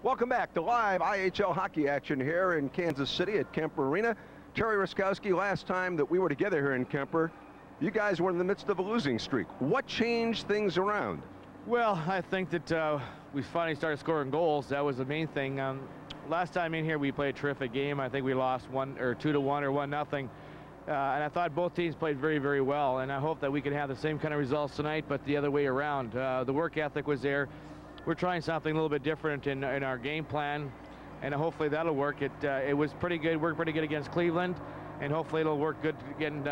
Welcome back to live IHL hockey action here in Kansas City at Kemper Arena. Terry Ruskowski, last time that we were together here in Kemper, you guys were in the midst of a losing streak. What changed things around? Well, I think that we finally started scoring goals. That was the main thing. Last time in here, we played a terrific game. I think we lost 2-1 or 1-0. And I thought both teams played very, very well. And I hope that we can have the same kind of results tonight, but the other way around. The work ethic was there. We're trying something a little bit different in our game plan, and hopefully that'll work. It was pretty good, worked pretty good against Cleveland, and hopefully it'll work good again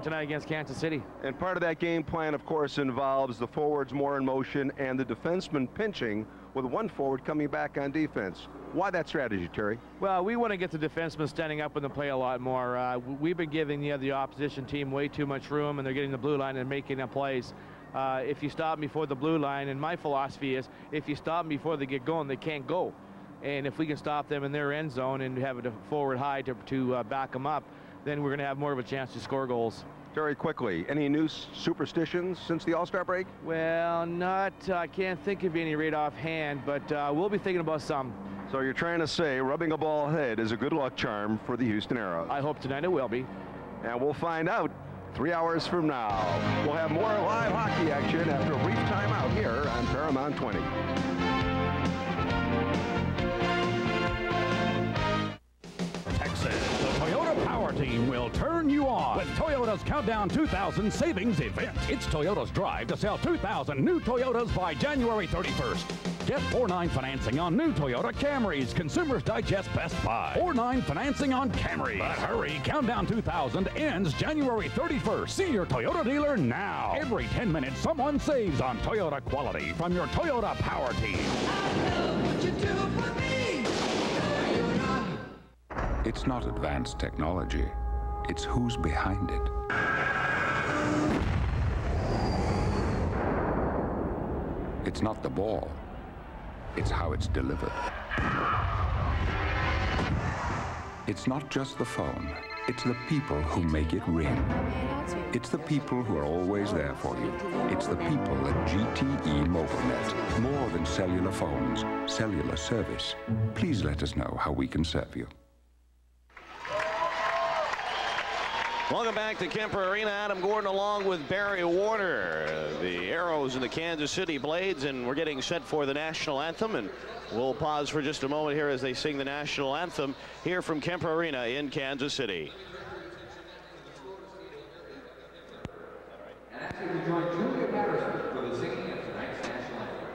tonight against Kansas City. And part of that game plan, of course, involves the forwards more in motion and the defensemen pinching with one forward coming back on defense. Why that strategy, Terry? Well, we want to get the defensemen standing up when they play a lot more. We've been giving the opposition team way too much room, and they're getting the blue line and making them plays. If you stop them before the blue line, and my philosophy is, if you stop them before they get going, they can't go. And if we can stop them in their end zone and have a forward high to back them up, then we're going to have more of a chance to score goals. Very quickly, any new superstitions since the All-Star break? Well, I can't think of any right offhand, but we'll be thinking about some. So you're trying to say rubbing a ball head is a good luck charm for the Houston Aeros? I hope tonight it will be. And we'll find out 3 hours from now. We'll have more live hockey action after a brief timeout here on Paramount 20. Texas, the Toyota Power Team will turn you on with Toyota's Countdown 2000 Savings Event. It's Toyota's drive to sell 2,000 new Toyotas by January 31st. Get 4.9 financing on new Toyota Camrys, Consumers Digest Best Buy. 4.9 financing on Camrys. But hurry, Countdown 2000 ends January 31st. See your Toyota dealer now. Every 10 minutes, someone saves on Toyota quality from your Toyota Power Team. I know what you do for me, Toyota. It's not advanced technology. It's who's behind it. It's not the ball. It's how it's delivered. It's not just the phone. It's the people who make it ring. It's the people who are always there for you. It's the people at GTE MobileNet. More than cellular phones, cellular service. Please let us know how we can serve you. Welcome back to Kemper Arena. Adam Gordon along with Barry Warner, the Aeros and the Kansas City Blades, and we're getting set for the national anthem, and we'll pause for just a moment here as they sing the national anthem here from Kemper Arena in Kansas City. And actually we join Julia Patterson for the singing of tonight's national anthem.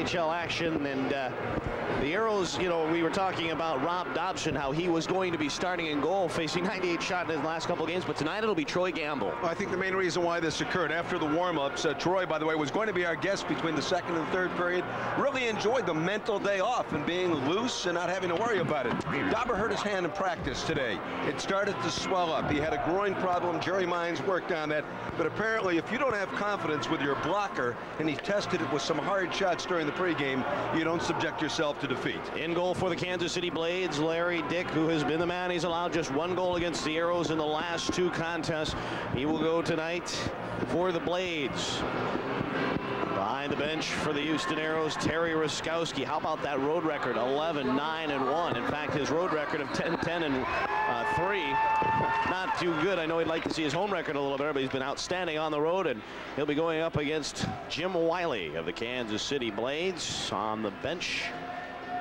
IHL action, and The Aeros, you know, we were talking about Rob Dopson, how he was going to be starting in goal, facing 98 shots in his last couple games, but tonight it'll be Troy Gamble. I think the main reason why this occurred after the warm-ups, Troy, by the way, was going to be our guest between the second and third period. Really enjoyed the mental day off and being loose and not having to worry about it. Dauber hurt his hand in practice today. It started to swell up. He had a groin problem. Jerry Mines worked on that. But apparently, if you don't have confidence with your blocker, and he tested it with some hard shots during the pregame, you don't subject yourself to defeat. In goal for the Kansas City Blades, Larry Dyck, who has been the man. He's allowed just one goal against the Aeros in the last two contests. He will go tonight for the Blades. Behind the bench for the Houston Aeros, Terry Ruskowski. How about that road record? 11-9-1. In fact, his road record of 10-10-3, not too good. I know he'd like to see his home record a little better, but he's been outstanding on the road, and he'll be going up against Jim Wiley of the Kansas City Blades on the bench.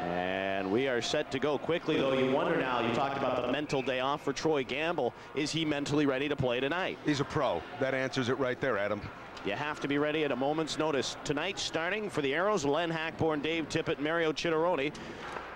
And we are set to go quickly, though. You wonder now, you talked about the mental day off for Troy Gamble. Is he mentally ready to play tonight? He's a pro. That answers it right there, Adam. You have to be ready at a moment's notice. Tonight, starting for the Aeros, Len Hackborn, Dave Tippett, Mario Chitteroni.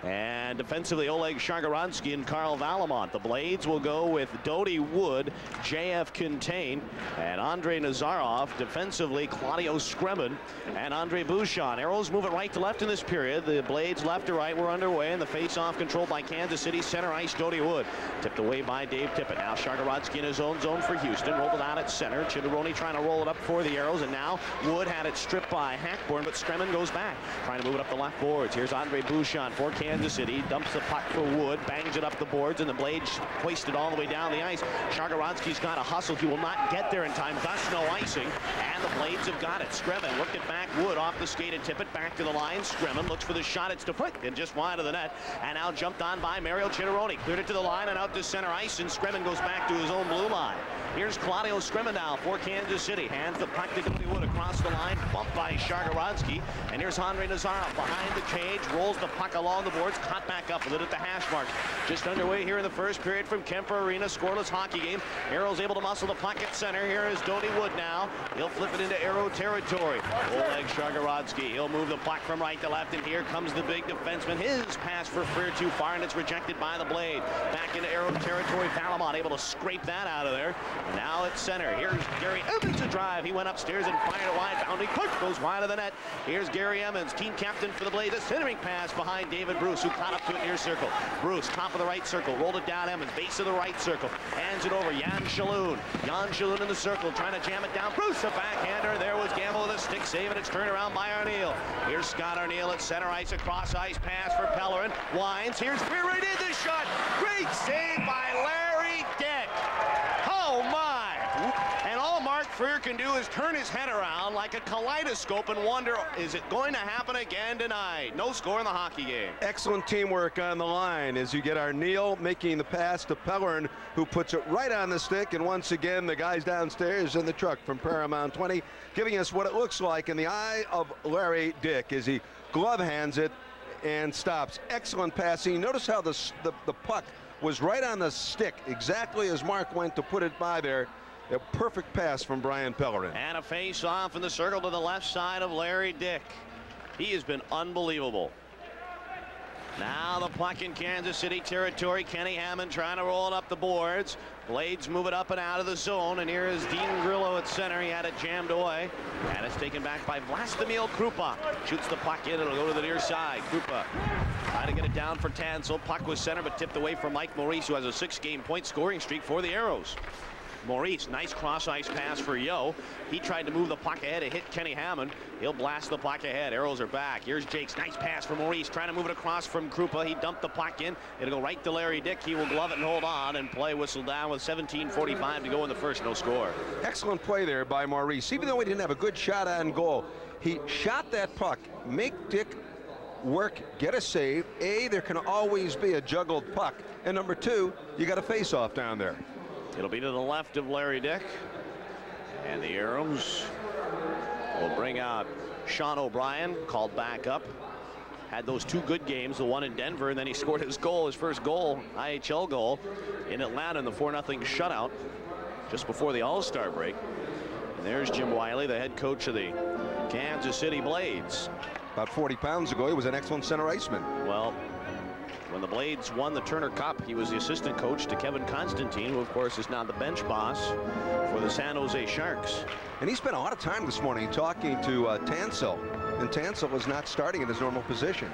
And defensively, Oleg Shargaransky and Carl Valamont. The Blades will go with Dodie Wood, J.F. Contain, and Andre Nazarov. Defensively, Claudio Scremin and Andre Bouchon. Aeros move it right to left in this period. The Blades left to right were underway, and the face-off controlled by Kansas City. Center ice, Dodie Wood. Tipped away by Dave Tippett. Now Shargaransky in his own zone for Houston. Rolled it out at center. Chitteroni trying to roll it up for the Aeros, and now Wood had it stripped by Hackborn, but Scremin goes back. Trying to move it up the left boards. Here's Andre Bouchon for Kansas City, dumps the puck for Wood, bangs it up the boards, and the Blades hoisted all the way down the ice. Shargaransky's got to hustle. He will not get there in time, thus no icing, and the Blades have got it. Scremin worked it back. Wood off the skate and Tippett back to the line. Scremin looks for the shot. It's to foot and just wide of the net, and now jumped on by Mario Chitteroni. Cleared it to the line and out to center ice, and Scremin goes back to his own blue line. Here's Claudio Scremin now for Kansas City. Hands the puck to Dodie Wood across the line, bumped by Shargaransky, and here's Andre Nazarov behind the cage, rolls the puck along the boards, caught back up with it at the hash mark. Just underway here in the first period from Kemper Arena, scoreless hockey game. Aeros able to muscle the puck at center. Here is Dodie Wood now. He'll flip it into Aero territory. Oleg Shargaransky, he'll move the puck from right to left, and here comes the big defenseman. His pass for Freer too far, and it's rejected by the Blade. Back into Aero territory, Valamont able to scrape that out of there. And now at center, here's Gary Emmons to drive. He went upstairs and fired it wide. Bounding puck goes wide of the net. Here's Gary Emmons, team captain for the Blade. A centering pass behind David Bruce, who caught up to it near circle. Bruce, top of the right circle, rolled it down Emmons, base of the right circle, hands it over Jan Shalhoun. Jan Shalhoun in the circle, trying to jam it down. Bruce, a backhander. There was Gamble with a stick save, and it's turned around by Arneal. Here's Scott Arneal at center ice, a cross ice pass for Pellerin. Winds, here's Freer right in this shot. Great save by Larry Dyck. Oh my! And all Mark Freer can do is turn his head around like a kaleidoscope and wonder, is it going to happen again tonight? No score in the hockey game. Excellent teamwork on the line as you get Arneal making the pass to Pellerin, who puts it right on the stick, and once again the guys downstairs in the truck from Paramount 20 giving us what it looks like in the eye of Larry Dyck as he glove hands it and stops. Excellent passing. Notice how the puck was right on the stick, exactly as Mark went to put it by there. A perfect pass from Brian Pellerin. And a face-off in the circle to the left side of Larry Dyck. He has been unbelievable. Now the puck in Kansas City territory. Kenny Hammond trying to roll it up the boards. Blades move it up and out of the zone, and here is Dean Grillo at center. He had it jammed away, and it's taken back by Vlastimil Krupa. Shoots the puck in. It'll go to the near side. Krupa trying to get it down for Tansel. Puck was center, but tipped away from Mike Maurice, who has a 6-game point scoring streak for the Aeros. Maurice, nice cross-ice pass for Yo. He tried to move the puck ahead. It hit Kenny Hammond. He'll blast the puck ahead. Aeros are back. Here's Jake's nice pass for Maurice. Trying to move it across from Krupa. He dumped the puck in. It'll go right to Larry Dyck. He will glove it and hold on, and play whistle down with 17:45 to go in the first. No score. Excellent play there by Maurice. Even though he didn't have a good shot on goal, he shot that puck. Make Dyck work, get a save. A, there can always be a juggled puck. And number two, you got a face-off down there. It'll be to the left of Larry Dyck. And the Aeros will bring out Sean O'Brien, called back up. Had those 2 good games, the one in Denver, and then he scored his first goal, IHL goal, in Atlanta in the 4-0 shutout just before the All-Star break. And there's Jim Wiley, the head coach of the Kansas City Blades. About 40 pounds ago, he was an excellent center iceman. Well, when the Blades won the Turner Cup, he was the assistant coach to Kevin Constantine, who of course is now the bench boss for the San Jose Sharks. And he spent a lot of time this morning talking to Tansel, and Tansel was not starting in his normal position.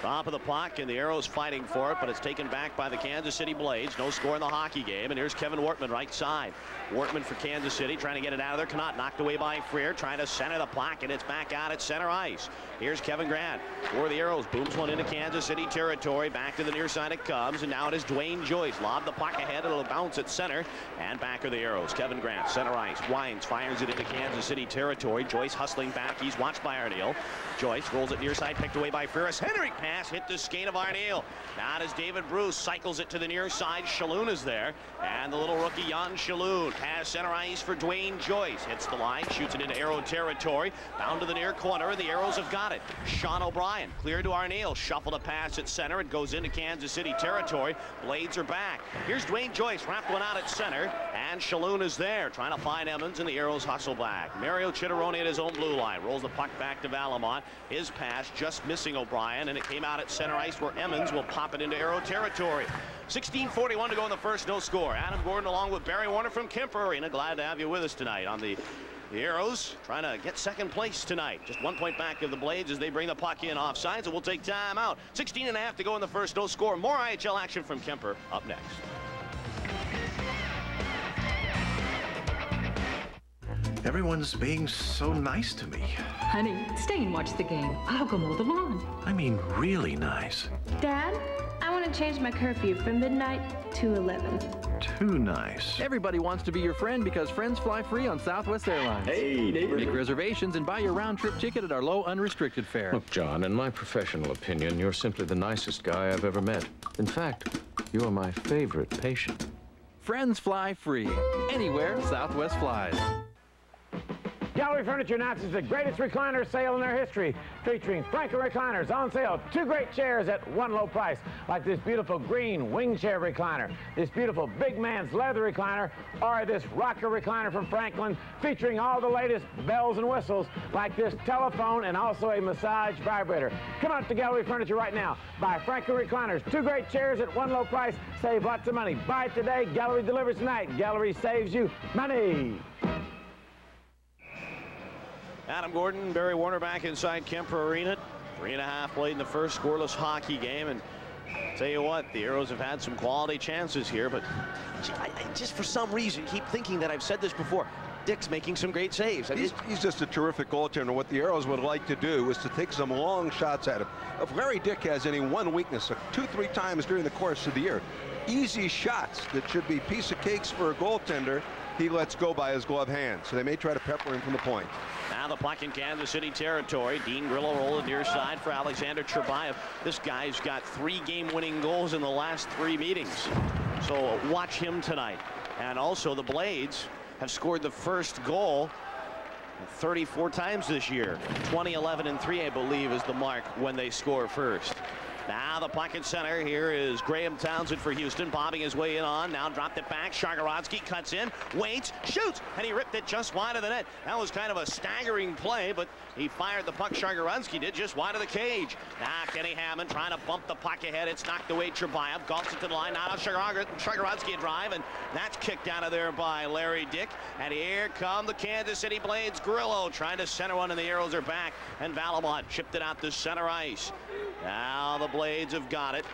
Top of the puck, and the Aeros fighting for it, but it's taken back by the Kansas City Blades. No score in the hockey game, and here's Kevin Wortman right side. Wortman for Kansas City trying to get it out of there. Cannot, knocked away by Freer, trying to center the puck, and it's back out at center ice. Here's Kevin Grant for the Aeros. Booms one into Kansas City territory. Back to the near side it comes, and now it is Dwayne Joyce. Lob the puck ahead. It'll bounce at center, and back are the Aeros. Kevin Grant, center ice. Wines fires it into Kansas City territory. Joyce hustling back. He's watched by Arneal. Joyce rolls it near side, picked away by Freer. Henry pass hit the skate of Arneal. Now it is David Bruce, cycles it to the near side. Shalhoub is there, and the little rookie Jan Shalhoub pass center ice for Dwayne Joyce. Hits the line, shoots it into Aero territory. Down to the near corner, and the Aeros have got it. Sean O'Brien clear to Arneal. Shuffle a pass at center. It goes into Kansas City territory. Blades are back. Here's Dwayne Joyce, wrapped one out at center, and Shalhoub is there trying to find Emmons, and the Aeros hustle back. Mario Chitteroni at his own blue line rolls the puck back to Valamont. His pass just missing O'Brien, and it came out at center ice where Emmons will pop it into Aero territory. 16:41 to go in the first, no score. Adam Gordon along with Barry Warner from Kemper Arena. Glad to have you with us tonight on the Aeros trying to get second place tonight. Just 1 point back of the Blades as they bring the puck in offsides, and we'll take time out. 16.5 to go in the first, no score. More IHL action from Kemper up next. Everyone's being so nice to me. Honey, stay and watch the game. I'll go mow the lawn. I mean, really nice. Dad, I want to change my curfew from midnight to 11. Too nice. Everybody wants to be your friend because friends fly free on Southwest Airlines. Hey, neighbor. Make reservations and buy your round-trip ticket at our low, unrestricted fare. Look, John, in my professional opinion, you're simply the nicest guy I've ever met. In fact, you're my favorite patient. Friends fly free. Anywhere Southwest flies. Gallery Furniture announces the greatest recliner sale in their history, featuring Franklin recliners on sale. 2 great chairs at one low price, like this beautiful green wing chair recliner, this beautiful big man's leather recliner, or this rocker recliner from Franklin, featuring all the latest bells and whistles, like this telephone and also a massage vibrator. Come out to Gallery Furniture right now. Buy Franklin recliners, 2 great chairs at one low price. Save lots of money. Buy it today. Gallery delivers tonight. Gallery saves you money. Adam Gordon, Barry Warner back inside Kemper Arena. 3.5 played in the first, scoreless hockey game. And tell you what, the Aeros have had some quality chances here, but I just for some reason keep thinking that I've said this before. Dyck's making some great saves. He's just a terrific goaltender. What the Aeros would like to do is to take some long shots at him. If Larry Dyck has any one weakness, 2-3 times during the course of the year, easy shots that should be piece of cakes for a goaltender, he lets go by his glove hand. So they may try to pepper him from the point. Now the puck in Kansas City territory. Dean Grillo rolling near side for Alexander Cherbayev. This guy's got 3 game-winning goals in the last 3 meetings. So watch him tonight. And also the Blades have scored the first goal 34 times this year. 20, 11, and 3, I believe, is the mark when they score first. Now the puck at center. Here is Graham Townsend for Houston, bobbing his way in on. Now dropped it back. Shargorodski cuts in, waits, shoots, and he ripped it just wide of the net. That was kind of a staggering play, but he fired the puck. Shargorodski did just wide of the cage. Now Kenny Hammond trying to bump the puck ahead. It's knocked away. Cherbayev golfs it to the line. Now Shargorodski a drive, and that's kicked out of there by Larry Dyck. And here come the Kansas City Blades. Grillo trying to center one, and the Aeros are back. And Valamont chipped it out to center ice. Now the Blades have got it.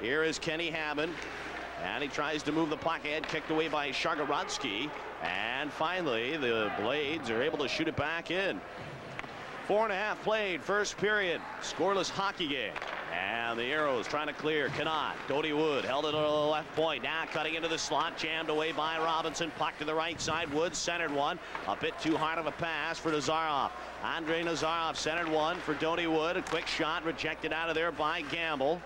Here is Kenny Hammond, and he tries to move the puck ahead, kicked away by Shargorodski. And finally, the Blades are able to shoot it back in. 4.5 played, first period, scoreless hockey game. And the Aeros trying to clear, cannot. Cody Wood held it to the left point. Now cutting into the slot, jammed away by Robinson. Puck to the right side. Wood centered one. A bit too hard of a pass for Nazarov. Andre Nazarov centered one for Cody Wood. A quick shot rejected out of there by Gamble.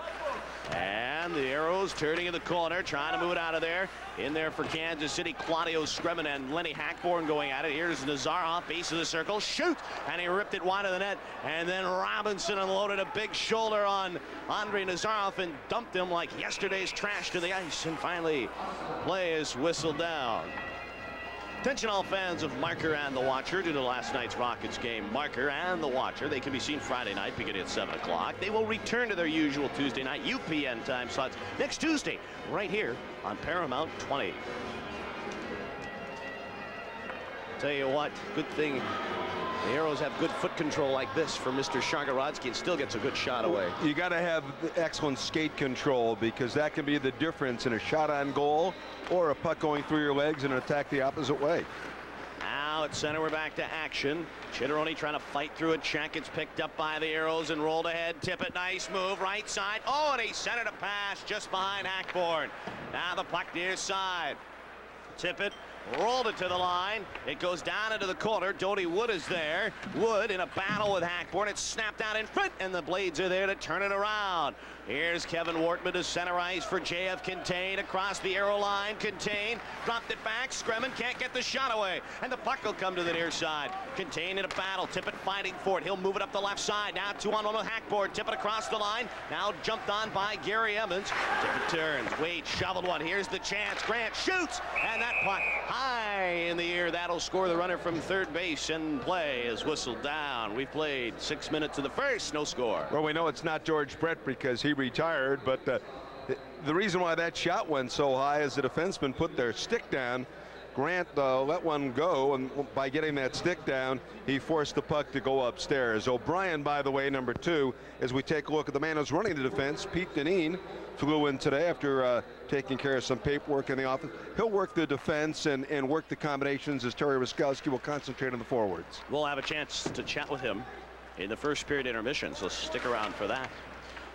And the Aeros turning in the corner, trying to move it out of there. In there for Kansas City, Claudio Scremin and Lenny Hackborn going at it. Here's Nazarov, base of the circle, shoot! And he ripped it wide of the net. And then Robinson unloaded a big shoulder on Andre Nazarov and dumped him like yesterday's trash to the ice. And finally, play is whistled down. Attention all fans of Marker and the Watcher. Due to last night's Rockets game, Marker and the Watcher, they can be seen Friday night beginning at 7 o'clock. They will return to their usual Tuesday night UPN time slots next Tuesday right here on Paramount 20. Tell you what, good thing the Aeros have good foot control like this for Mr. Shagarodski and still gets a good shot away. You got to have excellent skate control because that can be the difference in a shot on goal or a puck going through your legs and an attack the opposite way. Now at center, we're back to action. Chitteroni trying to fight through a check. It's picked up by the Aeros and rolled ahead. Tippett, nice move, right side. Oh, and he centered a pass just behind Hackborn. Now the puck near side. Tippett rolled it to the line. It goes down into the corner. Doty Wood is there. Wood in a battle with Hackborn. It's snapped out in front, and the Blades are there to turn it around. Here's Kevin Wortman to center ice for JF Contain across the arrow line. Contain dropped it back. Scremin can't get the shot away, and the puck will come to the near side. Contain in a battle. Tippett fighting for it. He'll move it up the left side. Now 2-on-1 with Hackborn. Tippett across the line. Now jumped on by Gary Emmons. Tippett turns. Wade shoveled one. Here's the chance. Grant shoots, and that puck high in the air. That'll score the runner from third base, and play is whistled down. We've played 6 minutes of the first. No score. Well, we know it's not George Brett because he retired, but the reason why that shot went so high is the defenseman put their stick down. Grant let one go, and by getting that stick down, he forced the puck to go upstairs. O'Brien, by the way, number 2, as we take a look at the man who's running the defense, Pete Dineen, flew in today after taking care of some paperwork in the office. He'll work the defense and work the combinations as Terry Ruskowski will concentrate on the forwards. We'll have a chance to chat with him in the first period intermission, so stick around for that.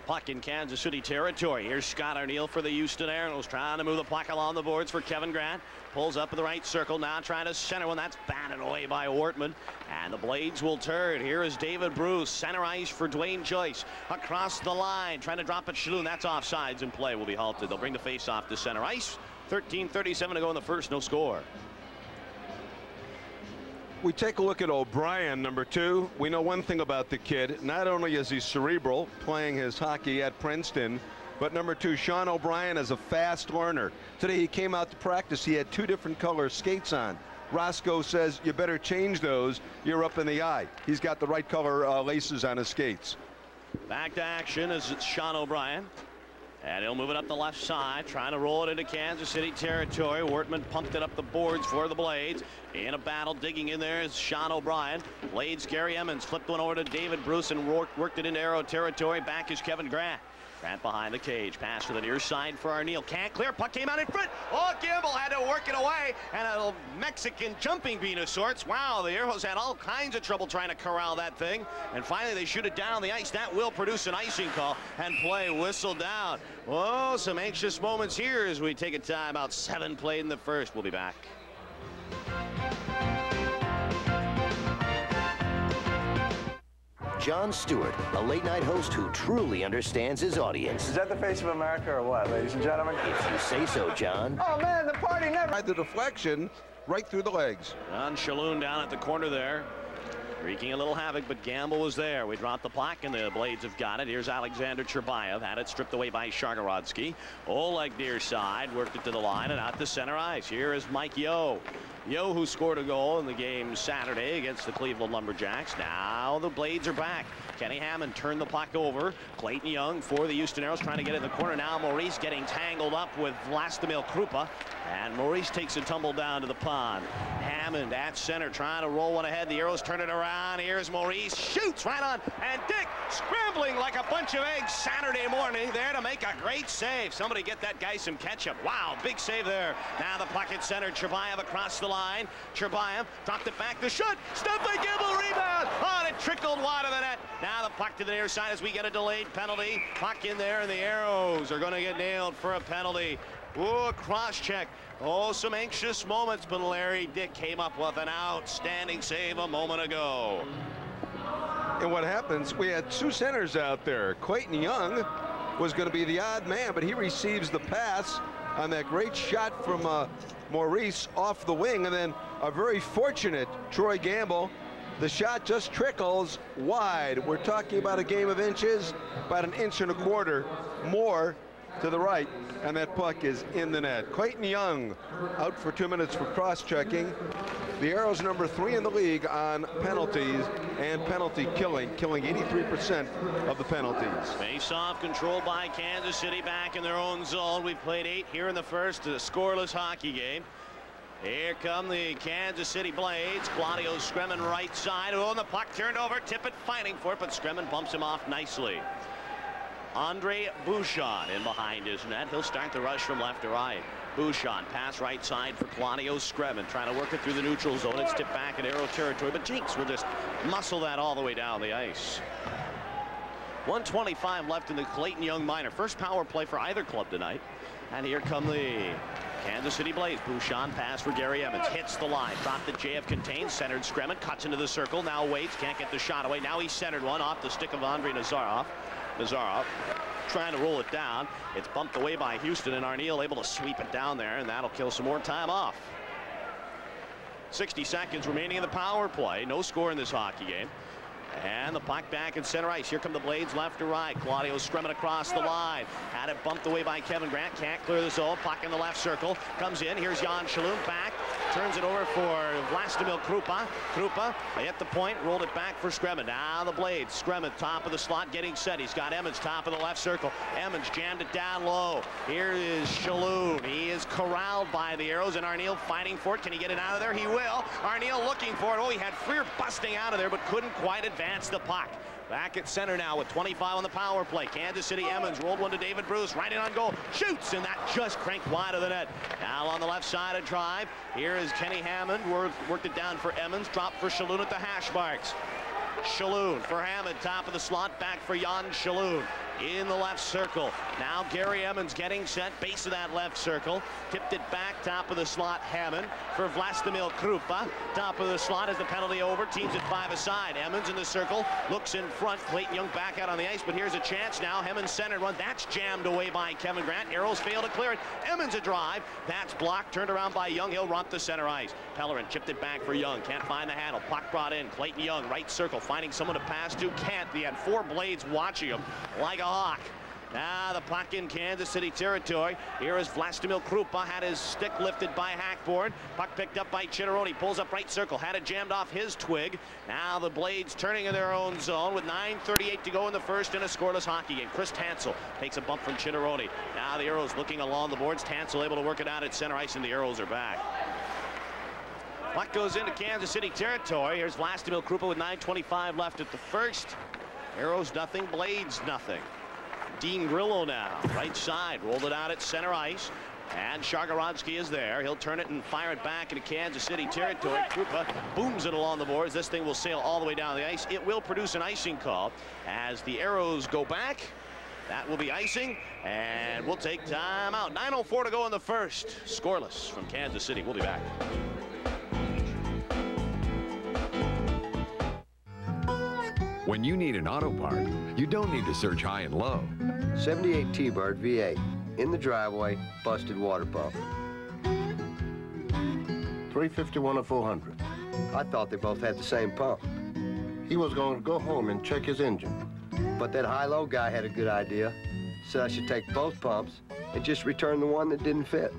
Puck in Kansas City territory. Here's Scott Arniel for the Houston Aeros, trying to move the puck along the boards for Kevin Grant. Pulls up in the right circle, now trying to center one. That's batted away by Wortman. And the Blades will turn. Here is David Bruce, center ice for Dwayne Joyce. Across the line, trying to drop it. Shalhoub, that's offsides, and play will be halted. They'll bring the face off to center ice. 13:37 to go in the first, no score. We take a look at O'Brien, number 2. We know one thing about the kid. Not only is he cerebral, playing his hockey at Princeton, but number 2, Sean O'Brien is a fast learner. Today he came out to practice. He had 2 different color skates on. Roscoe says you better change those. You're up in the eye. He's got the right color laces on his skates. Back to action as it's Sean O'Brien. And he'll move it up the left side, trying to roll it into Kansas City territory. Wortman pumped it up the boards for the Blades. In a battle, digging in there is Sean O'Brien. Blades, Gary Emmons flipped one over to David Bruce and worked it into Aero territory. Back is Kevin Grant. Grant behind the cage. Pass to the near side for Arniel. Can't clear. Puck came out in front. Oh, Gamble had to work it away. And a Mexican jumping bean of sorts. Wow, the Aeros had all kinds of trouble trying to corral that thing. And finally, they shoot it down on the ice. That will produce an icing call. And play whistled down. Oh, some anxious moments here as we take a timeout. 7 played in the first. We'll be back. Jon Stewart, a late-night host who truly understands his audience. Is that the face of America or what, ladies and gentlemen? If you say so, John. Oh, man, the party never... Had the deflection right through the legs. John Shalhoub down at the corner there, wreaking a little havoc, but Gamble was there. We dropped the puck, and the Blades have got it. Here's Alexander Cherbayev, had it stripped away by Shagarodski. Oleg near side, worked it to the line and out to center ice. Here is Mike Yeo. Yeo, who scored a goal in the game Saturday against the Cleveland Lumberjacks. Now the Blades are back. Kenny Hammond turned the puck over. Clayton Young for the Houston Aeros trying to get in the corner. Now Maurice getting tangled up with Vlastimil Krupa. And Maurice takes a tumble down to the pond. Hammond at center trying to roll one ahead. The Aeros turn it around. Here's Maurice. Shoots right on. And Dyck scrambling like a bunch of eggs Saturday morning there to make a great save. Somebody get that guy some ketchup. Wow, big save there. Now the puck at center. Cherbayev across the line. Cherbayev dropped it back. The shot. Stuffed by Gamble. Rebound. Oh, and it trickled wide of the net. Now the puck to the near side as we get a delayed penalty. Puck in there, and the Aeros are going to get nailed for a penalty. Ooh, a cross check. Oh, some anxious moments, but Larry Dyck came up with an outstanding save a moment ago. And what happens, we had 2 centers out there. Clayton Young was going to be the odd man, but he receives the pass on that great shot from Maurice off the wing, and then a very fortunate Troy Gamble. The shot just trickles wide. We're talking about a game of inches, about 1.25 inches more to the right, and that puck is in the net. Clayton Young out for 2 minutes for cross-checking. The Aeros number 3 in the league on penalties and penalty killing 83% of the penalties. Face-off controlled by Kansas City back in their own zone. We've played 8 here in the first, a scoreless hockey game. Here come the Kansas City Blades. Claudio Scremin right side. Oh, and the puck turned over. Tippett fighting for it, but Scremin bumps him off nicely. Andre Bouchon in behind his net. He'll start the rush from left to right. Bouchon pass right side for Claudio Scremin, trying to work it through the neutral zone. It's tipped back in Aero territory, but Jinx will just muscle that all the way down the ice. 1:25 left in the Clayton Young minor. First power play for either club tonight. And here come the Kansas City Blades. Bouchon pass for Gary Emmons. Hits the line. Dropped the JF contained. Centered Scremin. Cuts into the circle. Now waits. Can't get the shot away. Now he centered one off the stick of Andre Nazarov. Nazarov trying to roll it down. It's bumped away by Houston, and Arneal able to sweep it down there, and that'll kill some more time off. 60 seconds remaining in the power play. No score in this hockey game. And the puck back in center ice. Here come the Blades left to right. Claudio Scremin across the line. Had it bumped away by Kevin Grant. Can't clear the zone. Puck in the left circle. Comes in. Here's Jan Shalom back. Turns it over for Vlastimil Krupa. Krupa hit the point. Rolled it back for Scremin. Now the Blades. Scremin top of the slot getting set. He's got Emmons top of the left circle. Emmons jammed it down low. Here is Shalom. He is corralled by the Aeros, and Arneal fighting for it. Can he get it out of there? He will. Arneal looking for it. Oh, he had Freer busting out of there, but couldn't quite advance the puck. Back at center now with 25 on the power play. Kansas City Emmons rolled one to David Bruce. Right in on goal. Shoots, and that just cranked wide of the net. Now on the left side of drive. Here is Kenny Hammond. Worked it down for Emmons. Dropped for Shalhoub at the hash marks. Shalhoub for Hammond. Top of the slot. Back for Jan Shalhoub. In the left circle. Now Gary Emmons getting set. Base of that left circle. Tipped it back. Top of the slot. Hammond for Vlastimil Krupa. Top of the slot is the penalty over. Teams at 5 aside. Emmons in the circle. Looks in front. Clayton Young back out on the ice. But here's a chance now. Hammond centered one. That's jammed away by Kevin Grant. Aeros fail to clear it. Emmons a drive. That's blocked. Turned around by Young. He'll romp the center ice. Pellerin chipped it back for Young. Can't find the handle. Puck brought in. Clayton Young right circle. Finding someone to pass to. Can't. He had 4 Blades watching him like a hawk. Now the puck in Kansas City territory. Here is Vlastimil Krupa. Had his stick lifted by Hackborn. Puck picked up by Chitteroni. Pulls up right circle. Had it jammed off his twig. Now the Blades turning in their own zone with 9:38 to go in the first in a scoreless hockey game. Chris Tansel takes a bump from Chitteroni. Now the Aeros looking along the boards. Tansel able to work it out at center ice, and the Aeros are back. Puck goes into Kansas City territory. Here's Vlastimil Krupa with 9:25 left at the first. Aeros nothing. Blades nothing. Dean Grillo now, right side, rolled it out at center ice, and Shagarovsky is there. He'll turn it and fire it back into Kansas City territory. Krupa booms it along the boards. This thing will sail all the way down the ice. It will produce an icing call as the Aeros go back. That will be icing, and we'll take time out. 9:04 to go in the first. Scoreless from Kansas City. We'll be back. When you need an auto part, you don't need to search high and low. 78 T-Bird V8, in the driveway, busted water pump. 351 or 400. I thought they both had the same pump. He was going to go home and check his engine. But that high-low guy had a good idea. Said I should take both pumps and just return the one that didn't fit.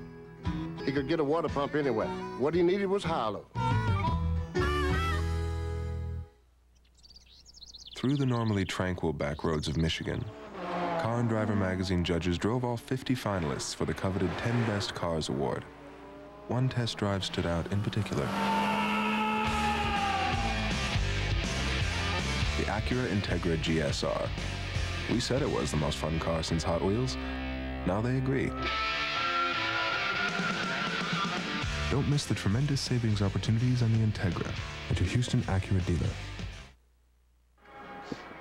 He could get a water pump anywhere. What he needed was high-low. Through the normally tranquil back roads of Michigan, Car and Driver magazine judges drove all 50 finalists for the coveted 10 Best Cars Award. One test drive stood out in particular. The Acura Integra GSR. We said it was the most fun car since Hot Wheels. Now they agree. Don't miss the tremendous savings opportunities on the Integra at your Houston Acura dealer.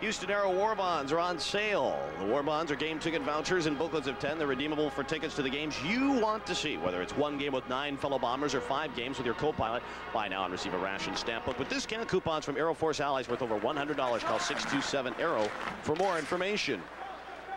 Houston Aero War Bonds are on sale. The War Bonds are game ticket vouchers and booklets of 10. They're redeemable for tickets to the games you want to see, whether it's 1 game with 9 fellow Bombers or 5 games with your co-pilot. Buy now and receive a ration stamp book with discount coupons from Aero Force Allies worth over $100. Call 627-AERO for more information.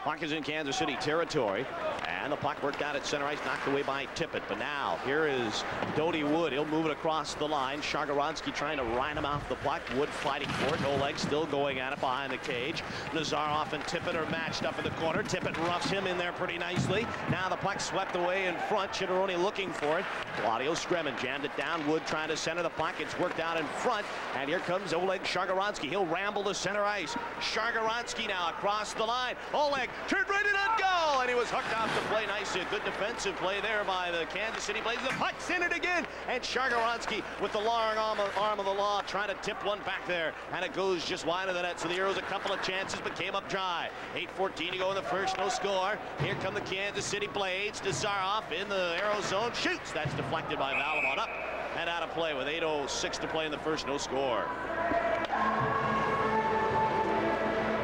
Puck is in Kansas City territory. And the puck worked out at center ice, knocked away by Tippett. But now, here is Dodie Wood. He'll move it across the line. Shagarodski trying to ride him off the puck. Wood fighting for it. Oleg still going at it behind the cage. Nazarov and Tippett are matched up in the corner. Tippett roughs him in there pretty nicely. Now the puck swept away in front. Chitteroni looking for it. Claudio Scremin jammed it down. Wood trying to center the puck. It's worked out in front. And here comes Oleg Shagarodski. He'll ramble to center ice. Shagarodski now across the line. Oleg turned right in on goal. And he was hooked off the play nicely. A good defensive play there by the Kansas City Blades. The puck's in it again. And Shagarodski with the long arm of the law trying to tip one back there. And it goes just wide of the net. So the Aeros a couple of chances but came up dry. 8:14 to go in the first. No score. Here come the Kansas City Blades. Nazarov in the Aeros zone. Shoots. That's deflected by Valamon. Up and out of play with 8:06 to play in the first. No score.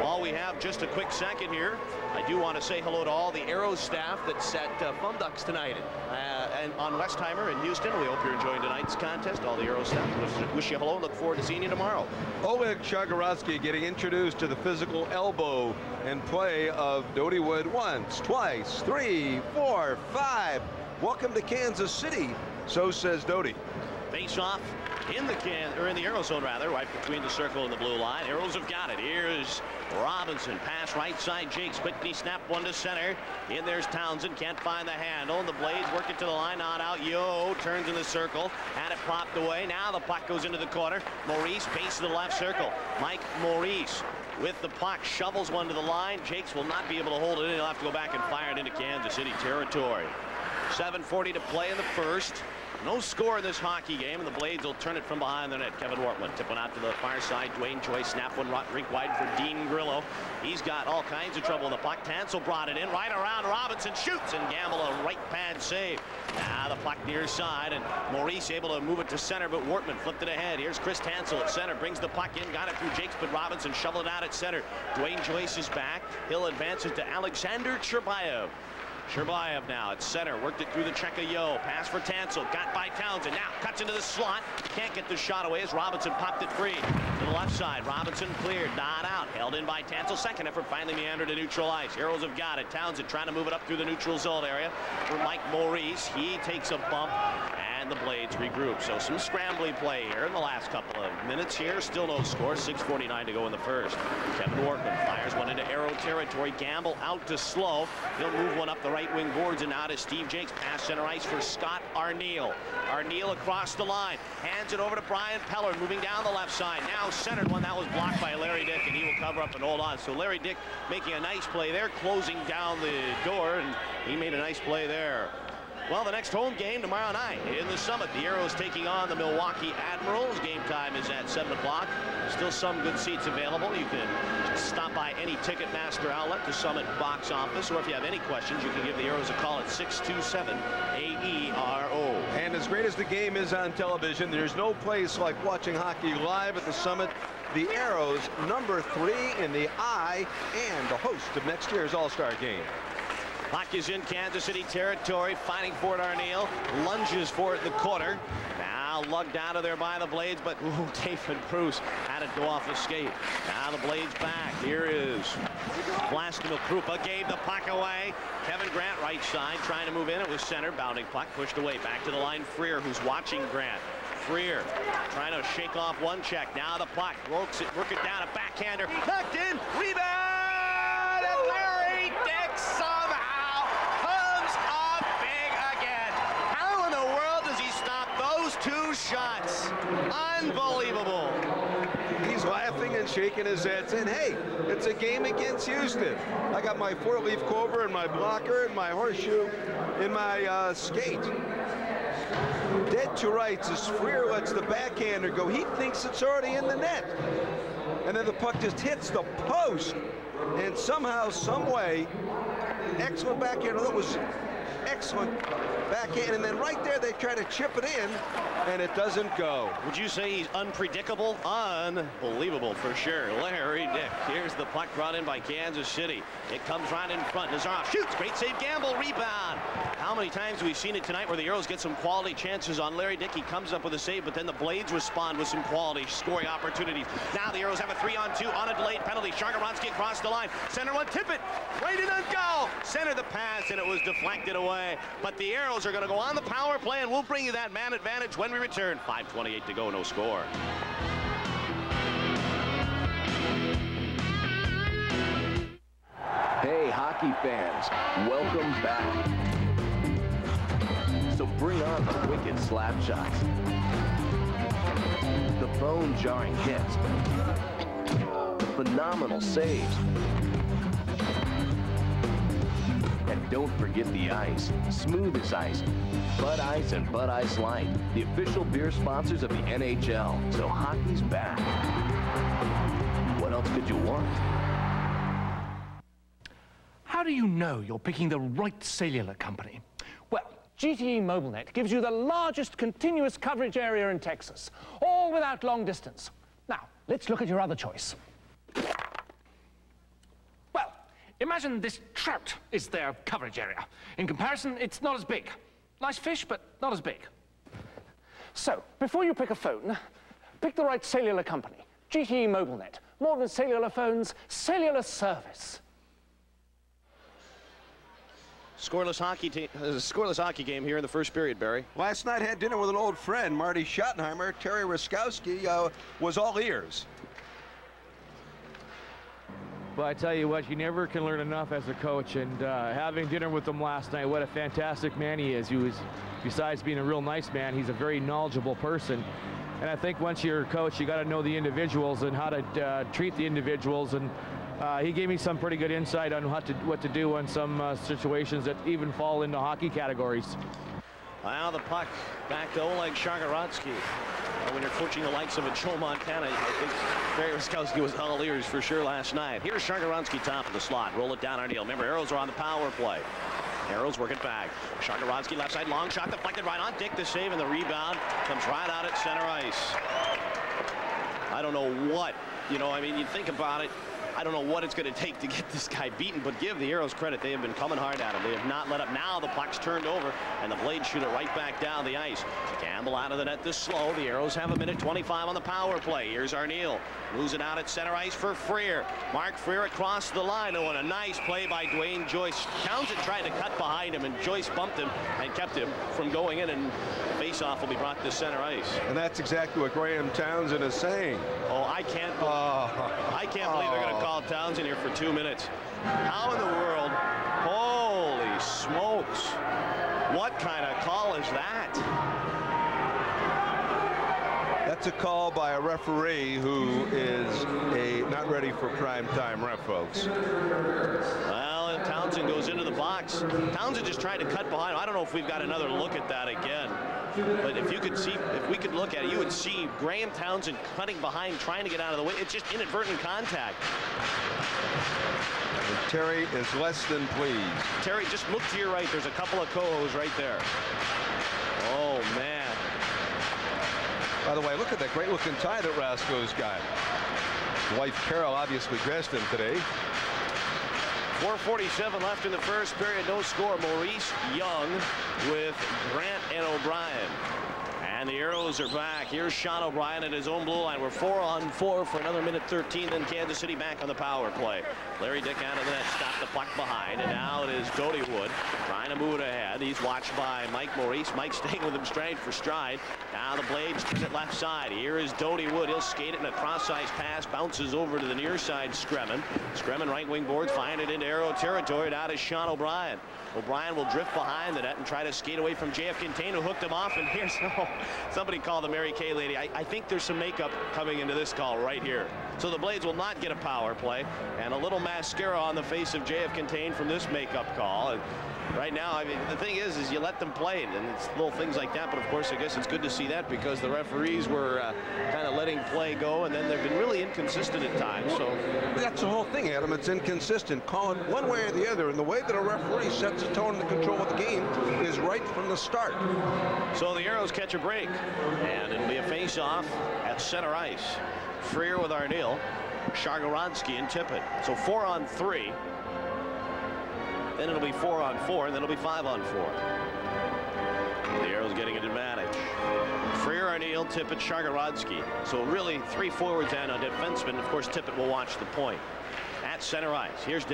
While we have just a quick second here, I do want to say hello to all the Aeros staff that's at Fum Ducks tonight and on Westheimer in Houston. We hope you're enjoying tonight's contest. All the Aeros staff wish you hello and look forward to seeing you tomorrow. Oleg Shagarodski getting introduced to the physical elbow and play of Dodie Wood once, twice, 3, 4, 5. Welcome to Kansas City, so says Dodie. Face off in the Aeros zone, rather, right between the circle and the blue line. Aeros have got it. Here's Robinson. Pass right side. Jakes quickly snap one to center. In there's Townsend. Can't find the handle. And the Blades work it to the line. Not out. Yo turns in the circle. Had it popped away. Now the puck goes into the corner. Maurice, base of the left circle. Mike Maurice with the puck. Shovels one to the line. Jakes will not be able to hold it in. He'll have to go back and fire it into Kansas City territory. 7:40 to play in the first. No score in this hockey game, and the Blades will turn it from behind the net. Kevin Wortman tip one out to the far side. Dwayne Joyce snap one rink wide for Dean Grillo. He's got all kinds of trouble in the puck. Tansel brought it in right around. Robinson shoots and Gamble a right pad save. Now the puck near side, and Maurice able to move it to center, but Wortman flipped it ahead. Here's Chris Tansel at center, brings the puck in, got it through Jakes, but Robinson shoveled it out at center. Dwayne Joyce is back. Hill advances to Alexander Cherbayev. Cherbayev now at center, worked it through the check of Yo. Pass for Tansel, got by Townsend. Now cuts into the slot. Can't get the shot away as Robinson popped it free. To the left side, Robinson cleared, not out. Held in by Tansel. Second effort finally meandered to neutral ice. Aeros have got it. Townsend trying to move it up through the neutral zone area for Mike Maurice. He takes a bump. And the Blades regroup. So some scrambly play here in the last couple of minutes here. Still no score. 6:49 to go in the first. Kevin Wortman fires one into Aero territory. Gamble out to Slow. He'll move one up the right wing boards and now to Steve Jakes. Pass center ice for Scott Arneal. Arneal across the line. Hands it over to Brian Peller. Moving down the left side. Now centered one. That was blocked by Larry Dyck, and he will cover up and hold on. So Larry Dyck making a nice play there, closing down the door, and he made a nice play there. Well, the next home game tomorrow night in the Summit. The Aeros taking on the Milwaukee Admirals. Game time is at 7 o'clock. Still some good seats available. You can stop by any Ticketmaster outlet, the Summit box office, or if you have any questions, you can give the Aeros a call at 627-AERO. And as great as the game is on television, there's no place like watching hockey live at the Summit. The Aeros, number 3 in the eye, and the host of next year's All-Star Game. Puck is in Kansas City territory, fighting for it. Arneal lunges for it in the corner. Now lugged out of there by the Blades, but David Bruce had it go off the skate. Now the Blades back. Here is Vlastimil Krupa, gave the puck away. Kevin Grant right side trying to move in. It was center, bounding puck pushed away. Back to the line, Freer, who's watching Grant. Freer trying to shake off one check. Now the puck work it down, a backhander knocked in, rebound, and Larry Dyck somehow comes up big again. How in the world does he stop those 2 shots? Unbelievable. He's laughing and shaking his head, saying, hey, it's a game against Houston. I got my 4-leaf clover and my blocker and my horseshoe in my skate. Dead to rights as Freer lets the backhander go. He thinks it's already in the net. And then the puck just hits the post. And somehow, some way, excellent backhander. That was Excellent backhand, and then right there they try to chip it in, and it doesn't go. Would you say he's unpredictable? Unbelievable for sure. Larry Dyck. Here's the puck brought in by Kansas City. It comes right in front. Nazarov shoots. Great save. Gamble. Rebound. How many times have we seen it tonight where the Aeros get some quality chances on Larry Dyck? He comes up with a save, but then the Blades respond with some quality scoring opportunities. Now the Aeros have a 3-on-2 on a delayed penalty. Shargaronski across the line. Center one. Tip it. Right in and go. Center the pass, and it was deflected away. But the Aeros are going to go on the power play, and we'll bring you that man advantage when we return. 5:28 to go, no score. Hey, hockey fans, welcome back. So bring on the wicked slap shots, the bone-jarring hits, the phenomenal saves, and don't forget the ice, smooth as ice. Bud Ice and Bud Ice Light, the official beer sponsors of the NHL. So hockey's back. What else could you want? How do you know you're picking the right cellular company? Well, GTE MobileNet gives you the largest continuous coverage area in Texas, all without long distance. Now, let's look at your other choice. Well, imagine this trout is their coverage area. In comparison, it's not as big. Nice fish, but not as big. So, before you pick a phone, pick the right cellular company. GTE MobileNet. More than cellular phones, cellular service. Scoreless hockey game here in the first period, Barry. Last night had dinner with an old friend, Marty Schottenheimer. Terry Ruskowski was all ears. But I tell you what, you never can learn enough as a coach, and having dinner with him last night, what a fantastic man he is. He was, besides being a real nice man, he's a very knowledgeable person. And I think once you're a coach, you got to know the individuals and how to treat the individuals. And he gave me some pretty good insight on what to do in some situations that even fall into hockey categories. Now the puck back to Oleg Shargaronski. When you're coaching the likes of a Joe Montana, I think Barry Ruskowski was all ears for sure last night. Here's Shargaronski top of the slot. Roll it down our deal. Remember, Aeros are on the power play. Aeros work it back. Shargaronski left side, long shot deflected right on Dyck. The save and the rebound comes right out at center ice. I don't know what, I mean, you think about it. I don't know what it's going to take to get this guy beaten, but give the Aeros credit. They have been coming hard at him. They have not let up. Now the puck's turned over, and the Blades shoot it right back down the ice. Gamble out of the net this slow. The Aeros have 1:25 on the power play. Here's Arneal. Moves it out at center ice for Freer. Mark Freer across the line. Oh, and a nice play by Dwayne Joyce. Townsend tried to cut behind him, and Joyce bumped him and kept him from going in, and the face-off will be brought to center ice. And that's exactly what Graham Townsend is saying. Oh, I can't believe they're going to call Townsend here for 2 minutes. How in the world? Holy smokes. What kind of call is that? That's a call by a referee who is not ready for prime time ref, folks. Well, and Townsend goes into the box. Townsend just tried to cut behind him. I don't know if we've got another look at that again. But if you could see, if we could look at it, you would see Graham Townsend cutting behind, trying to get out of the way. It's just inadvertent contact. And Terry is less than pleased. Terry, just look to your right. There's a couple of Cohos right there. Oh, man. By the way, look at that great looking tie that Roscoe's got. Wife Carol obviously dressed him today. 4:47 left in the first period. No score. Maurice Young with Grant and O'Brien. And the Aeros are back. Here's Sean O'Brien at his own blue line. We're 4-on-4 for another 1:13. Then Kansas City back on the power play. Larry Dyck out of the net. Stopped the puck behind. And now it is Doty Wood trying to move it ahead. He's watched by Mike Maurice. Mike staying with him stride for stride. Now the Blades turn it left side. Here is Doty Wood. He'll skate it in a cross-ice pass. Bounces over to the near side. Scremin right wing boards. Find it into Aero territory. Now to Sean O'Brien. O'Brien will drift behind the net and try to skate away from JF Quintain, who hooked him off. And here's Somebody called the Mary Kay lady. I think there's some makeup coming into this call right here. So the Blades will not get a power play, and a little mascara on the face of J.F. Contain from this makeup call. And right now, I mean, the thing is you let them play it, and it's little things like that. But of course, I guess it's good to see that because the referees were kind of letting play go, and then they've been really inconsistent at times. So that's the whole thing, Adam. It's inconsistent, calling one way or the other, and the way that a referee sets the tone and the control of the game is right from the start. So the Aeros catch a break, and it'll be a face-off at center ice. Freer with Arneal, Shargorodski and Tippett. So 4-on-3. Then it'll be 4-on-4, and then it'll be 5-on-4. The Aeros getting an advantage. Freer, Arneal, Tippett, Shargorodski. So really 3 forwards and a defenseman. Of course, Tippett will watch the point. At center ice, here's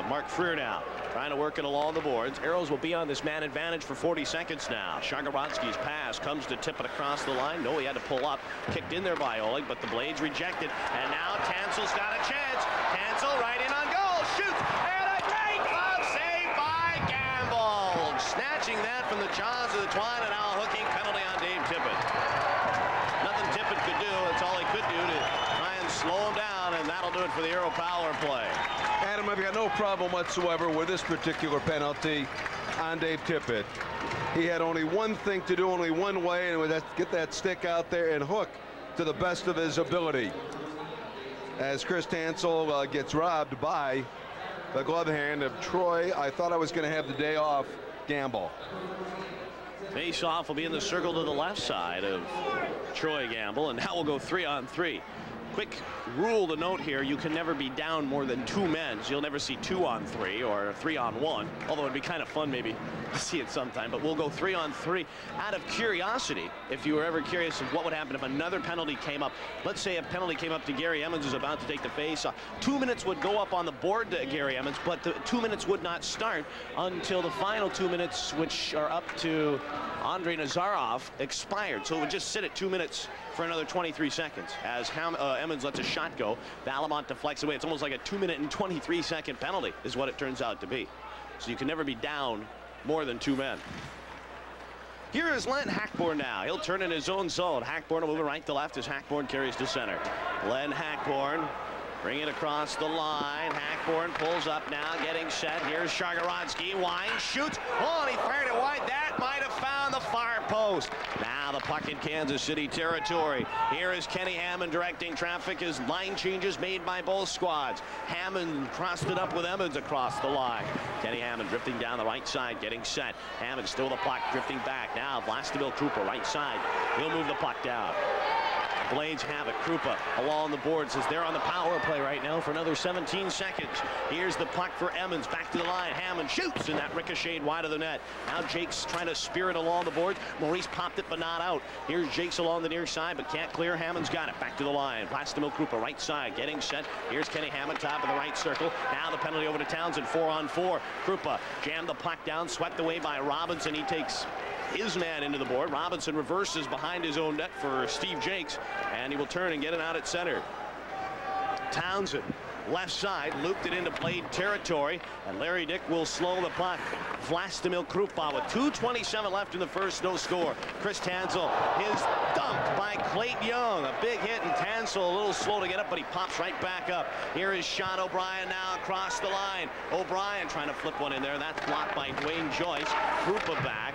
Mark Freer now, trying to work it along the boards. Aeros will be on this man advantage for 40 seconds now. Shargorodski's pass comes to Tippett across the line. No, he had to pull up. Kicked in there by Oleg, but the Blades rejected. And now Tansel's got a chance. Tansel right in on goal. Shoots. And a great glove save by Gamble. Snatching that from the jaws of the twine, and now a hooking penalty on Dave Tippett. Nothing Tippett could do. That's all he could do to try and slow him down, and that'll do it for the Aero power play. Adam, I've got no problem whatsoever with this particular penalty on Dave Tippett. He had only one thing to do, only one way, and it was get that stick out there and hook to the best of his ability. As Chris Tansel gets robbed by the glove hand of Troy, I thought I was going to have the day off, Gamble. Face-off will be in the circle to the left side of Troy Gamble, and now we'll go 3-on-3. Quick rule to note here, you can never be down more than 2 men. So you'll never see 2-on-3 or 3-on-1, although it'd be kind of fun maybe to see it sometime. But we'll go 3-on-3 out of curiosity. If you were ever curious of what would happen if another penalty came up, let's say a penalty came up to Gary Emmons, who's about to take the face. 2 minutes would go up on the board to Gary Emmons, but the 2 minutes would not start until the final 2 minutes, which are up to Andrei Nazarov, expired. So it would just sit at 2 minutes for another 23 seconds as Emmons lets a shot go. Valamont deflects away. It's almost like a 2-minute and 23-second penalty is what it turns out to be. So you can never be down more than 2 men. Here is Len Hackborn now. He'll turn in his own zone. Hackborn will move it right to left as Hackborn carries to center. Len Hackborn bring it across the line. Hackborn pulls up now, getting set. Here's Shargorodski. Wine shoots. Oh, and he fired it wide. That might have found the far post. Now the puck in Kansas City territory. Here is Kenny Hammond directing traffic as line changes made by both squads. Hammond crossed it up with Emmons across the line. Kenny Hammond drifting down the right side, getting set. Hammond still the puck, drifting back. Now Vlastimil Krupa right side. He'll move the puck down. Blades have it. Krupa along the boards as they're on the power play right now for another 17 seconds. Here's the puck for Emmons. Back to the line. Hammond shoots, and that ricocheted wide of the net. Now Jake's trying to spear it along the boards. Maurice popped it, but not out. Here's Jake's along the near side, but can't clear. Hammond's got it. Back to the line. Vlastimil Krupa right side, getting set. Here's Kenny Hammond, top of the right circle. Now the penalty over to Townsend. 4-on-4. Krupa jammed the puck down, swept away by Robinson. He takes his man into the board. Robinson reverses behind his own net for Steve Jakes, and he will turn and get it out at center. Townsend, left side, looped it into Blade territory, and Larry Dyck will slow the puck. Vlastimil Krupa with 2:27 left in the first, no score. Chris Tansel, his dunk by Clayton Young. A big hit, and Tansel a little slow to get up, but he pops right back up. Here is Sean O'Brien now across the line. O'Brien trying to flip one in there. That's blocked by Dwayne Joyce. Krupa back.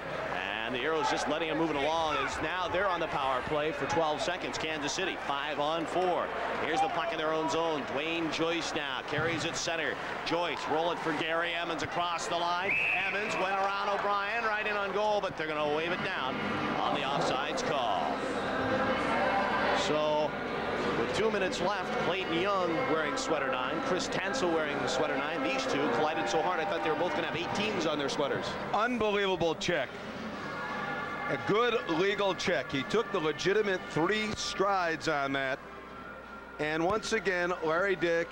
And the Aeros just letting him move it along as now they're on the power play for 12 seconds. Kansas City 5-on-4. Here's the puck in their own zone. Dwayne Joyce now carries it center. Joyce roll it for Gary Emmons across the line. Emmons went around O'Brien right in on goal, but they're going to wave it down on the offsides call. So with 2 minutes left, Clayton Young wearing sweater 9, Chris Tansel wearing the sweater 9. These two collided so hard I thought they were both going to have 18s on their sweaters. Unbelievable check. A good legal check. He took the legitimate 3 strides on that. And once again, Larry Dyck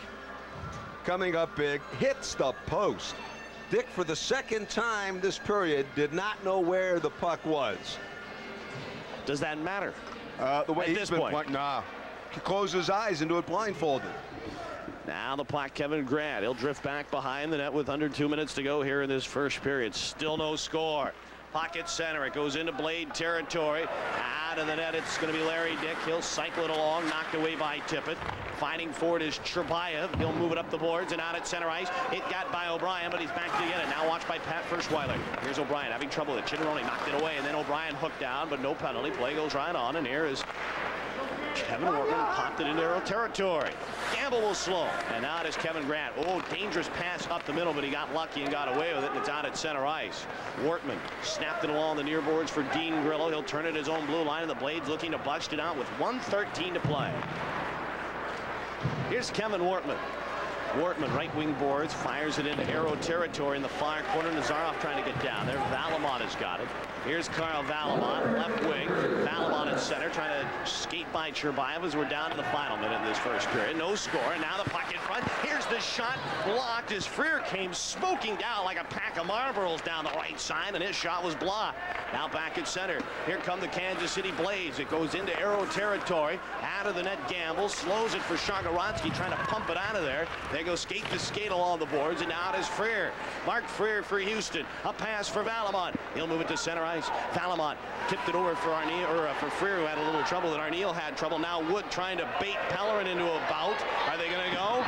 coming up big, hits the post. Dyck, for the second time this period, did not know where the puck was. Does that matter? The way he's been playing, nah. He closed his eyes and do it blindfolded. Now the puck, Kevin Grant. He'll drift back behind the net with under 2 minutes to go here in this first period. Still no score. Pocket center. It goes into Blade territory. Out of the net, it's going to be Larry Dyck. He'll cycle it along, knocked away by Tippett. Fighting for it is Cherbayev. He'll move it up the boards and out at center ice. It got by O'Brien, but he's back to get it. Now watched by Pat Ferschweiler. Here's O'Brien having trouble with it. Chitteroni knocked it away, and then O'Brien hooked down, but no penalty. Play goes right on, and here is Kevin Wortman popped it into Aero territory. Gamble will slow. And now it is Kevin Grant. Oh, dangerous pass up the middle, but he got lucky and got away with it, and it's out at center ice. Wortman snapped it along the near boards for Dean Grillo. He'll turn it his own blue line, and the Blades looking to bust it out with 1:13 to play. Here's Kevin Wortman. Wortman, right wing boards, fires it into Aero territory in the far corner. Nazarov trying to get down there. Valamon has got it. Here's Carl Valamon, left wing. Valamon in center, trying to skate by Cherbayev as we're down to the final minute in this first period. No score, and now the puck in front. Here's the shot, blocked as Freer came smoking down like a pack of Marlboros down the right side, and his shot was blocked. Now back at center. Here come the Kansas City Blades. It goes into Aero territory. Out of the net, Gamble slows it for Shagorodsky, trying to pump it out of there. They go skate to skate along the boards, and now it is Freer. Mark Freer for Houston. A pass for Valamon. He'll move it to center ice. Valamon tipped it over for Arneal, or for Freer, who had a little trouble, and Arneal had trouble. Now Wood trying to bait Pellerin into a bout. Are they going to go?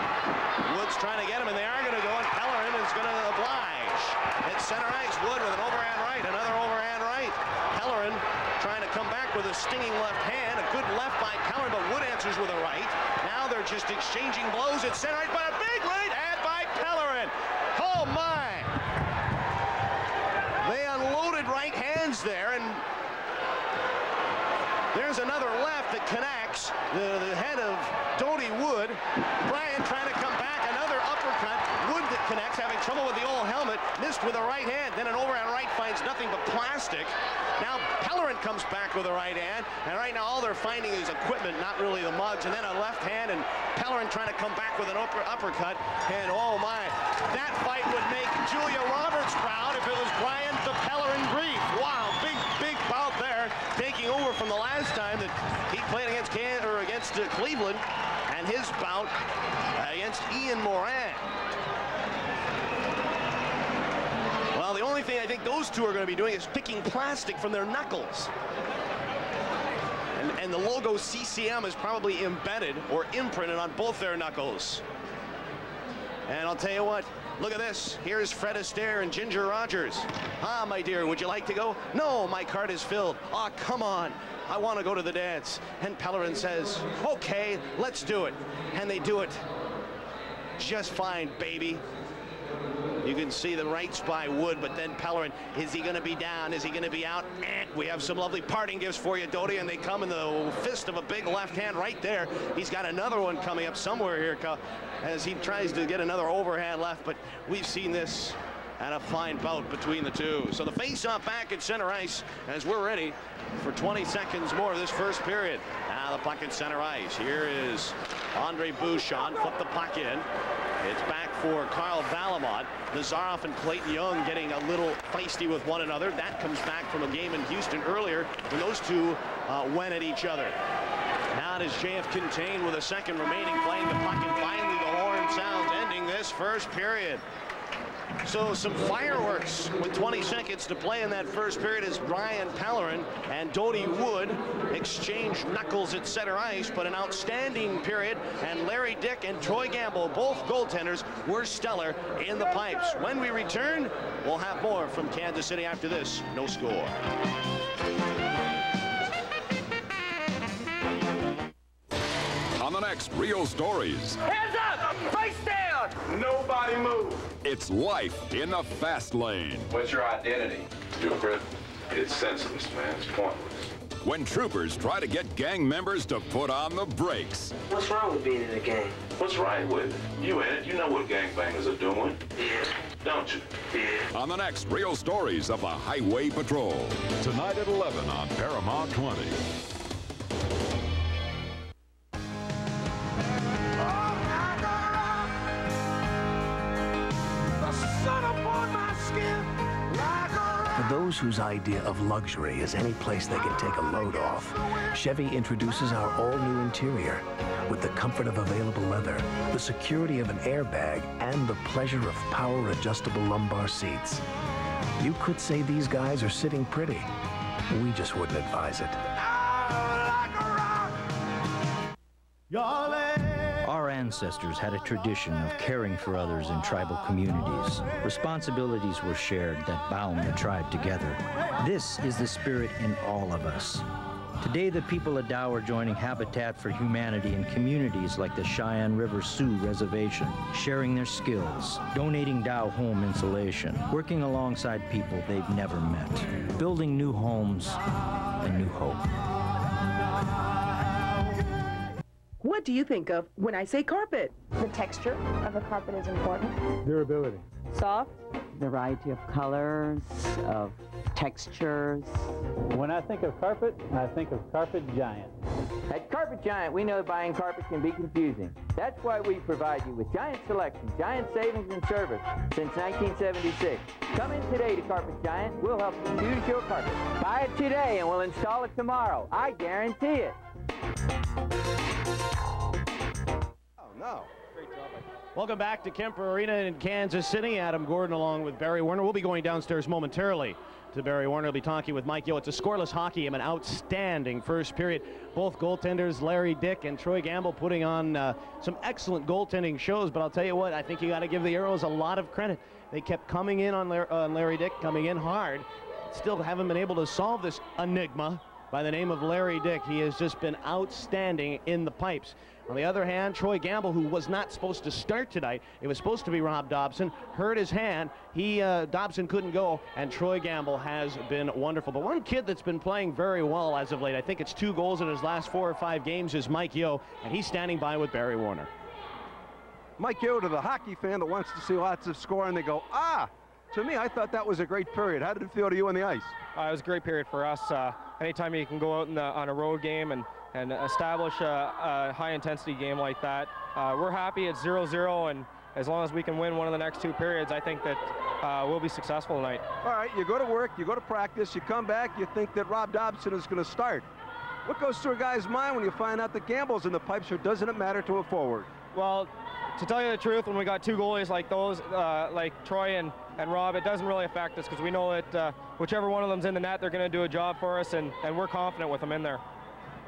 Wood's trying to get him, and they are going to go, and Pellerin is going to oblige. At center ice, Wood with an overhand right, another overhand right. Pellerin trying to come back with a stinging left hand. A good left by Pellerin, but Wood answers with a right. Now they're just exchanging blows at center ice, but a big right hand by Pellerin. Oh my! They unloaded right hands there, and there's another left that connects the head of Dodie Wood. Brian trying to come back, another uppercut. Wood that connects, having trouble with the old helmet, missed with a right hand. Then an overhand right finds nothing but plastic. Now Pellerin comes back with a right hand, and right now all they're finding is equipment, not really the mugs. And then a left hand, and Pellerin trying to come back with an uppercut. And oh my, that fight would make Julia Roberts proud if it was Brian the Pellerin Grief. Wow, big bout there, taking over from the last time that he played against Cleveland, and his bout against Ian Moran. Well, the only thing I think those two are going to be doing is picking plastic from their knuckles. And the logo CCM is probably embedded or imprinted on both their knuckles. And I'll tell you what, look at this. Here's Fred Astaire and Ginger Rogers. Ah, my dear, would you like to go? No, my cart is filled. Ah, come on. I want to go to the dance. And Pellerin says, okay, let's do it. And they do it just fine, baby. You can see the rights by Wood, but then Pellerin, is he going to be down? Is he going to be out? We have some lovely parting gifts for you, Dodie, and they come in the fist of a big left hand right there. He's got another one coming up somewhere here as he tries to get another overhand left, but we've seen this and a fine bout between the two. So the face-off back at center ice as we're ready for 20 seconds more of this first period. Now the puck at center ice. Here is Andre Bouchon. Flip the puck in. It's back for Carl Valamon. Nazarov and Clayton Young getting a little feisty with one another. That comes back from a game in Houston earlier when those two went at each other. Now it is JF Contain with a second remaining, playing the puck, and finally the horn sounds, ending this first period. So some fireworks with 20 seconds to play in that first period as Brian Pellerin and Dodie Wood exchange knuckles at center ice, but an outstanding period, and Larry Dyck and Troy Gamble, both goaltenders, were stellar in the pipes. When we return, we'll have more from Kansas City after this. No score. On the next Real Stories. Hands up! Face down! Nobody move! It's life in the fast lane. What's your identity? Trooper. It's senseless, man. It's pointless. When troopers try to get gang members to put on the brakes. What's wrong with being in a gang? What's right with it? You in it. You know what gangbangers are doing. Yeah. Don't you? Yeah. On the next Real Stories of the Highway Patrol. Tonight at 11 on Paramount 20. For those whose idea of luxury is any place they can take a load off, Chevy introduces our all-new interior with the comfort of available leather, the security of an airbag, and the pleasure of power-adjustable lumbar seats. You could say these guys are sitting pretty. We just wouldn't advise it. Our ancestors had a tradition of caring for others in tribal communities. Responsibilities were shared that bound the tribe together. This is the spirit in all of us. Today, the people of Dow are joining Habitat for Humanity in communities like the Cheyenne River Sioux Reservation, sharing their skills, donating Dow home insulation, working alongside people they've never met, building new homes and new hope. What do you think of when I say carpet? The texture of a carpet is important. Durability. Soft. Variety of colors, of textures. When I think of carpet, I think of Carpet Giant. At Carpet Giant, we know buying carpet can be confusing. That's why we provide you with giant selection, giant savings, and service since 1976. Come in today to Carpet Giant. We'll help you choose your carpet. Buy it today and we'll install it tomorrow. I guarantee it. Oh, no. Welcome back to Kemper Arena in Kansas City. Adam Gordon along with Barry Warner. We'll be going downstairs momentarily to Barry Warner. We'll be talking with Mike Yeo. It's a scoreless hockey game, an outstanding first period. Both goaltenders, Larry Dyck and Troy Gamble, putting on some excellent goaltending shows. But I'll tell you what, I think you got to give the Aeros a lot of credit. They kept coming in on Larry Dyck, coming in hard. Still haven't been able to solve this enigma by the name of Larry Dyck. He has just been outstanding in the pipes. On the other hand, Troy Gamble, who was not supposed to start tonight, it was supposed to be Rob Dopson, hurt his hand. Dopson couldn't go, and Troy Gamble has been wonderful. But one kid that's been playing very well as of late, I think it's 2 goals in his last 4 or 5 games, is Mike Yeo, and he's standing by with Barry Warner. Mike Yeo, to the hockey fan that wants to see lots of scoring, they go, ah! To me, I thought that was a great period. How did it feel to you on the ice? It was a great period for us. Anytime you can go out on a road game and establish a high-intensity game like that, we're happy it's 0-0, and as long as we can win one of the next 2 periods, I think that we'll be successful tonight. All right, you go to work, you go to practice, you come back, you think that Rob Dopson is going to start. What goes through a guy's mind when you find out that Gamble's in the pipes, or doesn't it matter to a forward? Well, to tell you the truth, when we got 2 goalies like those, like Troy and Rob, it doesn't really affect us because we know that whichever one of them's in the net, they're going to do a job for us, and we're confident with them in there.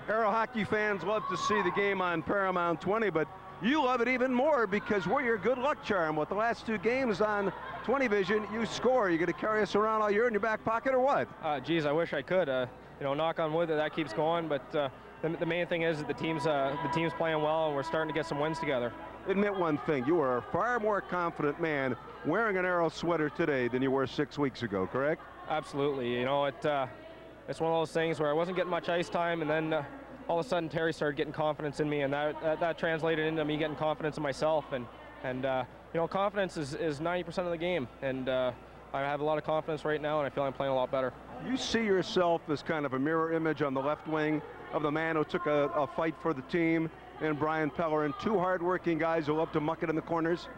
Aero hockey fans love to see the game on Paramount 20, but you love it even more because we're your good luck charm. With the last 2 games on 20 Vision, you score. You going to carry us around all year in your back pocket or what? Geez, I wish I could. You know, knock on wood that keeps going, but the main thing is that the team's playing well, and we're starting to get some wins together. Admit one thing, you are a far more confident man wearing an Aero sweater today than you were 6 weeks ago, correct? Absolutely. You know, it's one of those things where I wasn't getting much ice time, and then all of a sudden Terry started getting confidence in me, and that translated into me getting confidence in myself. And you know, confidence is 90% of the game, and I have a lot of confidence right now, and I feel I'm playing a lot better. You see yourself as kind of a mirror image on the left wing of the man who took a fight for the team, and Brian Pellerin, 2 hardworking guys who love to muck it in the corners?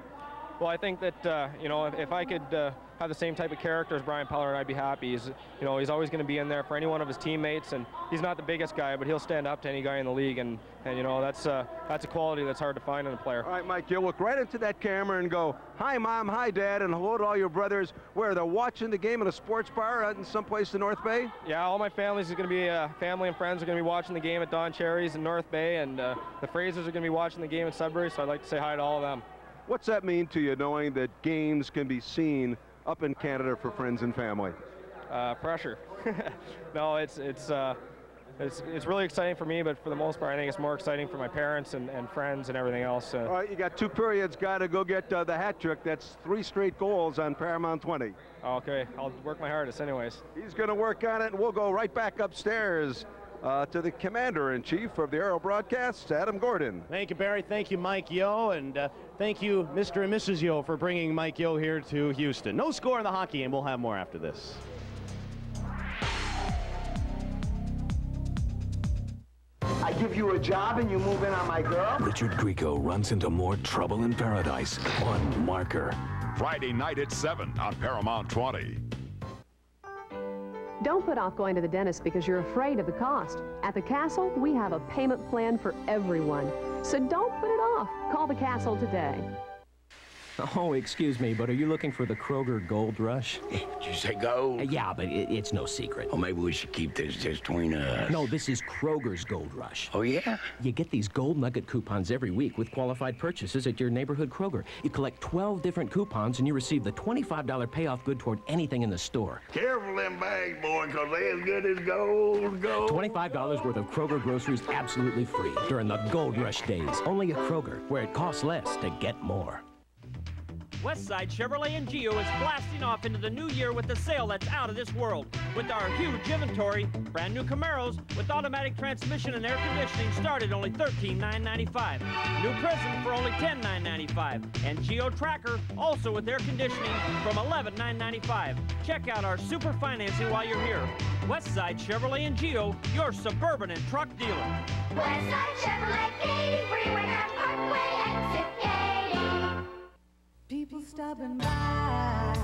Well, I think that, you know, if I could have the same type of character as Brian Pellerin, I'd be happy. He's always going to be in there for any one of his teammates, and he's not the biggest guy, but he'll stand up to any guy in the league, and you know, that's a quality that's hard to find in a player. All right, Mike, you'll look right into that camera and go, hi, Mom, hi, Dad, and hello to all your brothers. Where, they're watching the game in a sports bar out in someplace in North Bay? Yeah, all my family's going to be, family and friends are going to be watching the game at Don Cherry's in North Bay, and the Frasers are going to be watching the game in Sudbury, so I'd like to say hi to all of them. What's that mean to you, knowing that games can be seen up in Canada for friends and family? Pressure. No, it's really exciting for me, but for the most part, I think it's more exciting for my parents and friends and everything else. All right, you got 2 periods. Got to go get the hat trick. That's 3 straight goals on Paramount 20. Okay, I'll work my hardest, anyways. He's going to work on it, and we'll go right back upstairs to the Commander-in-Chief of the Aero Broadcasts, Adam Gordon. Thank you, Barry. Thank you, Mike Yeo. And thank you, Mr. and Mrs. Yeo, for bringing Mike Yeo here to Houston. No score in the hockey, and we'll have more after this. I give you a job and you move in on my girl? Richard Grieco runs into more trouble in paradise on Marker. Friday night at 7 on Paramount 20. Don't put off going to the dentist because you're afraid of the cost. At the Castle, we have a payment plan for everyone. So don't put it off. Call the Castle today. Oh, excuse me, but are you looking for the Kroger Gold Rush? Did you say gold? Yeah, but it's no secret. Oh, maybe we should keep this just between us. No, this is Kroger's Gold Rush. Oh, yeah? You get these gold nugget coupons every week with qualified purchases at your neighborhood Kroger. You collect 12 different coupons and you receive the $25 payoff good toward anything in the store. Careful them bags, boy, because they as good as gold. $25 worth of Kroger groceries absolutely free during the Gold Rush days. Only at Kroger, where it costs less to get more. Westside Chevrolet and Geo is blasting off into the new year with a sale that's out of this world. With our huge inventory, brand new Camaros with automatic transmission and air conditioning start at only $13,995. New Prism for only $10,995. And Geo Tracker also with air conditioning from $11,995. Check out our super financing while you're here. Westside Chevrolet and Geo, your suburban and truck dealer. Westside Chevrolet, Katy, Freeway and Parkway, exit 80. People stopping by.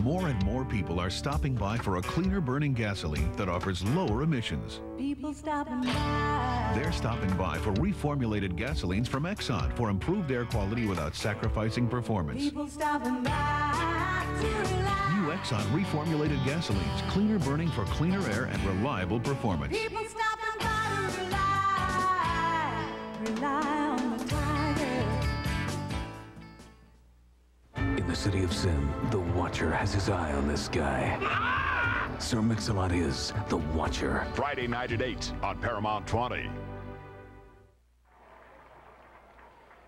More and more people are stopping by for a cleaner burning gasoline that offers lower emissions. People stopping by. They're stopping by for reformulated gasolines from Exxon for improved air quality without sacrificing performance. People stopping by to rely. New Exxon reformulated gasolines, cleaner burning for cleaner air and reliable performance. People stopping by to rely on the Tiger. In the city of sin, the Watcher has his eye on this guy. Sir Mix-a-Lot is the Watcher. Friday night at 8 on Paramount 20.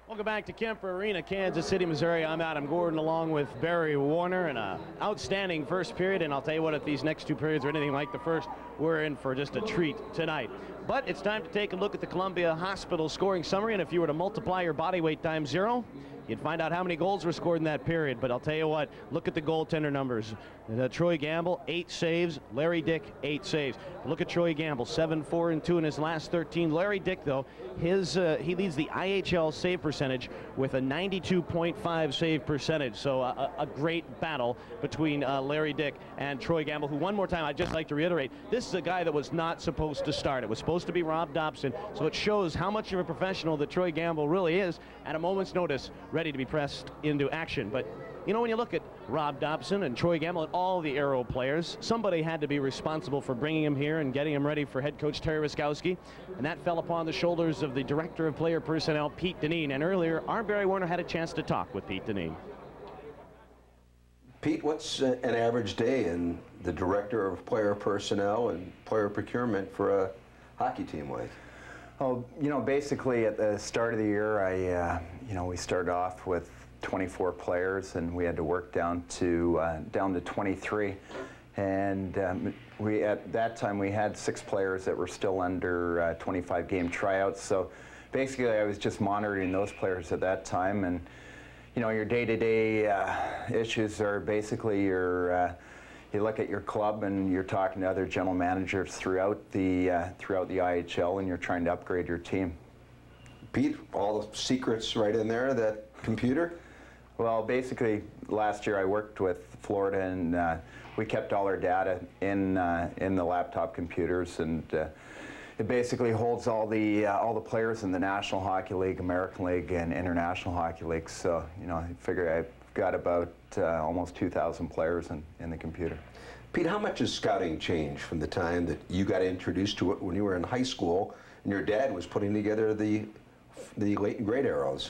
Welcome back to Kemper Arena, Kansas City, Missouri. I'm Adam Gordon along with Barry Warner, and an outstanding first period. And I'll tell you what, if these next two periods are anything like the first, we're in for just a treat tonight. But it's time to take a look at the Columbia Hospital scoring summary. And if you were to multiply your body weight times 0, you'd find out how many goals were scored in that period. But I'll tell you what, look at the goaltender numbers. Troy Gamble, 8 saves. Larry Dyck, 8 saves. Look at Troy Gamble, 7-4-2 in his last 13. Larry Dyck, though, he leads the IHL save percentage with a 92.5 save percentage. So a great battle between Larry Dyck and Troy Gamble, who, one more time, I'd just like to reiterate, this is a guy that was not supposed to start. It was supposed to be Rob Dopson. So it shows how much of a professional that Troy Gamble really is at a moment's notice, ready to be pressed into action. But you know, when you look at Rob Dopson and Troy Gamble and all the Aero players, somebody had to be responsible for bringing him here and getting him ready for head coach Terry Ruskowski, and that fell upon the shoulders of the director of player personnel, Pete Dineen. And earlier, our Barry Warner had a chance to talk with Pete Dineen. Pete, what's an average day in the director of player personnel and player procurement for a hockey team like? Well, you know, basically at the start of the year, we started off with 24 players, and we had to work down to 23. And at that time we had 6 players that were still under 25 game tryouts. So basically, I was just monitoring those players at that time. And you know, your day-to-day issues are basically your you look at your club and you're talking to other general managers throughout the IHL, and you're trying to upgrade your team. Pete, all the secrets right in there, that computer? Well, basically, last year I worked with Florida, and we kept all our data in the laptop computers, and it basically holds all the players in the National Hockey League, American League, and International Hockey League. So, you know, I figure I've got about almost 2,000 players in the computer. Pete, how much has scouting changed from the time that you got introduced to it when you were in high school and your dad was putting together the late and great Aeros?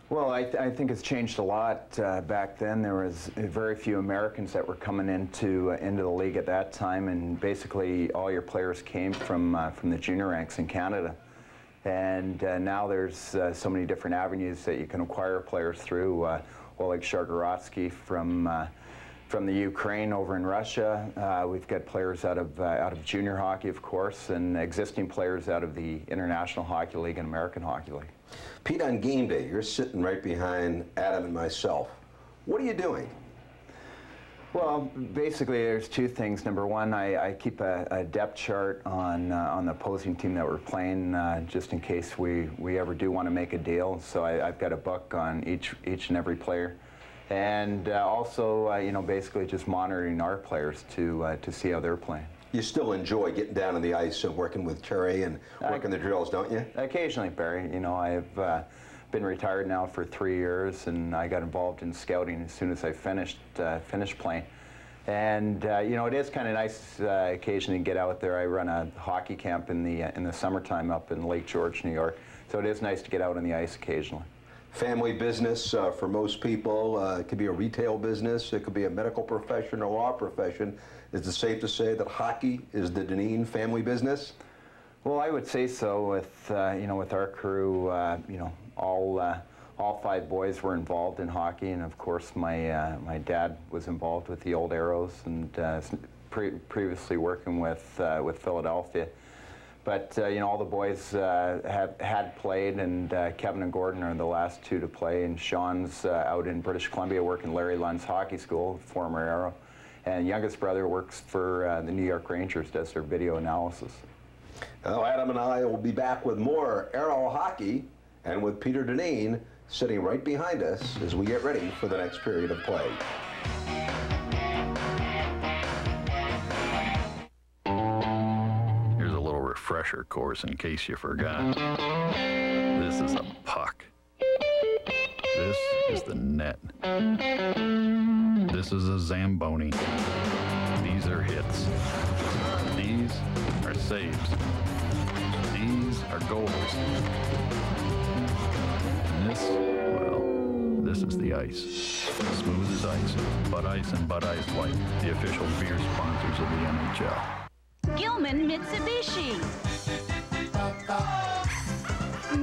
Well, I think it's changed a lot. Back then, there was very few Americans that were coming into the league at that time, and basically all your players came from the junior ranks in Canada. And now there's so many different avenues that you can acquire players through. Well, like Ruskowski from the Ukraine over in Russia. We've got players out of junior hockey, of course, and existing players out of the International Hockey League and American Hockey League. Pete, on game day, you're sitting right behind Adam and myself. What are you doing? Well, basically, there's 2 things. Number one, I keep a depth chart on the opposing team that we're playing, just in case we ever do want to make a deal. So I've got a book on each and every player. And also, you know, basically just monitoring our players to see how they're playing. You still enjoy getting down on the ice and working with Terry and working the drills, don't you? Occasionally, Barry. You know, been retired now for 3 years, and I got involved in scouting as soon as I finished playing. And you know, it is kind of nice occasionally to get out there. I run a hockey camp in the summertime up in Lake George, New York. So it is nice to get out on the ice occasionally. Family business for most people. It could be a retail business. It could be a medical profession or law profession. Is it safe to say that hockey is the Dineen family business? Well, I would say so. With you know, with our crew, you know, all 5 boys were involved in hockey, and of course my dad was involved with the old Aeros, and previously working with Philadelphia. But you know, all the boys had played, and Kevin and Gordon are the last 2 to play, and Sean's out in British Columbia working Larry Lund's hockey school, former Aero, and youngest brother works for the New York Rangers, does their video analysis. Well, Adam and I will be back with more Aero hockey, and with Peter Dineen sitting right behind us as we get ready for the next period of play. Here's a little refresher course in case you forgot. This is a puck. This is the net. This is a Zamboni. These are hits. These are saves. These are goals. And this, well, this is the ice. Smooth as ice. Bud Ice and Bud Ice Light, the official beer sponsors of the NHL. Gilman Mitsubishi.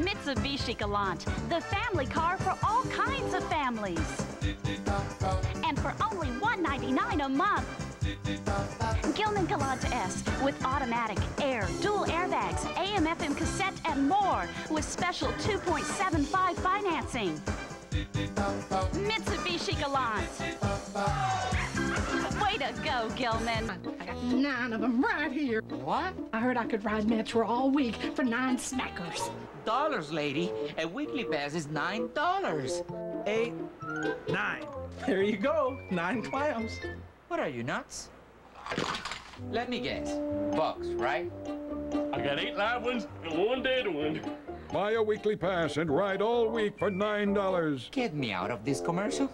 Mitsubishi Galant, the family car for all kinds of families. And for only $199 a month. Gilman Galant S with automatic, air, dual airbags, AM/FM cassette, and more with special 2.75 financing. Mitsubishi Galant. Way to go, Gilman. I got 9 of them right here. What? I heard I could ride Metro all week for 9 smackers. Dollars, lady. A weekly pass is $9. 8, 9. There you go. 9 clams. What are you, nuts? Let me guess. Bucks, right? I got 8 live ones and 1 dead one. Buy a weekly pass and ride all week for $9. Get me out of this commercial.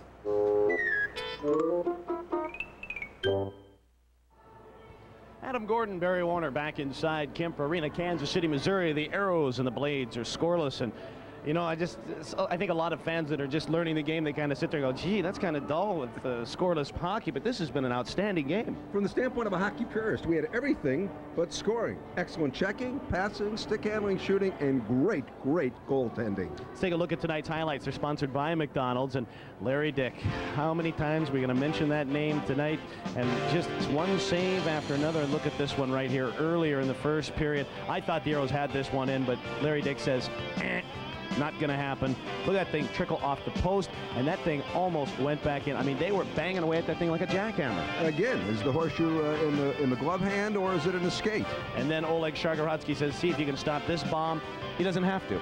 Adam Gordon, Barry Warner back inside Kemper Arena, Kansas City, Missouri. The Aeros and the Blades are scoreless, and you know, I think a lot of fans that are just learning the game, they kind of sit there and go, gee, that's kind of dull with scoreless hockey, but this has been an outstanding game. From the standpoint of a hockey purist, we had everything but scoring. Excellent checking, passing, stick handling, shooting, and great goaltending. Let's take a look at tonight's highlights. They're sponsored by McDonald's and Larry Dyck. How many times are we going to mention that name tonight? And just one save after another. Look at this one right here earlier in the first period. I thought the Aeros had this one in, but Larry Dyck says, not going to happen. Look at that thing trickle off the post, and that thing almost went back in. I mean, they were banging away at that thing like a jackhammer. Again, is the horseshoe in the glove hand, or is it in the skate? And then Oleg Shargorodsky says, see if you can stop this bomb. He doesn't have to.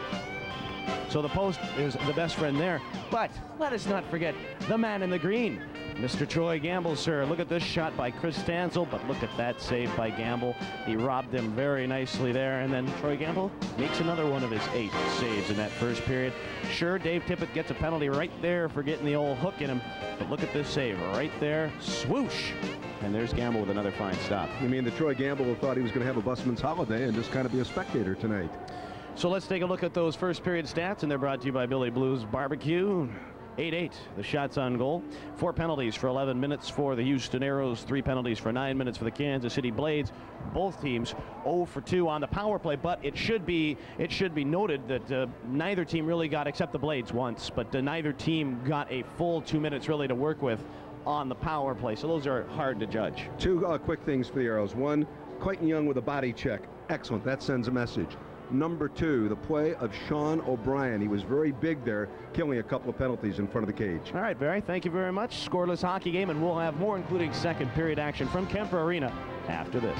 So the post is the best friend there. But let us not forget the man in the green, Mr. Troy Gamble, sir. Look at this shot by Chris Stansel, but look at that save by Gamble. He robbed him very nicely there, and then Troy Gamble makes another one of his 8 saves in that first period. Sure, Dave Tippett gets a penalty right there for getting the old hook in him, but look at this save right there. Swoosh! And there's Gamble with another fine stop. You mean that Troy Gamble thought he was going to have a busman's holiday and just kind of be a spectator tonight? So let's take a look at those first period stats, and they're brought to you by Billy Blues Barbecue. 8-8, the shots on goal. 4 penalties for 11 minutes for the Houston Aeros, 3 penalties for 9 minutes for the Kansas City Blades. Both teams 0 for 2 on the power play, but it should be noted that neither team really got, except the Blades once, but neither team got a full 2 minutes really to work with on the power play. So those are hard to judge. 2 quick things for the Aeros. 1, Clayton Young with a body check. Excellent. That sends a message. Number 2, the play of Sean O'Brien. He was very big there, killing a couple of penalties in front of the cage. All right, Barry, thank you very much. Scoreless hockey game, and we'll have more, including second period action from Kemper Arena after this.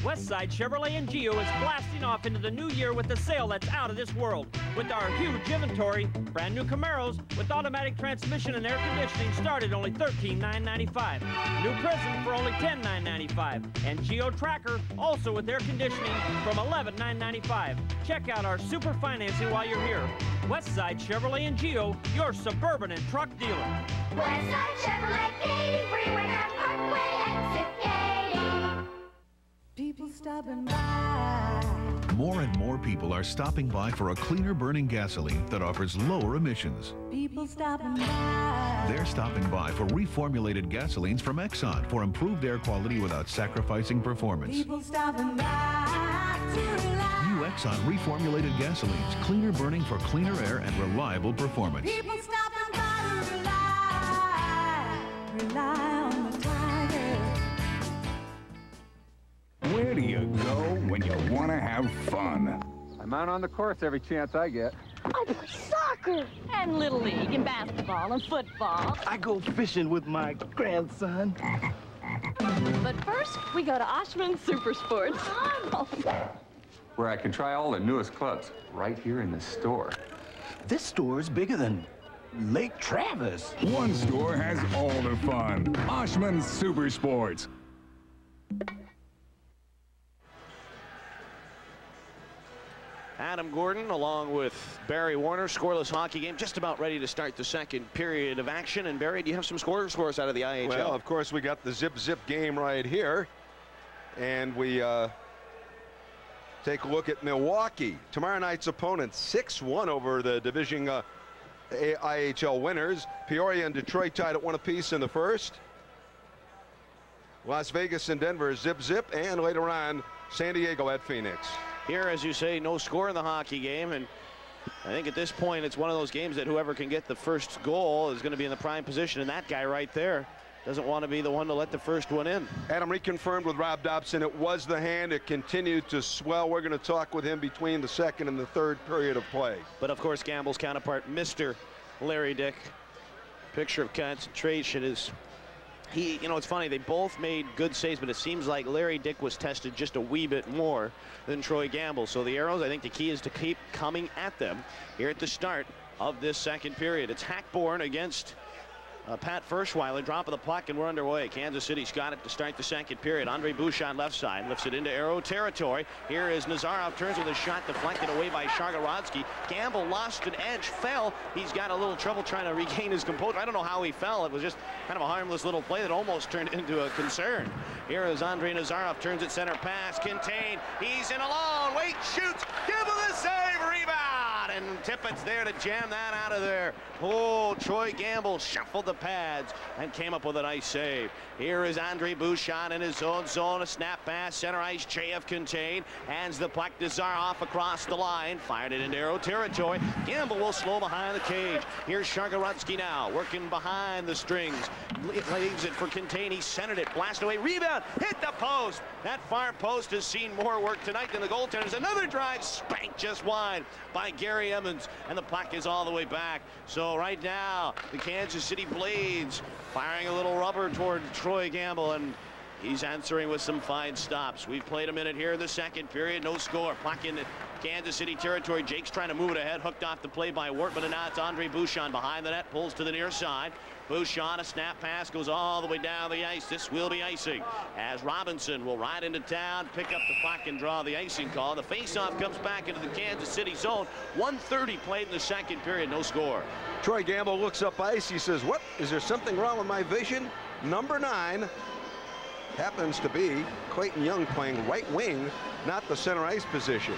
Westside Chevrolet and Geo is blasting off into the new year with a sale that's out of this world. with our huge inventory. Brand new Camaros with automatic transmission and air conditioning start at only $13,995. New Prism for only $10,995. And Geo Tracker also with air conditioning from $11,995. Check out our super financing while you're here. Westside Chevrolet and Geo, your suburban and truck dealer. Westside Chevrolet, Katy, Freeway, Parkway, exit 80. People stopping by. More and more people are stopping by for a cleaner burning gasoline that offers lower emissions. People stopping by. They're stopping by for reformulated gasolines from Exxon for improved air quality without sacrificing performance. People stopping by to rely. New Exxon reformulated gasolines, cleaner burning for cleaner air and reliable performance. People stopping by to rely. Rely on the Tiger. Where do you go when you want to have fun? I'm out on the course every chance I get. I play soccer and Little League and basketball and football. I go fishing with my grandson. But first, we go to Oshman Super Sports. Where I can try all the newest clubs right here in the store. This store is bigger than Lake Travis. One store has all the fun. Oshman Super Sports. Adam Gordon along with Barry Warner, scoreless hockey game, just about ready to start the second period of action. And Barry, do you have some scores for us out of the IHL? Well, of course, we got the zip-zip game right here. And we take a look at Milwaukee. Tomorrow night's opponent, 6-1 over the division IHL winners. Peoria and Detroit tied at 1 apiece in the first. Las Vegas and Denver, zip-zip. And later on, San Diego at Phoenix. Here, as you say, no score in the hockey game, and I think at this point it's one of those games that whoever can get the first goal is going to be in the prime position, and that guy right there doesn't want to be the one to let the first one in. Adam reconfirmed with Rob Dopson it was the hand. It continued to swell. We're going to talk with him between the second and the third period of play. But of course, Gamble's counterpart, Mr. Larry Dyck. Picture of concentration is he, you know, it's funny, they both made good saves, but it seems like Larry Dyck was tested just a wee bit more than Troy Gamble. So the Aeros, I think the key is to keep coming at them here at the start of this second period. It's Hackborn against Pat Ferschweiler, drop of the puck, and we're underway. Kansas City's got it to start the second period. Andre Bouchon left side, lifts it into Aero territory. Here is Nazarov, turns with a shot deflected away by Shargorodski. Gamble lost an edge, fell. He's got a little trouble trying to regain his composure. I don't know how he fell. It was just kind of a harmless little play that almost turned into a concern. Here is Andre Nazarov, turns it center pass, contained. He's in alone, wait, shoots, Gamble the save, rebound, and Tippett's there to jam that out of there. Oh, Troy Gamble shuffled the pads and came up with a nice save. Here is Andre Bouchon in his own zone, a snap pass, center ice, JF contained, hands the puck to Zaroff across the line, fired it into Aero territory. Gamble will slow behind the cage. Here's Shargorodski now, working behind the strings, leaves it for Contain. He centered it, blast away, rebound, hit the post. That far post has seen more work tonight than the goaltenders. Another drive, spanked just wide by Gary Emmons, and the puck is all the way back. So right now, the Kansas City Blades firing a little rubber toward Troy Gamble, and he's answering with some fine stops. We've played a minute here in the second period, no score. Puck in Kansas City territory. Jake's trying to move it ahead, hooked off the play by Wortman, and now it's Andre Bouchon behind the net, pulls to the near side. Bouchon, a snap pass, goes all the way down the ice. This will be icing, as Robinson will ride into town, pick up the puck, and draw the icing call. The faceoff comes back into the Kansas City zone. 1:30 played in the second period, no score. Troy Gamble looks up ice. He says, what? Is there something wrong with my vision? Number 9 happens to be Clayton Young, playing right wing, not the center ice position.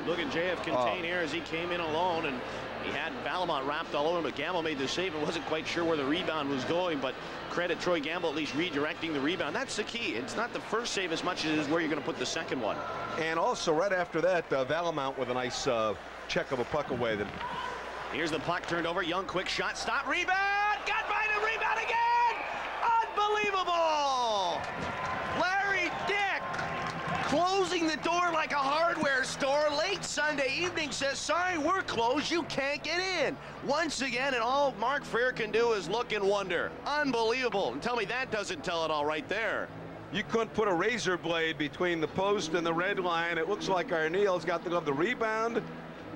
Look at JF Contain here as he came in alone, and he had Valamont wrapped all over him, but Gamble made the save and wasn't quite sure where the rebound was going, but credit Troy Gamble at least redirecting the rebound. That's the key. It's not the first save as much as it is where you're going to put the second one. And also right after that, Valamont with a nice check of a puck away. Here's the puck turned over. Young, quick shot, stop, rebound, got by the rebound again! Unbelievable! Larry Dyck closing the door like a hardware store late Sunday evening, says, sorry, we're closed, you can't get in. Once again, and all Mark Freer can do is look and wonder. Unbelievable. And tell me that doesn't tell it all right there. You couldn't put a razor blade between the post and the red line. It looks like Arneal's got the rebound,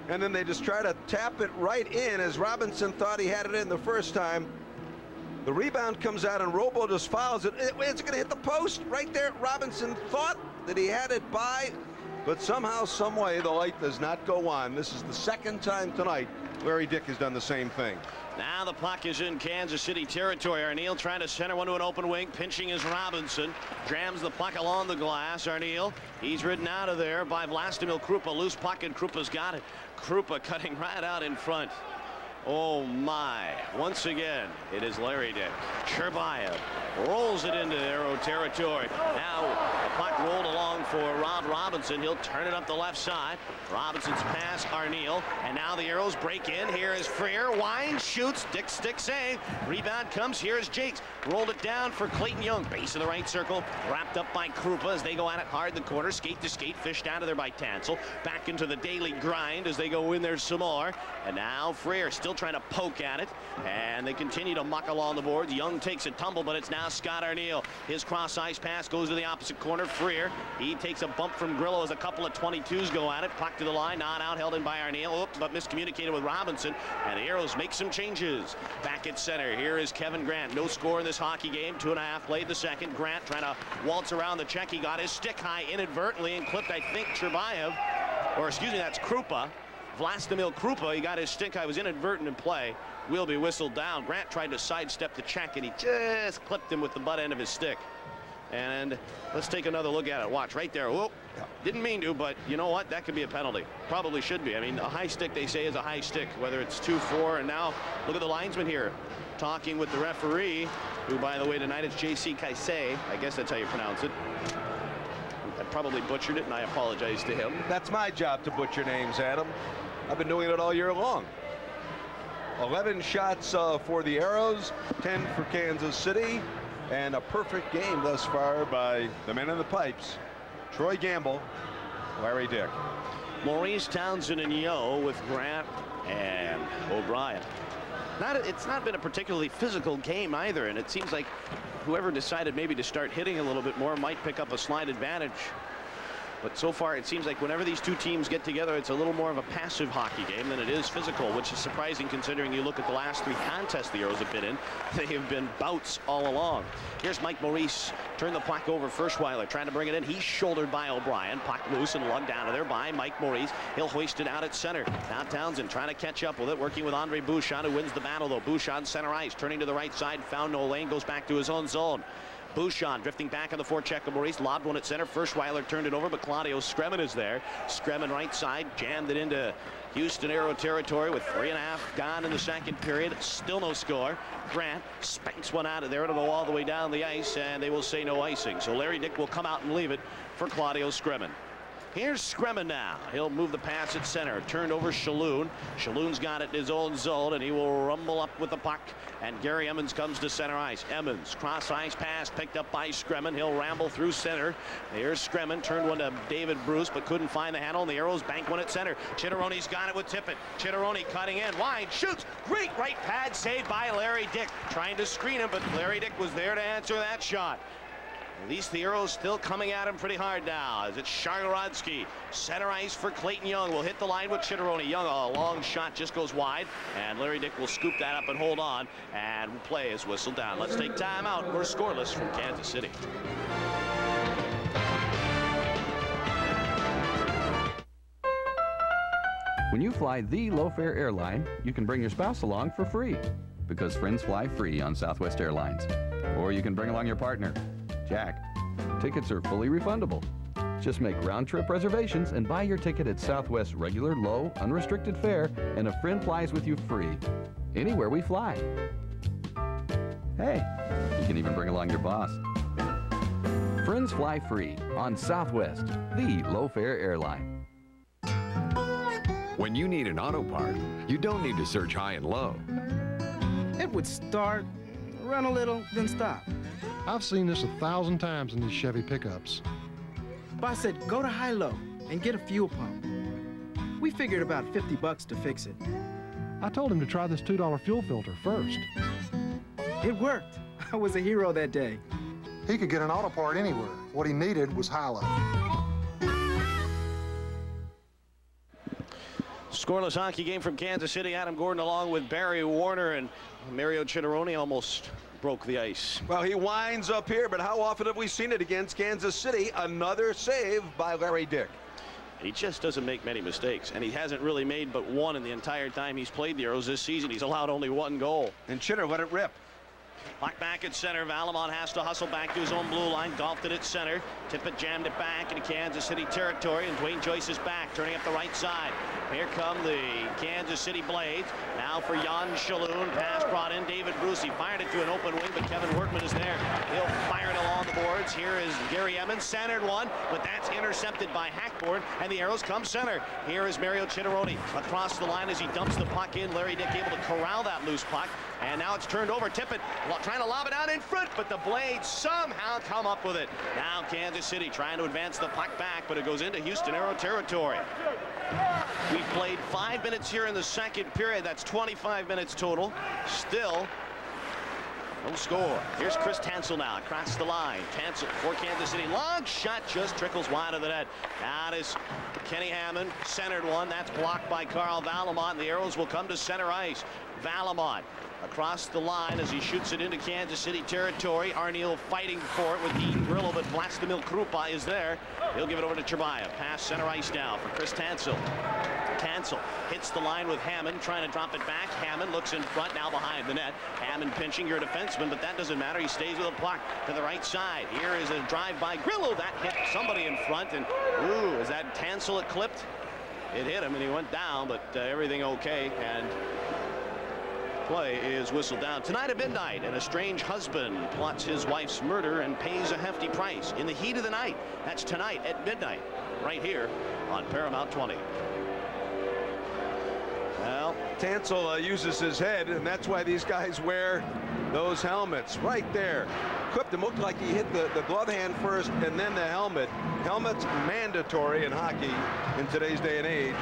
and then they just try to tap it right in as Robinson thought he had it in the first time. The rebound comes out and Robo just fouls it. It's going to hit the post right there. Robinson thought that he had it by, but somehow, some way, the light does not go on. This is the second time tonight Larry Dyck has done the same thing. Now the puck is in Kansas City territory. Arneal trying to center one to an open wing. Pinching is Robinson. Jams the puck along the glass. Arneal, he's ridden out of there by Vlastimil Krupa. Loose puck, and Krupa's got it. Krupa cutting right out in front. Oh my, once again, it is Larry Dyck. Cherbayev rolls it into Aero territory. Now the puck rolled along for Rob Robinson. He'll turn it up the left side. Robinson's pass, Arneal, and now the Aeros break in. Here is Freer, winds, shoots, Dyck stick save. Rebound comes, here is Jakes. Rolled it down for Clayton Young. Base of the right circle, wrapped up by Krupa as they go at it hard in the corner. Skate to skate, fished out of there by Tansel. Back into the daily grind as they go in there some more. And now Freer still trying to poke at it, and they continue to muck along the boards. Young takes a tumble, but it's now Scott Arneal. His cross ice pass goes to the opposite corner. Freer, he takes a bump from Grillo as a couple of 22s go at it. Puck to the line, not out, held in by Arneal. Oops, but miscommunicated with Robinson, and the Aeros make some changes. Back at center, here is Kevin Grant. No score in this hockey game. 2.5 played the second. Grant trying to waltz around the check. He got his stick high inadvertently and clipped, I think, Cherbayev, or excuse me, that's Krupa. Vlastimil Krupa, he got his stick high, was inadvertent in play, will be whistled down. Grant tried to sidestep the check, and he just clipped him with the butt end of his stick. And let's take another look at it. Watch right there. Whoop. Didn't mean to, but you know what? That could be a penalty. Probably should be. I mean, a high stick, they say, is a high stick, whether it's 2-4. And now look at the linesman here talking with the referee, who, by the way, tonight is J.C. Kaisei. I guess that's how you pronounce it. I probably butchered it, and I apologize to him. That's my job to butcher names, Adam. I've been doing it all year long. 11 shots for the Aeros, 10 for Kansas City, and a perfect game thus far by the men in the pipes. Troy Gamble, Larry Dyck. Maurice Townsend and Yo with Grant and O'Brien. It's not been a particularly physical game either, and it seems like whoever decided maybe to start hitting a little bit more might pick up a slight advantage. But so far, it seems like whenever these two teams get together, it's a little more of a passive hockey game than it is physical, which is surprising considering you look at the last 3 contests the Aeros have been in. They have been bouts all along. Here's Mike Maurice. Turn the puck over. Firstweiler trying to bring it in. He's shouldered by O'Brien. Puck loose and lugged down to there by Mike Maurice. He'll hoist it out at center. Now Townsend trying to catch up with it, working with Andre Bouchon, who wins the battle, though. Bouchon center ice, turning to the right side, found no lane, goes back to his own zone. Bouchon drifting back on the forecheck of Maurice, lobbed one at center. Firstweiler turned it over, but Claudio Scremin is there. Scremin right side, jammed it into Houston Aero territory with 3.5 gone in the second period. Still no score. Grant spanks one out of there. It'll go all the way down the ice, and they will say no icing. So Larry Dyck will come out and leave it for Claudio Scremin. Here's Scremin now. He'll move the pass at center. Turned over Shalhoun. Shalhoun's got it in his own zone, and he will rumble up with the puck. And Gary Emmons comes to center ice. Emmons, cross ice pass picked up by Scremin. He'll ramble through center. Here's Scremin. Turned one to David Bruce, but couldn't find the handle. And the Aeros bank one at center. Chitteroni's got it with Tippett. Chitteroni cutting in. Wide shoots. Great right pad saved by Larry Dyck. Trying to screen him, but Larry Dyck was there to answer that shot. At least the Aeros still coming at him pretty hard now as it's Shagoradsky. Center ice for Clayton Young. Will hit the line with Chitteroni. Young, a long shot, just goes wide. And Larry Dyck will scoop that up and hold on. And play is whistled down. Let's take time out. We're scoreless from Kansas City. When you fly the low-fare airline, you can bring your spouse along for free. Because friends fly free on Southwest Airlines. Or you can bring along your partner. Jack. Tickets are fully refundable. Just make round-trip reservations and buy your ticket at Southwest's regular, low, unrestricted fare, and a friend flies with you free, anywhere we fly. Hey, you can even bring along your boss. Friends fly free on Southwest, the low-fare airline. When you need an auto part, you don't need to search high and low. It would start, run a little, then stop. I've seen this 1,000 times in these Chevy pickups. Boss said, go to high-low and get a fuel pump. We figured about $50 to fix it. I told him to try this $2 fuel filter first. It worked. I was a hero that day. He could get an auto part anywhere. What he needed was high-low. Scoreless hockey game from Kansas City. Adam Gordon along with Barry Warner, and Mario Chitteroni almost broke the ice. Well, he winds up here, but how often have we seen it against Kansas City? Another save by Larry Dyck. He just doesn't make many mistakes, and he hasn't really made but one in the entire time he's played the Aeros this season. He's allowed only one goal. And Chitter let it rip. Puck back at center. Valamon has to hustle back to his own blue line. Golfed it at center. Tippett jammed it back into Kansas City territory, and Dwayne Joyce is back, turning up the right side. Here come the Kansas City Blades. Now for Jan Shalhoun. Pass brought in. David Bruce. He fired it to an open wing, but Kevin Workman is there. He'll fire it along the boards. Here is Gary Emmons. Centered one, but that's intercepted by Hackborn, and the Aeros come center. Here is Mario Chitteroni across the line as he dumps the puck in. Larry Dyck able to corral that loose puck, and now it's turned over. Tippett trying to lob it out in front, but the Blades somehow come up with it. Now Kansas City trying to advance the puck back, but it goes into Houston Aero territory. We've played 5 minutes here in the second period. That's 25 minutes total. Still no score. Here's Chris Tansel now across the line. Tansel for Kansas City. Long shot just trickles wide of the net. That is Kenny Hammond. Centered one. That's blocked by Carl Valamont. The Aeros will come to center ice. Valamont across the line as he shoots it into Kansas City territory. Arniel fighting for it with Dean Grillo, but Vlastimil Krupa is there. He'll give it over to Cherbaya. Pass center ice now for Chris Tansel. Tansel hits the line with Hammond, trying to drop it back. Hammond looks in front, now behind the net. Hammond pinching your defenseman, but that doesn't matter. He stays with the puck to the right side. Here is a drive by Grillo. That hit somebody in front, and ooh, is that Tansel it clipped? It hit him, and he went down, but everything okay, and play is whistled down. Tonight at midnight, an estranged husband plots his wife's murder and pays a hefty price in the heat of the night. That's tonight at midnight, right here on Paramount 20. Well, Tansel uses his head, and that's why these guys wear those helmets right there. Clipped him, looked like he hit the glove hand first and then the helmet. Helmet's mandatory in hockey in today's day and age.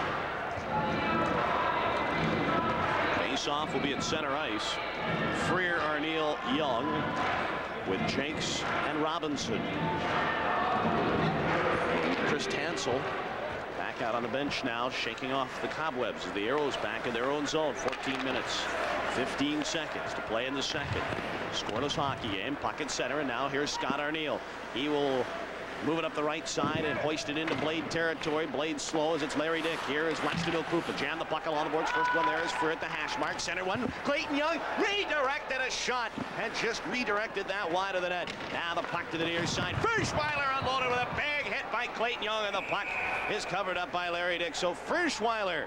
Face-off will be at center ice. Freer, Arniel, Young with Jakes and Robinson. Chris Tansel back out on the bench now, shaking off the cobwebs as the Aeros back in their own zone. 14 minutes, 15 seconds to play in the second. Scoreless hockey game, pocket center, and now here's Scott Arniel. He will move it up the right side and hoist it into Blade territory. Blade slow as it's Larry Dyck. Here is Vlastimil Krupa. Jam the puck along the boards. First one there is for at the hash mark. Center one. Clayton Young redirected a shot and just redirected that wide of the net. Now the puck to the near side. Frischweiler unloaded with a big hit by Clayton Young, and the puck is covered up by Larry Dyck. So Frischweiler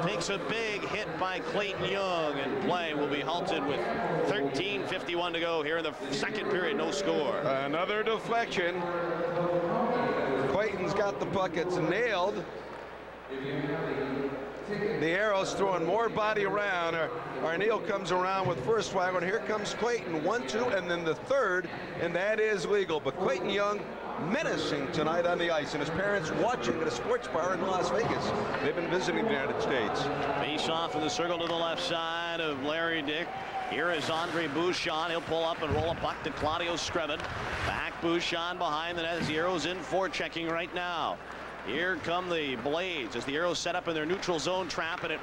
takes a big hit by Clayton Young, and play will be halted with 13:51 to go here in the second period. No score. Another deflection. Clayton's got the puck. It's nailed. The Aeros throwing more body around. Arniel comes around with Frischweiler, and here comes Clayton. 1-2, and then the third, and that is legal. But Clayton Young menacing tonight on the ice, and his parents watching at a sports bar in Las Vegas. They've been visiting the United States. Face off in the circle to the left side of Larry Dyck. Here is Andre Bouchon. He'll pull up and roll a puck to Claudio Screven. Back Bouchon behind the net as the Aeros in forechecking right now. Here come the Blades as the Aeros set up in their neutral zone trap, and it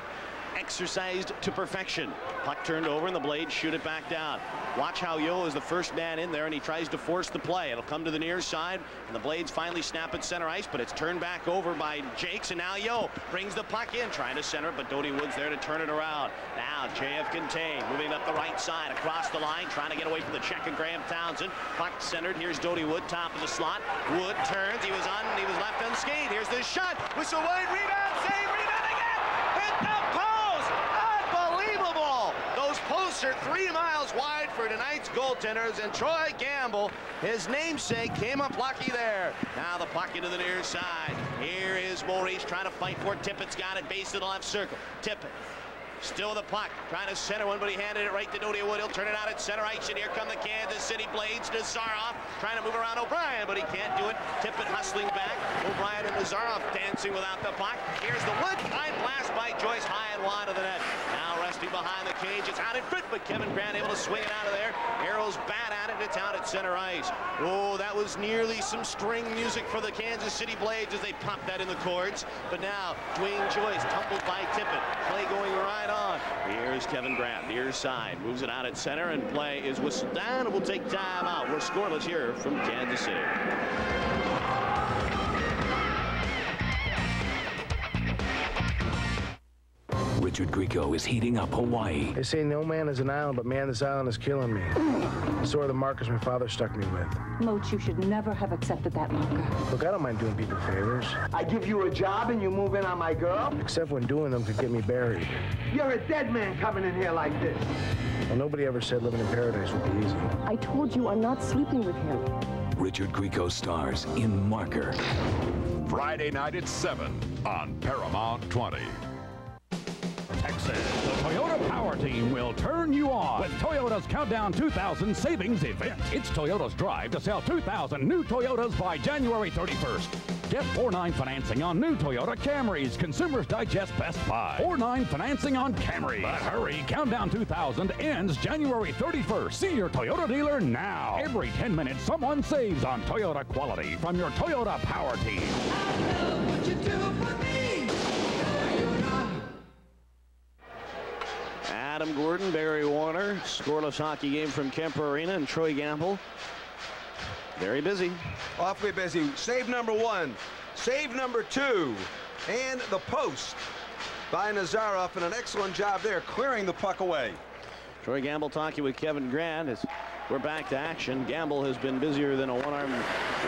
exercised to perfection. Puck turned over, and the Blades shoot it back down. Watch how Yo is the first man in there, and he tries to force the play. It'll come to the near side, and the Blades finally snap at center ice, but it's turned back over by Jakes, and now Yo brings the puck in, trying to center it, but Dodie Wood's there to turn it around. Now JF Contain moving up the right side across the line, trying to get away from the check of Graham Townsend. Puck centered. Here's Dodie Wood, top of the slot. Wood turns. He was left unscathed. Here's the shot. Whistle wide. Rebound. Save. Rebound again. Hit the post. Unbelievable. Those posts are 3 miles wide for tonight's goaltenders, and Troy Gamble, his namesake, came up lucky there. Now the puck into the near side. Here is Maurice trying to fight for it. Tippett's got it, base to the left circle. Tippett still the puck, trying to center one, but he handed it right to Dodie Wood. He'll turn it out at center ice, and here come the Kansas City Blades. Nazarov trying to move around O'Brien, but he can't do it. Tippett hustling back. O'Brien and Nazarov dancing without the puck. Here's the Wood. High blast by Joyce, high and wide of the net. Now Rusty behind the cage. It's out in front, but Kevin Grant able to swing it out of there. Aeros bat at it. It's out at center ice. Oh, that was nearly some string music for the Kansas City Blades as they popped that in the cords. But now Dwayne Joyce tumbled by Tippett. Play going right on. Here's Kevin Grant, near side. Moves it out at center, and play is whistled down, and we'll take time out. We're scoreless here from Kansas City. Richard Grieco is heating up Hawaii. They say no man is an island, but man, this island is killing me. So are the markers my father stuck me with. Moach, you should never have accepted that marker. Look, I don't mind doing people favors. I give you a job and you move in on my girl? Except when doing them could get me buried. You're a dead man coming in here like this. Well, nobody ever said living in paradise would be easy. I told you I'm not sleeping with him. Richard Grieco stars in Marker. Friday night at 7 on Paramount 20. Texas, the Toyota Power Team will turn you on with Toyota's Countdown 2000 Savings Event. It's Toyota's drive to sell 2,000 new Toyotas by January 31st. Get 4.9 financing on new Toyota Camrys. Consumers Digest Best Buy. 4.9 financing on Camrys. But hurry, Countdown 2000 ends January 31st. See your Toyota dealer now. Every 10 minutes, someone saves on Toyota quality from your Toyota Power Team. I know what you do for me, Toyota. Adam Gordon, Barry Warner, scoreless hockey game from Kemper Arena, and Troy Gamble. Very busy. Awfully busy. Save number 1, save number 2, and the post by Nazarov, and an excellent job there clearing the puck away. Troy Gamble talking with Kevin Grant as we're back to action. Gamble has been busier than a one-armed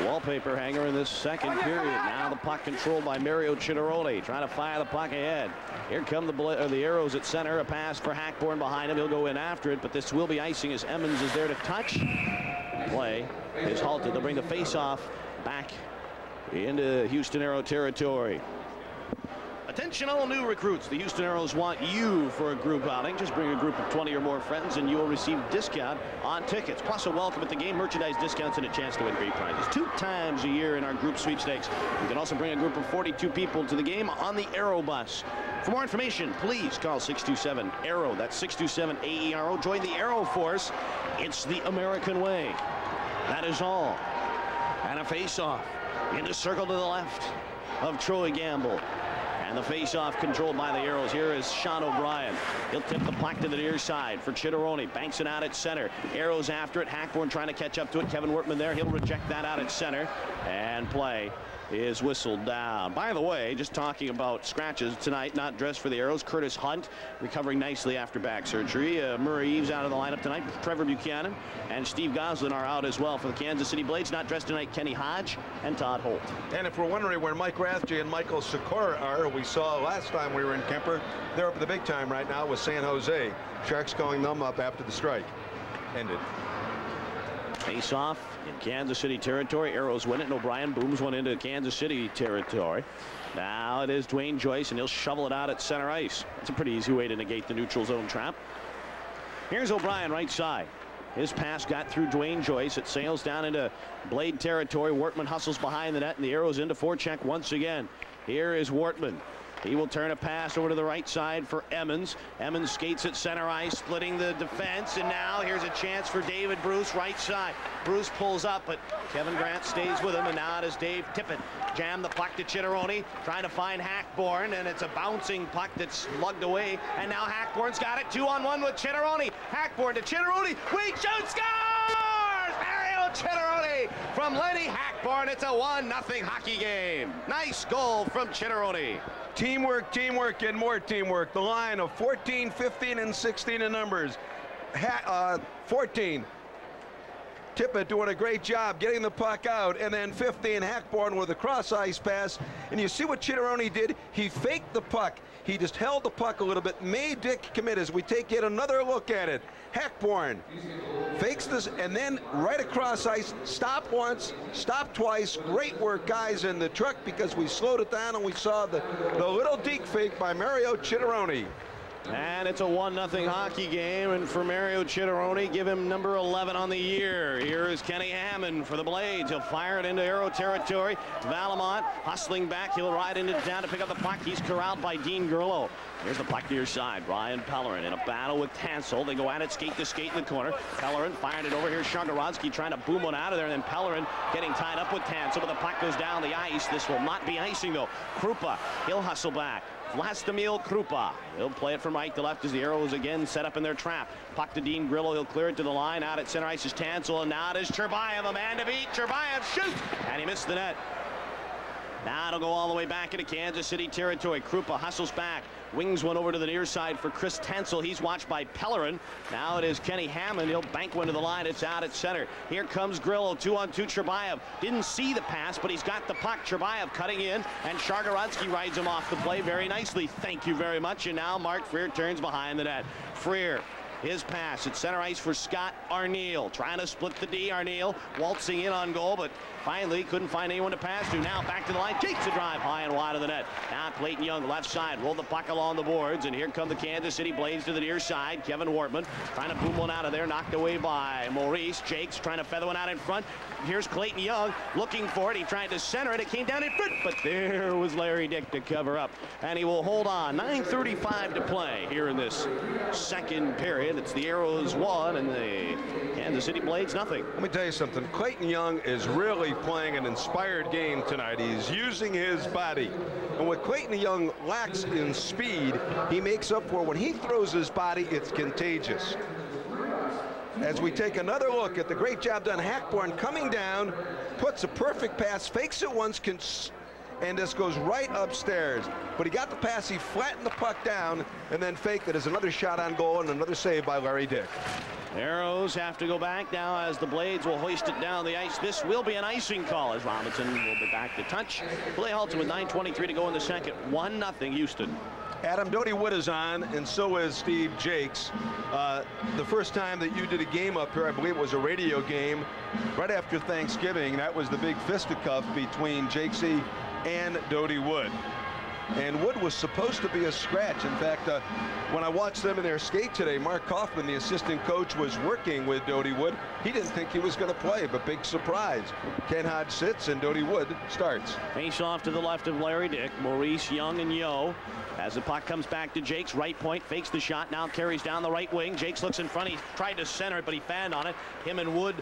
wallpaper hanger in this second period. Now the puck controlled by Mario Chitteroli, trying to fire the puck ahead. Here come the Aeros at center. A pass for Hackborn behind him. He'll go in after it, but this will be icing as Emmons is there to touch. Play is halted. They'll bring the face-off back into Houston Aero territory. Attention all new recruits. The Houston Aeros want you for a group outing. Just bring a group of 20 or more friends and you will receive discount on tickets, plus a welcome at the game, merchandise discounts, and a chance to win great prizes 2 times a year in our group sweepstakes. You can also bring a group of 42 people to the game on the Aero bus. For more information, please call 627-AERO. That's 627-AERO. Join the Aero Force. It's the American way. That is all. And a face-off in the circle to the left of Troy Gamble. And the face-off controlled by the Aeros. Here is Sean O'Brien. He'll tip the puck to the near side for Chitteroni. Banks it out at center. Aeros after it. Hackborn trying to catch up to it. Kevin Wortman there. He'll reject that out at center. And play is whistled down. By the way, just talking about scratches tonight, not dressed for the Aeros. Curtis Hunt recovering nicely after back surgery. Murray Eves out of the lineup tonight. Trevor Buchanan and Steve Goslin are out as well for the Kansas City Blades. Not dressed tonight, Kenny Hodge and Todd Holt. And if we're wondering where Mike Rathje and Michael Sikora are, we saw last time we were in Kemper. They're up at the big time right now with San Jose. Sharks calling them up after the strike ended. Face off in Kansas City territory. Aeros win it, and O'Brien booms one into Kansas City territory. Now it is Dwayne Joyce, and he'll shovel it out at center ice. It's a pretty easy way to negate the neutral zone trap. Here's O'Brien right side. His pass got through Dwayne Joyce. It sails down into Blade territory. Wortman hustles behind the net, and the Aeros into forecheck once again. Here is Wortman. He will turn a pass over to the right side for Emmons. Emmons skates at center ice, splitting the defense, and now here's a chance for David Bruce, right side. Bruce pulls up, but Kevin Grant stays with him, and now it is Dave Tippett. Jam the puck to Chitteroni, trying to find Hackborn, and it's a bouncing puck that's lugged away, and now Hackborn's got it 2-on-1 with Chitteroni. Hackborn to Chitteroni, weak shoot, scores! Mario Chitteroni from Lenny Hackborn. It's a 1-0 hockey game. Nice goal from Chitteroni. Teamwork, teamwork, and more teamwork. The line of 14, 15, and 16 in numbers. 14. Tippett doing a great job getting the puck out, and then 15, Hackborn with a cross-ice pass. And you see what Chitteroni did? He faked the puck. He just held the puck a little bit, made Dyck commit as we take yet another look at it. Hackborn fakes this, and then right across ice, stop once, stop twice. Great work, guys, in the truck, because we slowed it down and we saw the little deke fake by Mario Chitteroni. And it's a 1-0 hockey game, and for Mario Chitteroni, give him number 11 on the year. Here is Kenny Hammond for the Blades. He'll fire it into Aero territory. Valamont hustling back. He'll ride into down to pick up the puck. He's corralled by Dean Grillo. Here's the puck near side. Ryan Pellerin in a battle with Tansel. They go at it skate to skate in the corner. Pellerin firing it over here. Shagarodski trying to boom one out of there, and then Pellerin getting tied up with Tansel, but the puck goes down the ice. This will not be icing, though. Krupa, he'll hustle back. Vlastimil Krupa. He'll play it from right to left as the Aeros again set up in their trap. Puck to Dean Grillo. He'll clear it to the line. Out at center ice is Tansel, and now it is Cherbayev, a man to beat. Cherbayev shoots, and he missed the net. Now it'll go all the way back into Kansas City territory. Krupa hustles back. Wings one over to the near side for Chris Tansel. He's watched by Pellerin. Now it is Kenny Hammond. He'll bank one to the line. It's out at center. Here comes Grillo. 2-on-2 Cherbayev. Didn't see the pass, but he's got the puck. Cherbayev cutting in, and Shagarodski rides him off the play very nicely. Thank you very much. And now Mark Freer turns behind the net. Freer. His pass at center ice for Scott Arneal. Trying to split the D. Arneal waltzing in on goal, but finally couldn't find anyone to pass to. Now back to the line. Takes a drive high and wide of the net. Now Clayton Young, left side. Roll the puck along the boards, and here come the Kansas City Blades to the near side. Kevin Wortman trying to boom one out of there. Knocked away by Maurice. Jakes trying to feather one out in front. Here's Clayton Young looking for it. He tried to center it. It came down in front, but there was Larry Dyck to cover up, and he will hold on. 9:35 to play here in this second period. It's the Aeros 1 and the Kansas City Blades nothing. Let me tell you something. Clayton Young is really playing an inspired game tonight. He's using his body. And what Clayton Young lacks in speed, he makes up for. When he throws his body, it's contagious. As we take another look at the great job done, Hackborn coming down, puts a perfect pass, fakes it once, and this goes right upstairs. But he got the pass, he flattened the puck down, and then faked it as another shot on goal and another save by Larry Dyck. Arrows have to go back now as the Blades will hoist it down the ice. This will be an icing call as Robinson will be back to touch. Play halted with 9:23 to go in the second. 1-0 Houston. Adam, Doty Wood is on, and so is Steve Jakes. The first time that you did a game up here, I believe it was a radio game, right after Thanksgiving. That was the big fisticuff between Jakesy and Doty Wood. And Wood was supposed to be a scratch. In fact, when I watched them in their skate today, Mark Kaufman, the assistant coach, was working with Doty Wood. He didn't think he was going to play, but big surprise. Ken Hodge sits and Doty Wood starts. Face off to the left of Larry Dyck. Maurice, Young, and Yo. As the puck comes back to Jakes, right point, fakes the shot, now carries down the right wing. Jakes looks in front. He tried to center it, but he fanned on it. Him and Wood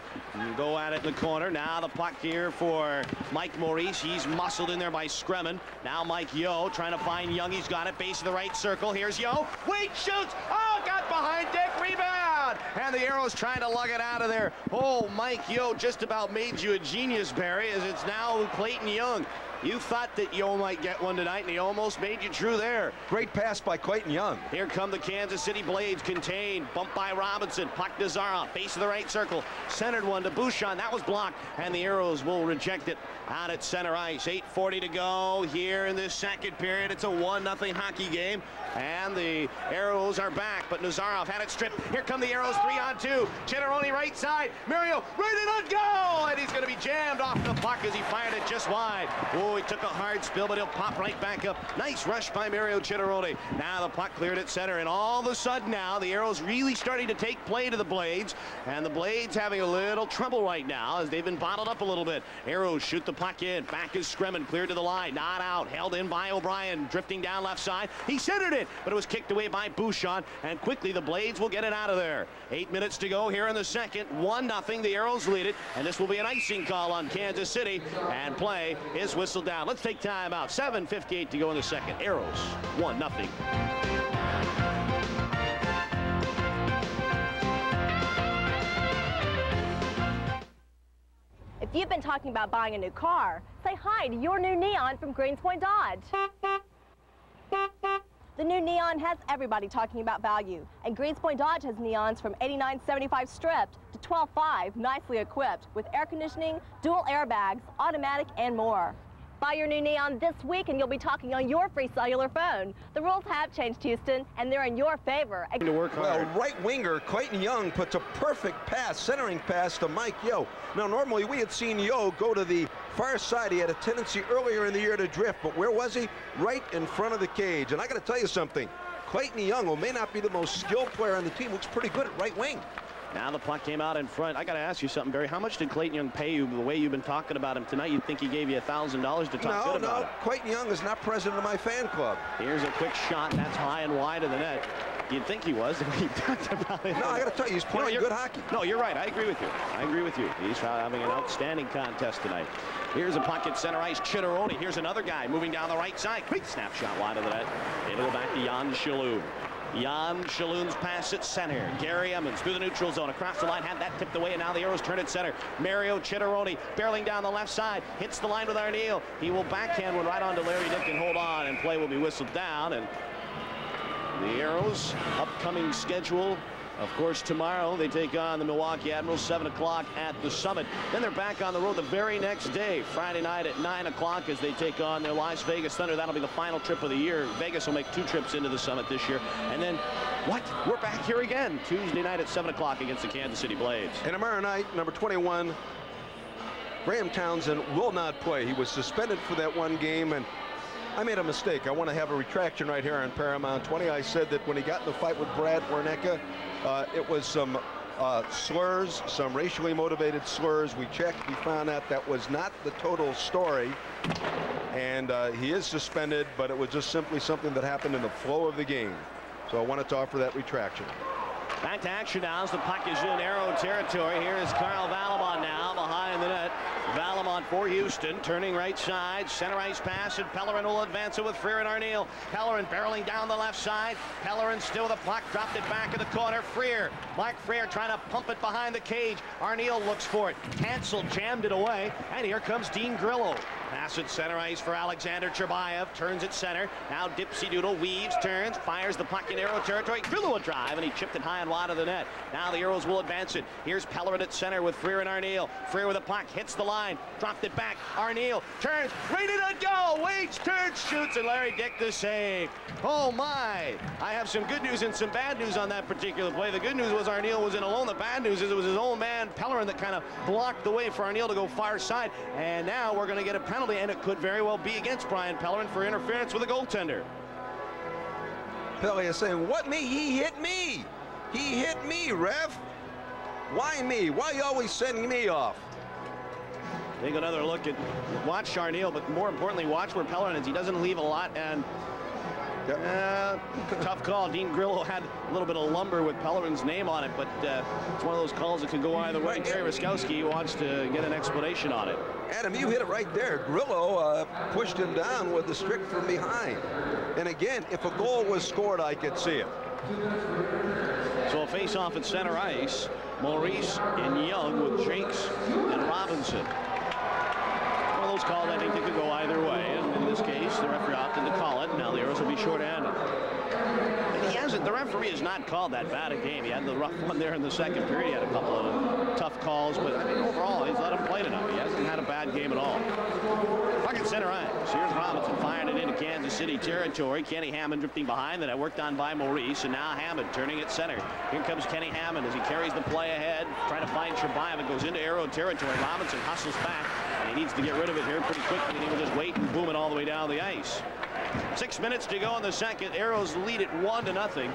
go at it in the corner. Now the puck here for Mike Maurice. He's muscled in there by Scremin. Now Mike Yo trying to find Young. He's got it, base of the right circle. Here's Yo. Wait, shoots. Oh, got behind Dyck. Rebound. And the Aeros trying to lug it out of there. Oh, Mike Yo just about made you a genius, Barry, as it's now Clayton Young. You thought that Yo might get one tonight, and he almost made you true there. Great pass by Clayton Young. Here come the Kansas City Blades, contained. Bumped by Robinson. Puck to Zara. Base of the right circle. Centered one to Bouchon. That was blocked, and the Aeros will reject it out at center ice. 8:40 to go here in this second period. It's a 1-0 hockey game, and the Aeros are back, but Nazarov had it stripped. Here come the Aeros, 3-on-2. Chitteroni right side. Mario right in on goal, and he's going to be jammed off the puck as he fired it just wide. Oh, he took a hard spill, but he'll pop right back up. Nice rush by Mario Chitteroni. Now the puck cleared at center, and all of a sudden now the Aeros really starting to take play to the Blades, and the Blades having a little trouble right now as they've been bottled up a little bit. Aeros shoot the puck in. Back is Scremin, cleared to the line. Not out. Held in by O'Brien. Drifting down left side. He centered it, but it was kicked away by Bouchon, and quickly the Blades will get it out of there. 8 minutes to go here in the second. 1-0. The Aeros lead it, and this will be an icing call on Kansas City, and play is whistled down. Let's take time out. 7:58 to go in the second. Aeros 1-0. If you've been talking about buying a new car, say hi to your new Neon from Greenspoint Dodge. The new Neon has everybody talking about value, and Greenspoint Dodge has Neons from $89.75 stripped to $12.5 nicely equipped with air conditioning, dual airbags, automatic, and more. Buy your new Neon this week and you'll be talking on your free cellular phone. The rules have changed, Houston, and they're in your favor. Well, right winger Clayton Young puts a perfect pass, centering pass to Mike Yo. Now, normally we had seen Yo go to the far side. He had a tendency earlier in the year to drift, but where was he? Right in front of the cage. And I got to tell you something. Clayton Young, who may not be the most skilled player on the team, looks pretty good at right wing. Now the puck came out in front. I got to ask you something, Barry. How much did Clayton Young pay you the way you've been talking about him tonight? You'd think he gave you $1,000 to talk good about him. Clayton Young is not president of my fan club. Here's a quick shot. That's high and wide of the net. You'd think he was. He talked about it. No, I got to tell you, he's playing good hockey. No, you're right. I agree with you. I agree with you. He's having an outstanding contest tonight. Here's a puck at center ice. Chitteroni. Here's another guy moving down the right side. Quick snapshot wide of the net. It'll go back to Jan Shalhoub. Jan Shalhoub's pass at center. Gary Emmons through the neutral zone. Across the line. Had that tipped away, and now the Aeros turn at center. Mario Chitteroni barreling down the left side. Hits the line with Arneal. He will backhand one right on to Larry Dyck and hold on, and play will be whistled down. And the Aeros upcoming schedule, of course, tomorrow they take on the Milwaukee Admirals, 7 o'clock at the Summit. Then they're back on the road the very next day, Friday night at 9 o'clock, as they take on their Las Vegas Thunder. That'll be the final trip of the year. Vegas will make 2 trips into the Summit this year. And then, we're back here again Tuesday night at 7 o'clock against the Kansas City Blades. And tomorrow night, number 21, Graham Townsend will not play. He was suspended for that one game, and I made a mistake. I want to have a retraction right here on Paramount 20. I said that when he got in the fight with Brad Warnecka, it was some slurs, some racially motivated slurs. We checked, we found out that was not the total story. And he is suspended, but it was just simply something that happened in the flow of the game. So I wanted to offer that retraction. Back to action now as the puck is in Aero territory. Here is Carl Valamon now behind the net. Valamon for Houston, turning right side, center ice pass, and Pellerin will advance it with Freer and Arneal. Pellerin barreling down the left side. Pellerin still with the puck, dropped it back in the corner. Freer, Mark Freer trying to pump it behind the cage. Arneal looks for it. Hansel jammed it away, and here comes Dean Grillo. Pass at center ice for Alexander Cherbayev, turns at center. Now Dipsy Doodle weaves, turns, fires the puck in Aero territory. Grillo a drive, and he chipped it high and wide of the net. Now the Aeros will advance it. Here's Pellerin at center with Freer and Arneal. Freer with the puck, hits the line, dropped it back. Arneal turns, ready to go. Waits, turns, shoots, and Larry Dyck the save. Oh my! I have some good news and some bad news on that particular play. The good news was Arneal was in alone. The bad news is it was his own man, Pellerin, that kind of blocked the way for Arneal to go far side. And now we're going to get a penalty, and it could very well be against Brian Pellerin for interference with a goaltender. Pelly is saying, what me? He hit me. He hit me, ref. Why me? Why are you always sending me off? Take another look at, watch Arneal, but more importantly, watch where Pellerin is. He doesn't leave a lot, and tough call. Dean Grillo had a little bit of lumber with Pellerin's name on it, but it's one of those calls that could go either way. Terry Ruskowski wants to get an explanation on it. Adam, you hit it right there. Grillo pushed him down with the stick from behind. And again, if a goal was scored, I could see it. So a face-off at center ice. Maurice and Young with Jakes and Robinson. One of those calls I think they could go either way. And in this case, the referee opted to call it. Now the Aeros will be short-handed. He hasn't. The referee has not called that bad a game. He had the rough one there in the second period. He had a couple of tough calls, but I mean, overall, he's let him play tonight. He hasn't had a bad game at all. Puck at center ice. Here's Robinson firing it into Kansas City territory. Kenny Hammond drifting behind that. Worked on by Maurice, and now Hammond turning at center. Here comes Kenny Hammond as he carries the play ahead, trying to find Cherbayev. It goes into Aero territory. Robinson hustles back, and he needs to get rid of it here pretty quickly, and he will just wait and boom it all the way down the ice. 6 minutes to go in the second. Aeros lead it 1-0.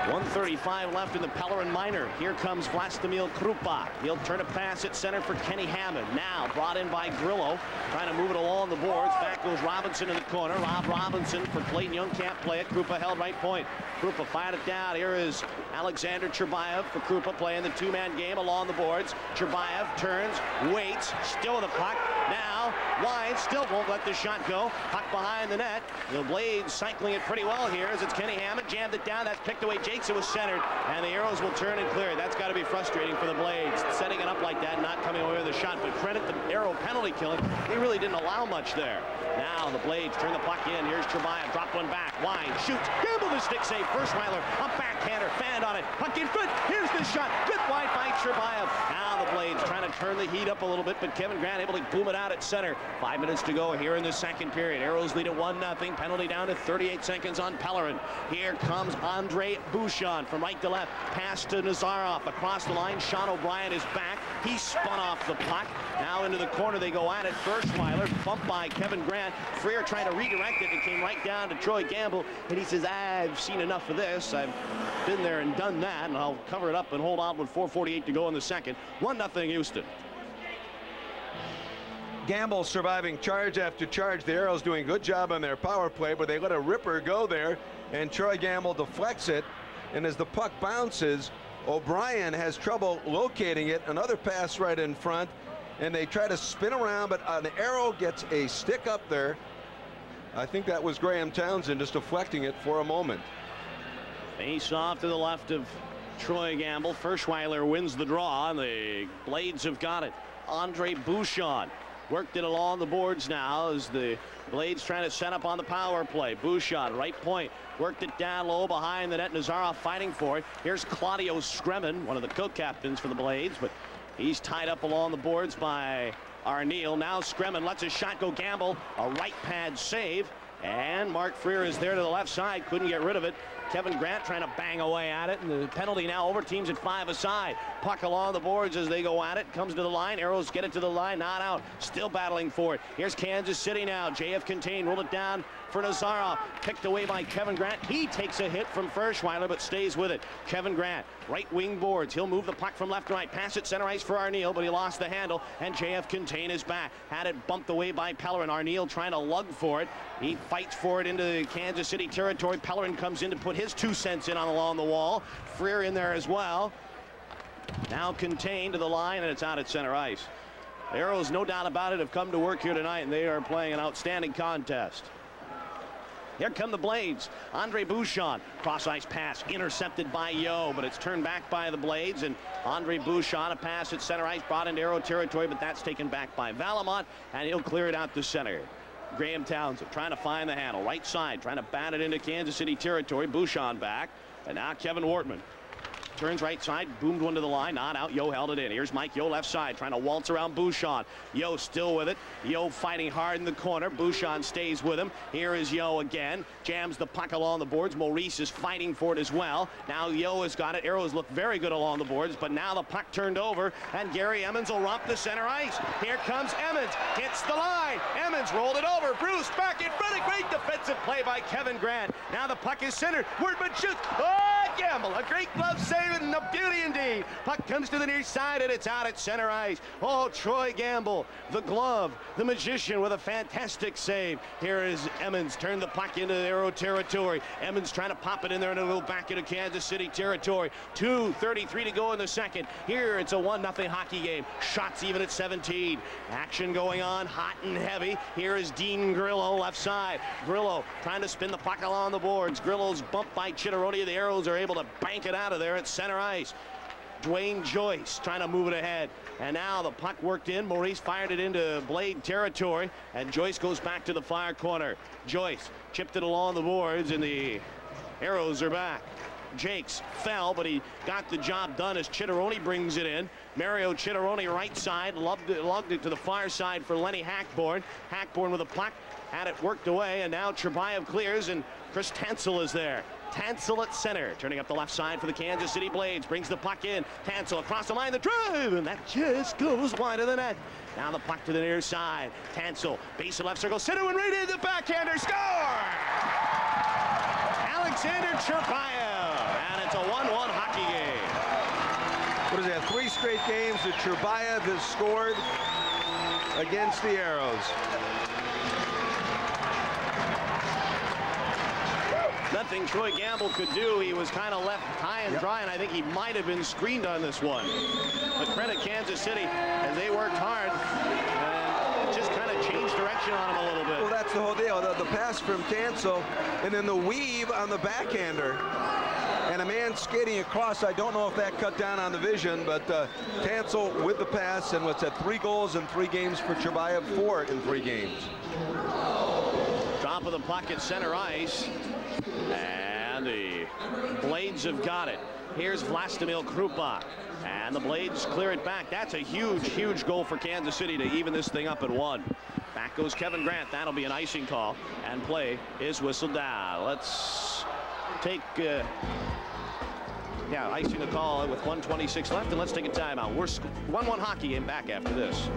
1:35 left in the Pellerin minor. Here comes Vlastimil Krupa. He'll turn a pass at center for Kenny Hammond. Now brought in by Grillo, trying to move it along the boards. Back goes Robinson in the corner. Rob Robinson for Clayton Young, can't play it. Krupa held right point. Krupa fired it down. Here is Alexander Cherbayev for Krupa playing the two-man game along the boards. Cherbayev turns, waits, still with the puck. Now wide, still won't let the shot go. Puck behind the net. The Blades cycling it pretty well here as it's Kenny Hammond. Jammed it down. That's picked away. Jakes, it was centered, and the Aeros will turn and clear. That's got to be frustrating for the Blades, setting it up like that, not coming away with a shot. But credit the Aero penalty killing. He really didn't allow much there. Now the Blades turn the puck in. Here's Cherbayev, drop one back, wide, shoots, gamble the stick save. First Weiler, a backhander, fanned on it, puck in front. Here's the shot, good wide by Cherbayev. Now the Blades trying to turn the heat up a little bit, but Kevin Grant able to boom it out at center. 5 minutes to go here in the second period. Aeros lead at 1-0. Penalty down to 38 seconds on Pellerin. Here comes Andre Bouchon from right to left. Pass to Nazarov across the line. Sean O'Brien is back. He spun off the puck. Now into the corner they go at it. Ferschweiler bumped by Kevin Grant. Freer trying to redirect it. It came right down to Troy Gamble. And he says, I've seen enough of this. I've been there and done that. And I'll cover it up and hold on with 4:48 to go in the second. 1-0 Houston. Gamble surviving charge after charge. The Aeros doing a good job on their power play, but they let a ripper go there. And Troy Gamble deflects it. And as the puck bounces, O'Brien has trouble locating it. Another pass right in front, and they try to spin around, but an Aero gets a stick up there. I think that was Graham Townsend just deflecting it for a moment. Face off to the left of Troy Gamble. Ferschweiler wins the draw, and the Blades have got it. Andre Bouchon worked it along the boards now as the Blades trying to set up on the power play. Bouchon, right point, worked it down low behind the net. Nazarov fighting for it. Here's Claudio Scremin, one of the co-captains for the Blades, but he's tied up along the boards by Arneal. Now Scremin lets his shot go. Gamble, a right pad save, and Mark Freer is there to the left side, couldn't get rid of it. Kevin Grant trying to bang away at it, and the penalty now over. Teams at 5 aside. Puck along the boards as they go at it. Comes to the line. Aeros get it to the line. Not out. Still battling for it. Here's Kansas City now. JF contained. Roll it down for Nazarov. Picked away by Kevin Grant. He takes a hit from Ferschweiler, but stays with it. Kevin Grant, right wing boards. He'll move the puck from left to right. Pass it center ice for Arneal, but he lost the handle, and JF contain is back. Had it bumped away by Pellerin. Arneal trying to lug for it. He fights for it into the Kansas City territory. Pellerin comes in to put his 2 cents in on along the wall. Freer in there as well. Now contained to the line, and it's out at center ice. The Aeros, no doubt about it, have come to work here tonight, and they are playing an outstanding contest. Here come the Blades. Andre Bouchon, cross-ice pass, intercepted by Yo, but it's turned back by the Blades, and Andre Bouchon, a pass at center ice, brought into Aero territory, but that's taken back by Valamont, and he'll clear it out to center. Graham Townsend trying to find the handle. Right side, trying to bat it into Kansas City territory. Bouchon back, and now Kevin Wortman. Turns right side, boomed one to the line, not out. Yo held it in. Here's Mike Yo left side, trying to waltz around Bouchon. Yo still with it. Yo fighting hard in the corner. Bouchon stays with him. Here is Yo again. Jams the puck along the boards. Maurice is fighting for it as well. Now Yo has got it. Aeros look very good along the boards, but now the puck turned over, and Gary Emmons will romp the center ice. Here comes Emmons. Hits the line. Emmons rolled it over. Bruce back in front. A great defensive play by Kevin Grant. Now the puck is centered. Wortman shoots. Oh, Gamble. A great glove save. And a beauty indeed. Puck comes to the near side, and it's out at center ice. Oh, Troy Gamble, the glove, the magician with a fantastic save. Here is Emmons, turn the puck into the Aero territory. Emmons trying to pop it in there, and it'll go back into Kansas City territory. 2:33 to go in the second. Here it's a 1-0 hockey game. Shots even at 17. Action going on, hot and heavy. Here is Dean Grillo left side. Grillo trying to spin the puck along the boards. Grillo's bumped by Chitteroni. The Aeros are able to bank it out of there at center ice. Dwayne Joyce trying to move it ahead, and now the puck worked in. Maurice fired it into Blade territory, and Joyce goes back to the far corner. Joyce chipped it along the boards, and the Aeros are back. Jakes fell, but he got the job done as Chitteroni brings it in. Mario Chitteroni right side, lugged it to the far side for Lenny Hackborn. Hackborn with a puck, had it worked away, and now Trebayev clears, and Chris Tansel is there. Tansel at center, turning up the left side for the Kansas City Blades, brings the puck in. Tansel across the line, the drive, and that just goes wide of the net. Now the puck to the near side. Tansel, base of left circle, center one right in, the backhander, score! Alexander Trebayev, and it's a 1-1 hockey game. What is that, 3 straight games that Trebayev has scored against the Aeros. Nothing Troy Gamble could do. He was kind of left high and dry, and I think he might have been screened on this one. But credit Kansas City, as they worked hard and just kind of changed direction on him a little bit. Well, that's the whole deal. The pass from Tansel, and then the weave on the backhander. And a man skating across. I don't know if that cut down on the vision, but Tansel with the pass, and what's that, 3 goals in 3 games for Trebayev, 4 in 3 games. Drop of the puck at center ice. And the Blades have got it. Here's Vlastimil Krupa, and the Blades clear it back. That's a huge, huge goal for Kansas City to even this thing up at 1. Back goes Kevin Grant. That'll be an icing call, and play is whistled down. Let's take Yeah, icing the call with 1:26 left, and let's take a timeout. We're 1-1 hockey game back after this.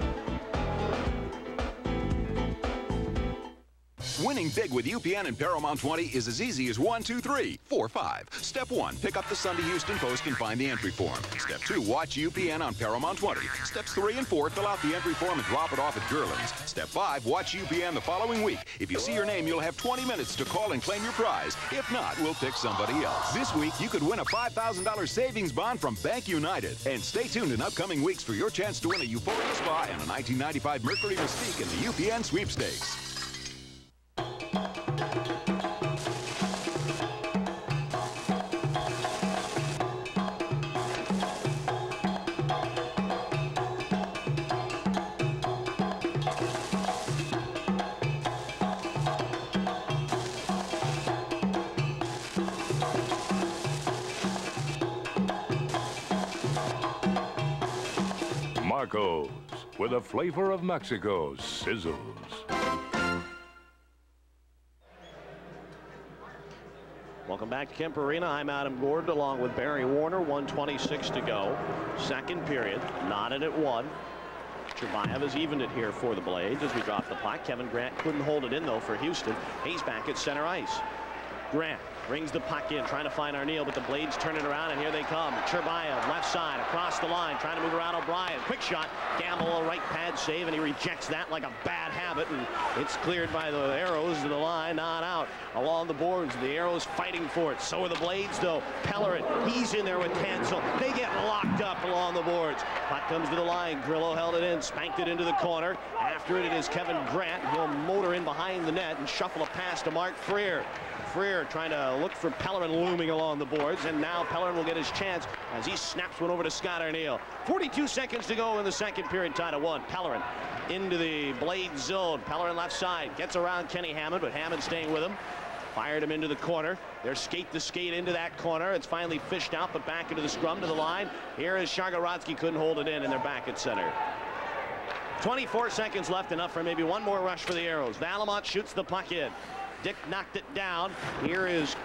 Winning big with UPN and Paramount 20 is as easy as 1, 2, 3, 4, 5. Step 1, pick up the Sunday Houston Post and find the entry form. Step 2, watch UPN on Paramount 20. Steps 3 and 4, fill out the entry form and drop it off at Gerland's. Step 5, watch UPN the following week. If you see your name, you'll have 20 minutes to call and claim your prize. If not, we'll pick somebody else. This week, you could win a $5,000 savings bond from Bank United. And stay tuned in upcoming weeks for your chance to win a Euphoria Spa and a 1995 Mercury Mystique in the UPN sweepstakes. Marco's, where the flavor of Mexico sizzles. Welcome back to Kemper Arena. I'm Adam Gord along with Barry Warner. 1:26 to go. Second period. Knotted at 1. Cherbayev has evened it here for the Blades as we drop the puck. Kevin Grant couldn't hold it in, though, for Houston. He's back at center ice. Grant brings the puck in, trying to find Arneal, but the Blades turn it around, and here they come. Cherbayev, left side, across the line, trying to move around O'Brien. Quick shot. Gamble, a right pad save, and he rejects that like a bad habit, and it's cleared by the Aeros to the line, not out. Along the boards, the Aeros fighting for it. So are the Blades, though. Pellerin, he's in there with Tansel. They get locked up along the boards. Puck comes to the line. Grillo held it in, spanked it into the corner. After it is Kevin Grant. He'll motor in behind the net and shuffle a pass to Mark Freer. Freer trying to look for Pellerin looming along the boards, and now Pellerin will get his chance as he snaps one over to Scott Arneal. 42 seconds to go in the second period, tied at 1. Pellerin into the Blade zone. Pellerin left side, gets around Kenny Hammond, but Hammond staying with him. Fired him into the corner. They're skate to skate into that corner. It's finally fished out, but back into the scrum to the line. Here is Shagarotsky, couldn't hold it in, and they're back at center. 24 seconds left, enough for maybe one more rush for the Aeros. Valamont shoots the puck in. Dyck knocked it down. Here is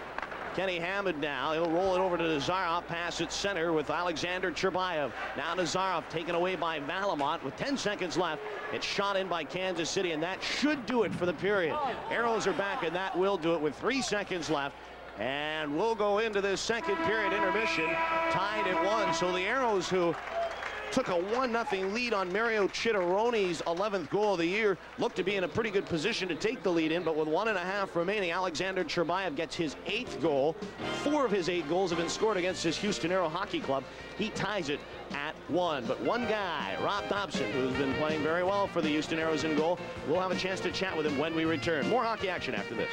Kenny Hammond now. He'll roll it over to Nazarov. Pass at center with Alexander Cherbayev. Now Nazarov taken away by Valamont with 10 seconds left. It's shot in by Kansas City, and that should do it for the period. Aeros are back, and that will do it with 3 seconds left. And we'll go into this second period intermission tied at 1. So the Aeros, who took a 1-0 lead on Mario Chitteroni's 11th goal of the year, looked to be in a pretty good position to take the lead in, but with 1.5 remaining, Alexander Cherbayev gets his 8th goal. 4 of his 8 goals have been scored against his Houston Aero Hockey Club. He ties it at 1. But one guy, Rob Dopson, who's been playing very well for the Houston Aeros in goal, we'll have a chance to chat with him when we return. More hockey action after this.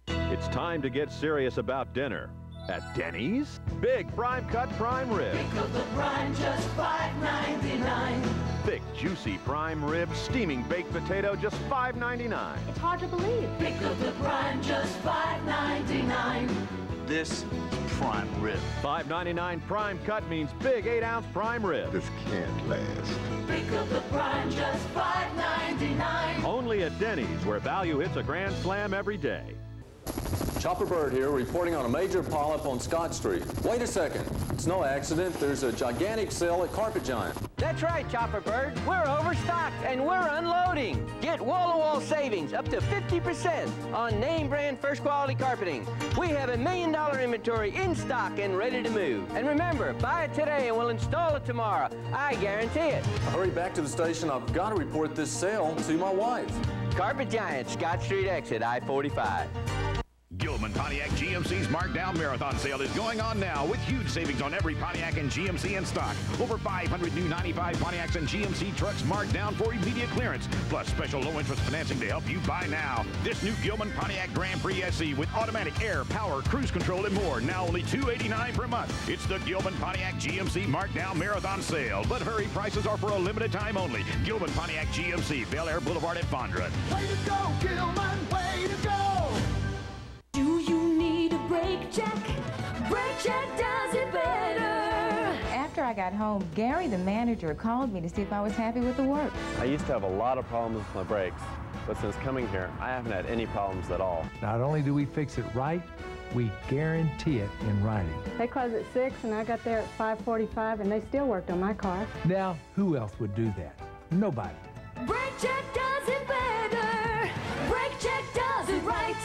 It's time to get serious about dinner. At Denny's, big prime cut prime rib. Pick up the prime, just $5.99. Thick, juicy prime rib, steaming baked potato, just $5.99. It's hard to believe. Pick up the prime, just $5.99. This is prime rib. $5.99 prime cut means big 8-ounce prime rib. This can't last. Pick up the prime, just $5.99. Only at Denny's, where value hits a grand slam every day. Chopper Bird here, reporting on a major polyp on Scott Street. Wait a second. It's no accident. There's a gigantic sale at Carpet Giant. That's right, Chopper Bird. We're overstocked, and we're unloading. Get wall-to-wall savings up to 50% on name-brand first-quality carpeting. We have $1 million inventory in stock and ready to move. And remember, buy it today, and we'll install it tomorrow. I guarantee it. Hurry back to the station. I've got to report this sale to my wife. Carpet Giant, Scott Street exit, I-45. Gilman Pontiac GMC's Markdown Marathon Sale is going on now with huge savings on every Pontiac and GMC in stock. Over 500 new 95 Pontiacs and GMC trucks marked down for immediate clearance, plus special low-interest financing to help you buy now. This new Gilman Pontiac Grand Prix SE with automatic air, power, cruise control, and more, now only $289 per month. It's the Gilman Pontiac GMC Markdown Marathon Sale. But hurry, prices are for a limited time only. Gilman Pontiac GMC, Bel Air Boulevard at Fondren. Way to go, Gilman, way to go! Do you need a brake check? Brake Check does it better. After I got home, Gary, the manager, called me to see if I was happy with the work. I used to have a lot of problems with my brakes. but since coming here, I haven't had any problems at all. Not only do we fix it right, we guarantee it in writing. They closed at 6, and I got there at 5:45, and they still worked on my car. Now, who else would do that? Nobody. Brake Check does it better. Brake Check does it right.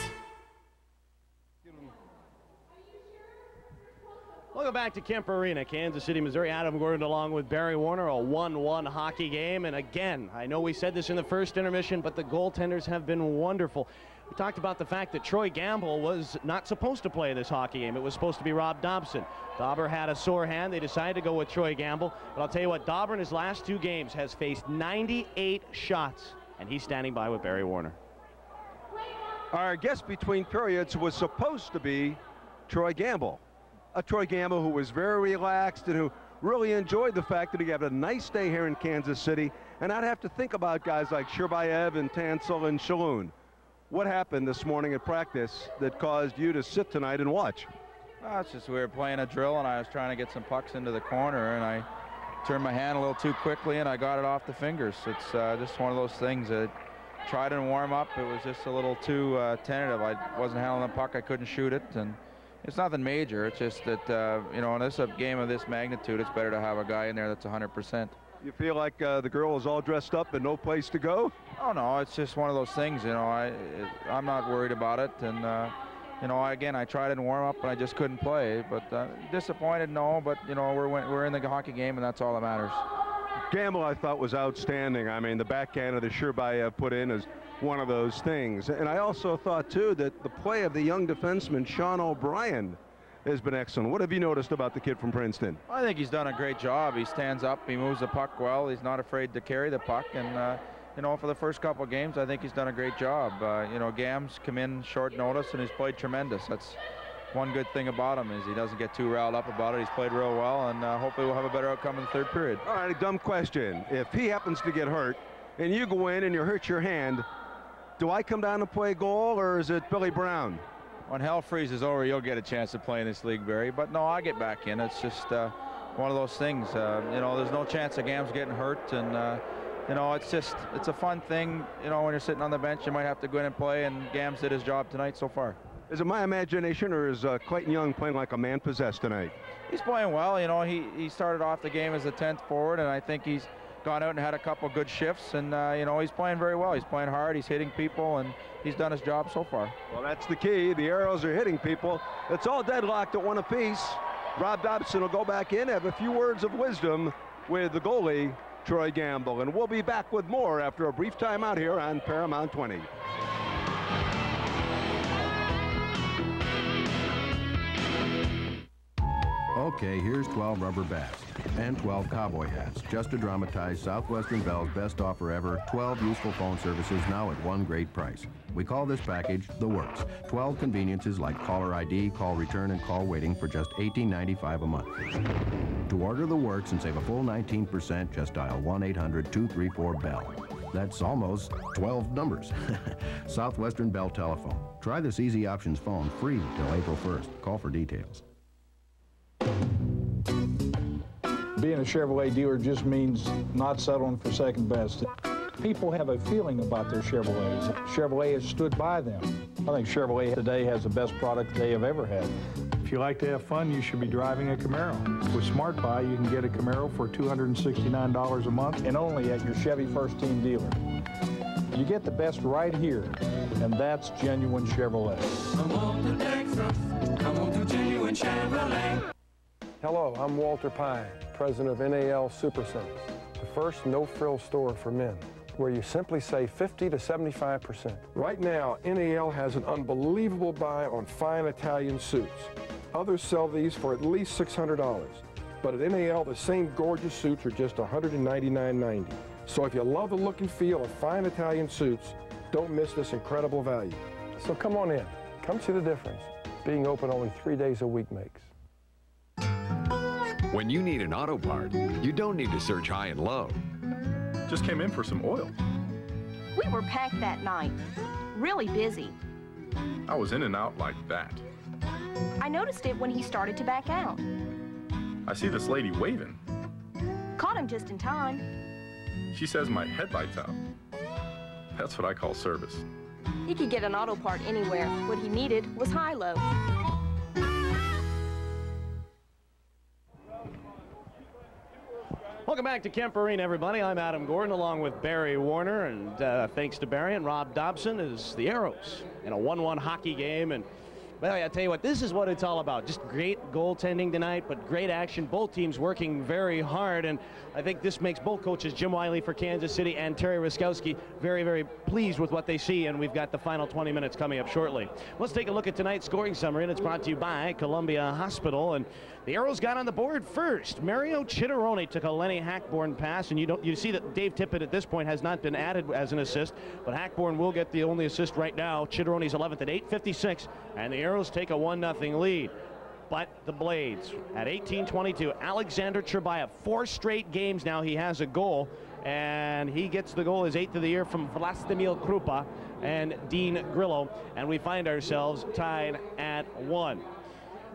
Welcome back to Kemper Arena, Kansas City, Missouri. Adam Gordon along with Barry Warner, a 1-1 hockey game. And again, I know we said this in the first intermission, but the goaltenders have been wonderful. We talked about the fact that Troy Gamble was not supposed to play this hockey game. It was supposed to be Rob Dopson. Dauber had a sore hand. They decided to go with Troy Gamble. But I'll tell you what, Dauber in his last 2 games has faced 98 shots, and he's standing by with Barry Warner. Our guest between periods was supposed to be Troy Gamble. A Troy Gamble who was very relaxed and who really enjoyed the fact that he had a nice day here in Kansas City and not have to think about guys like Sherbayev and Tansel and Shalhoun. What happened this morning at practice that caused you to sit tonight and watch? It's just we were playing a drill and I was trying to get some pucks into the corner and I turned my hand a little too quickly and I got it off the fingers. It's just one of those things that tried and warm up. It was just a little too tentative. I wasn't handling the puck. I couldn't shoot it, and it's nothing major. It's just that, you know, in this game of this magnitude, it's better to have a guy in there that's 100%. You feel like the girl is all dressed up and no place to go? Oh, no, it's just one of those things, you know. I'm not worried about it. And, you know, again, I tried and warm up, and I just couldn't play. But disappointed, no. But, you know, we're in the hockey game, and that's all that matters. Gamble, I thought, was outstanding. I mean, the backhand of the Sherbayev put in is one of those things. And I also thought, too, that the play of the young defenseman, Sean O'Brien, has been excellent. What have you noticed about the kid from Princeton? I think he's done a great job. He stands up, he moves the puck well, he's not afraid to carry the puck, and you know, for the first couple of games, I think he's done a great job. You know, Gam's come in short notice and he's played tremendous. That's one good thing about him, is he doesn't get too riled up about it. He's played real well, and hopefully we'll have a better outcome in the third period. All right, a dumb question. If he happens to get hurt and you go in and you hurt your hand, do I come down and play goal, or is it Billy Brown? When hell freezes over, you'll get a chance to play in this league, Barry. But no, I get back in. It's just one of those things. You know, there's no chance of Gam's getting hurt, and you know, it's a fun thing. You know, when you're sitting on the bench, you might have to go in and play, and Gams did his job tonight so far. Is it my imagination, or is Clayton Young playing like a man possessed tonight? He's playing well. You know, he started off the game as a 10th forward, and I think he's gone out and had a couple good shifts, and you know, he's playing very well. He's playing hard, he's hitting people, and he's done his job so far. Well, that's the key. The Aeros are hitting people. It's all deadlocked at 1 apiece. Rob Dopson will go back in, have a few words of wisdom with the goalie, Troy Gamble, and we'll be back with more after a brief timeout here on Paramount 20. Okay, here's 12 rubber bats and 12 cowboy hats, just to dramatize Southwestern Bell's best offer ever, 12 useful phone services now at one great price. We call this package The Works. 12 conveniences like caller ID, call return, and call waiting for just $18.95 a month. To order The Works and save a full 19%, just dial 1-800-234-BELL. That's almost 12 numbers. Southwestern Bell Telephone. Try this Easy Options phone free till April 1st. Call for details. Being a Chevrolet dealer just means not settling for second best. People have a feeling about their Chevrolets. Chevrolet has stood by them. I think Chevrolet today has the best product they have ever had. If you like to have fun, you should be driving a Camaro. With Smart Buy, you can get a Camaro for $269 a month and only at your Chevy First Team dealer. You get the best right here, and that's genuine Chevrolet. Come on to Texas, come on to genuine Chevrolet. Hello, I'm Walter Pine, president of NAL Super Centers, the first no-frill store for men, where you simply save 50 to 75%. Right now, NAL has an unbelievable buy on fine Italian suits. Others sell these for at least $600, but at NAL, the same gorgeous suits are just $199.90. So if you love the look and feel of fine Italian suits, don't miss this incredible value. So come on in, come see the difference being open only 3 days a week makes. When you need an auto part, you don't need to search high and low. Just came in for some oil. We were packed that night. Really busy. I was in and out like that. I noticed it when he started to back out. I see this lady waving. Caught him just in time. She says my headlight's out. That's what I call service. He could get an auto part anywhere. What he needed was high-low. Welcome back to Kemper Arena, everybody. I'm Adam Gordon along with Barry Warner, and thanks to Barry and Rob Dopson is the Aeros in a 1-1 hockey game. And well, I tell you what, this is what it's all about. Just great goaltending tonight, but great action. Both teams working very hard, and I think this makes both coaches, Jim Wiley for Kansas City and Terry Ruskowski, very, very pleased with what they see, and we've got the final 20 minutes coming up shortly. Let's take a look at tonight's scoring summary, and it's brought to you by Columbia Hospital. And the Aeros got on the board first. Mario Chitteroni took a Lenny Hackborn pass, and you see that Dave Tippett at this point has not been added as an assist, but Hackborn will get the only assist right now. Chitteroni's 11th at 8:56, and the Aeros take a 1-0 lead. But the Blades at 18:22, Alexander Cherbyaev, 4 straight games now he has a goal, and he gets the goal, his 8th of the year, from Vlastimil Krupa and Dean Grillo, and we find ourselves tied at 1.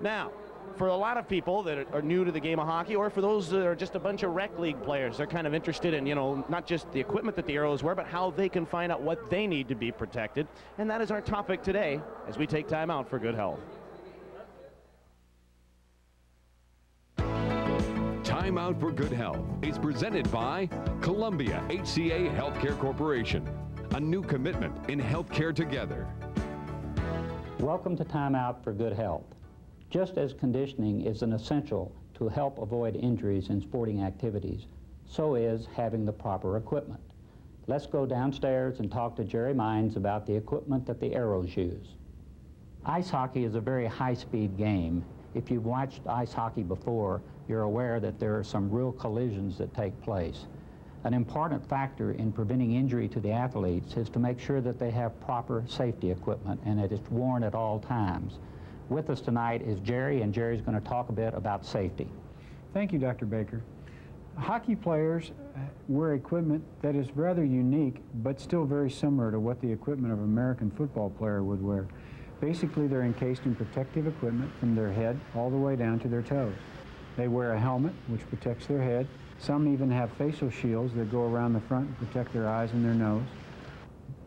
Now, for a lot of people that are new to the game of hockey, or for those that are just a bunch of rec league players, they're kind of interested in, you know, not just the equipment that the Aeros wear, but how they can find out what they need to be protected. And that is our topic today as we take time out for good health. Time Out for Good Health is presented by Columbia HCA Healthcare Corporation. A new commitment in healthcare together. Welcome to Time Out for Good Health. Just as conditioning is an essential to help avoid injuries in sporting activities, so is having the proper equipment. Let's go downstairs and talk to Jerry Mines about the equipment that the Aeros use. Ice hockey is a very high-speed game. If you've watched ice hockey before, you're aware that there are some real collisions that take place. An important factor in preventing injury to the athletes is to make sure that they have proper safety equipment and that it's worn at all times. With us tonight is Jerry, and Jerry's going to talk a bit about safety. Thank you, Dr. Baker. Hockey players wear equipment that is rather unique, but still very similar to what the equipment of an American football player would wear. Basically, they're encased in protective equipment from their head all the way down to their toes. They wear a helmet, which protects their head. Some even have facial shields that go around the front and protect their eyes and their nose.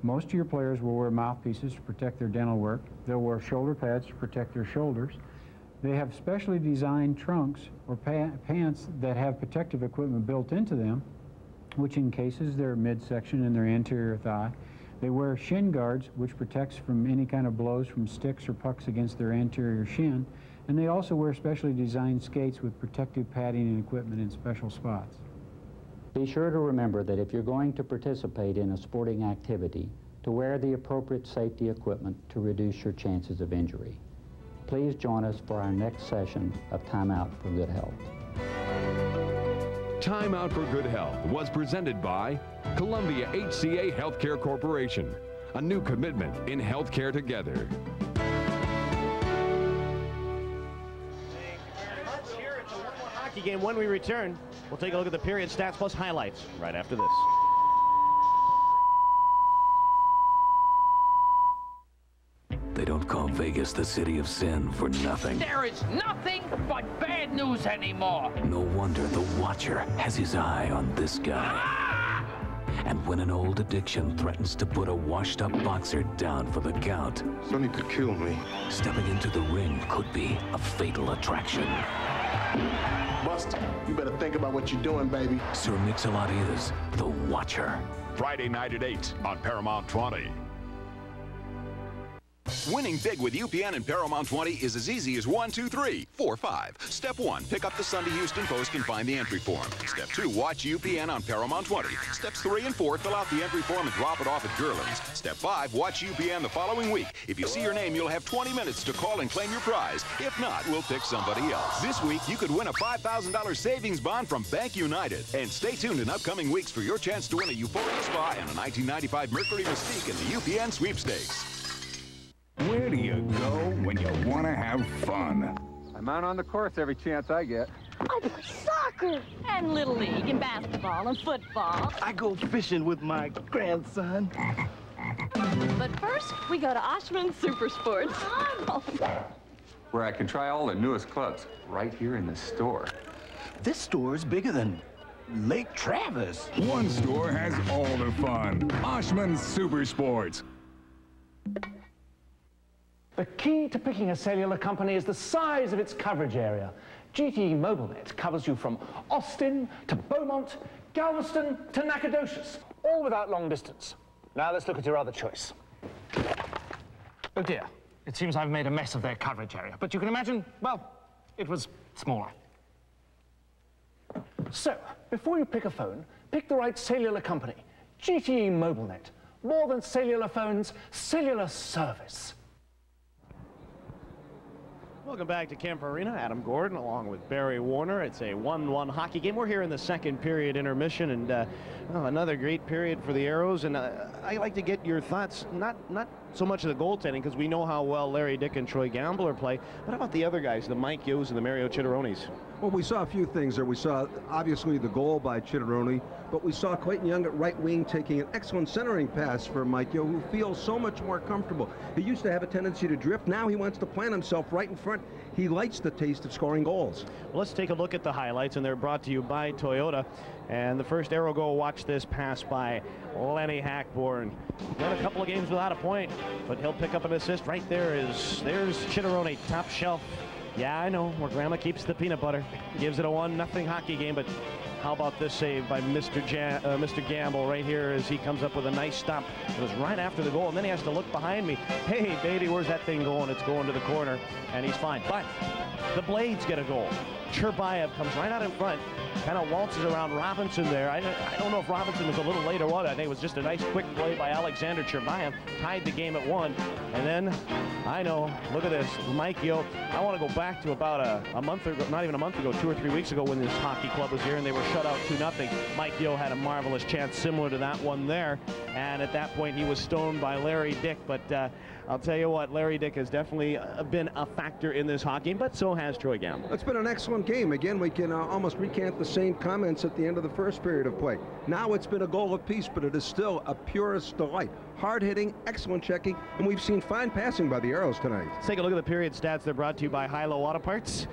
Most of your players will wear mouthpieces to protect their dental work. They'll wear shoulder pads to protect their shoulders. They have specially designed trunks or pants that have protective equipment built into them, which encases their midsection and their anterior thigh. They wear shin guards, which protects from any kind of blows from sticks or pucks against their anterior shin. And they also wear specially designed skates with protective padding and equipment in special spots. Be sure to remember that if you're going to participate in a sporting activity, to wear the appropriate safety equipment to reduce your chances of injury. Please join us for our next session of Time Out for Good Health. Time Out for Good Health was presented by Columbia HCA Healthcare Corporation. A new commitment in healthcare together. Game. When we return, we'll take a look at the period stats plus highlights right after this. They don't call Vegas the city of sin for nothing. There is nothing but bad news anymore. No wonder the Watcher has his eye on this guy. And when an old addiction threatens to put a washed-up boxer down for the count, Sonny could kill me. Stepping into the ring could be a fatal attraction. Buster, you better think about what you're doing, baby. Sir Mix-a-Lot is the Watcher. Friday night at 8 on Paramount 20. Winning big with UPN and Paramount 20 is as easy as 1, 2, 3, 4, 5. Step 1, pick up the Sunday Houston Post and find the entry form. Step 2, watch UPN on Paramount 20. Steps 3 and 4, fill out the entry form and drop it off at Gerland's. Step 5, watch UPN the following week. If you see your name, you'll have 20 minutes to call and claim your prize. If not, we'll pick somebody else. This week, you could win a $5,000 savings bond from Bank United. And stay tuned in upcoming weeks for your chance to win a Euphoria Spa and a 1995 Mercury Mystique in the UPN Sweepstakes. Where do you go when you want to have fun? I'm out on the course every chance I get. I play soccer and Little League and basketball and football. I go fishing with my grandson. But first, we go to Oshman Super Sports. Where I can try all the newest clubs right here in the store. This store is bigger than Lake Travis. One store has all the fun. Oshman Super Sports. The key to picking a cellular company is the size of its coverage area. GTE MobileNet covers you from Austin to Beaumont, Galveston to Nacogdoches, all without long distance. Now let's look at your other choice. Oh dear, it seems I've made a mess of their coverage area, but you can imagine, well, it was smaller. So, before you pick a phone, pick the right cellular company. GTE MobileNet. More than cellular phones, cellular service. Welcome back to Kemper Arena. Adam Gordon along with Barry Warner. It's a 1-1 hockey game. We're here in the second period intermission, and well, another great period for the Aeros. And I'd like to get your thoughts, not so much of the goaltending, because we know how well Larry Dyck and Troy Gambler play, but how about the other guys, the Mike Yos and the Mario Chitteronis? Well, we saw a few things there. We saw, obviously, the goal by Chitteroni, but we saw Clayton Young at right wing taking an excellent centering pass for Mike Yo, who feels so much more comfortable. He used to have a tendency to drift. Now he wants to plant himself right in front. He likes the taste of scoring goals. Well, let's take a look at the highlights, and they're brought to you by Toyota. And the first Aero goal, watch this pass by Lenny Hackborn. Won a couple of games without a point, but he'll pick up an assist. Right there's Chitteroni, top shelf. Yeah, I know, where Grandma keeps the peanut butter. Gives it a 1-0 hockey game, but how about this save by Mr. Gamble right here as he comes up with a nice stop. It was right after the goal, and then he has to look behind me. Hey, baby, where's that thing going? It's going to the corner, and he's fine. But the Blades get a goal. Cherbayev comes right out in front, kind of waltzes around Robinson there. I don't know if Robinson was a little late or what. I think it was just a nice quick play by Alexander Cherbayev. Tied the game at 1. And then, I know, look at this, Mike Yo. I want to go back to about a month ago, not even a month ago, 2 or 3 weeks ago when this hockey club was here and they were shut out 2-0. Mike Yo had a marvelous chance similar to that one there. And at that point, he was stoned by Larry Dyck. But I'll tell you what, Larry Dyck has definitely been a factor in this hockey game, but so has Troy Gamble. It's been an excellent game. Again, we can almost recant the same comments at the end of the first period of play. Now it's been a goal apiece, but it is still a purest delight. Hard hitting, excellent checking, and we've seen fine passing by the Aeros tonight. Let's take a look at the period stats. They're brought to you by Hilo Auto Parts.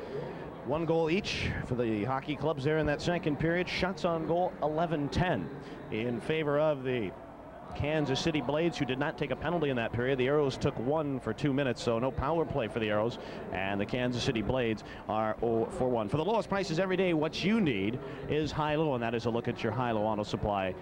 1 goal each for the hockey clubs there in that second period. Shots on goal 11-10 in favor of the Kansas City Blades, who did not take a penalty in that period. The Aeros took 1 for 2 minutes, so no power play for the Aeros, and the Kansas City Blades are 0-1. For the lowest prices every day, what you need is Hilo, and that is a look at your Hilo Auto Supply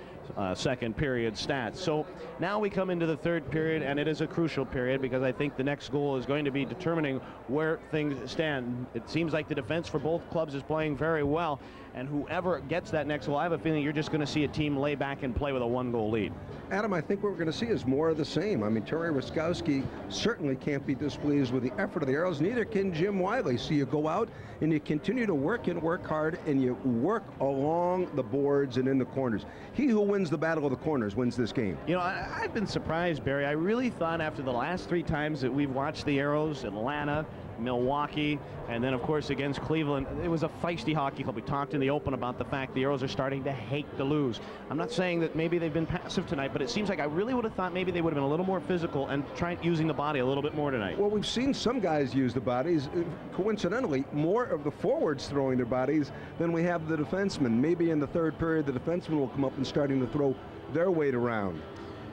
second period stats. So now we come into the third period, and it is a crucial period because I think the next goal is going to be determining where things stand. It seems like the defense for both clubs is playing very well, and whoever gets that next goal, I have a feeling you're just going to see a team lay back and play with a 1-goal lead. Adam, I think what we're going to see is more of the same. I mean, Terry Ruskowski certainly can't be displeased with the effort of the Aeros. Neither can Jim Wiley. So you go out and you continue to work and work hard, and you work along the boards and in the corners. He who wins the battle of the corners wins this game. You know, I've been surprised, Barry. I really thought after the last 3 times that we've watched the Aeros, Atlanta, Milwaukee, and then of course against Cleveland, it was a feisty hockey club. We talked in the open about the fact the Aeros are starting to hate to lose. I'm not saying that maybe they've been passive tonight, but it seems like I really would have thought maybe they would have been a little more physical and tried using the body a little bit more tonight. Well, we've seen some guys use the bodies. Coincidentally, more of the forwards throwing their bodies than we have the defensemen. Maybe in the third period, the defensemen will come up and starting to throw their weight around.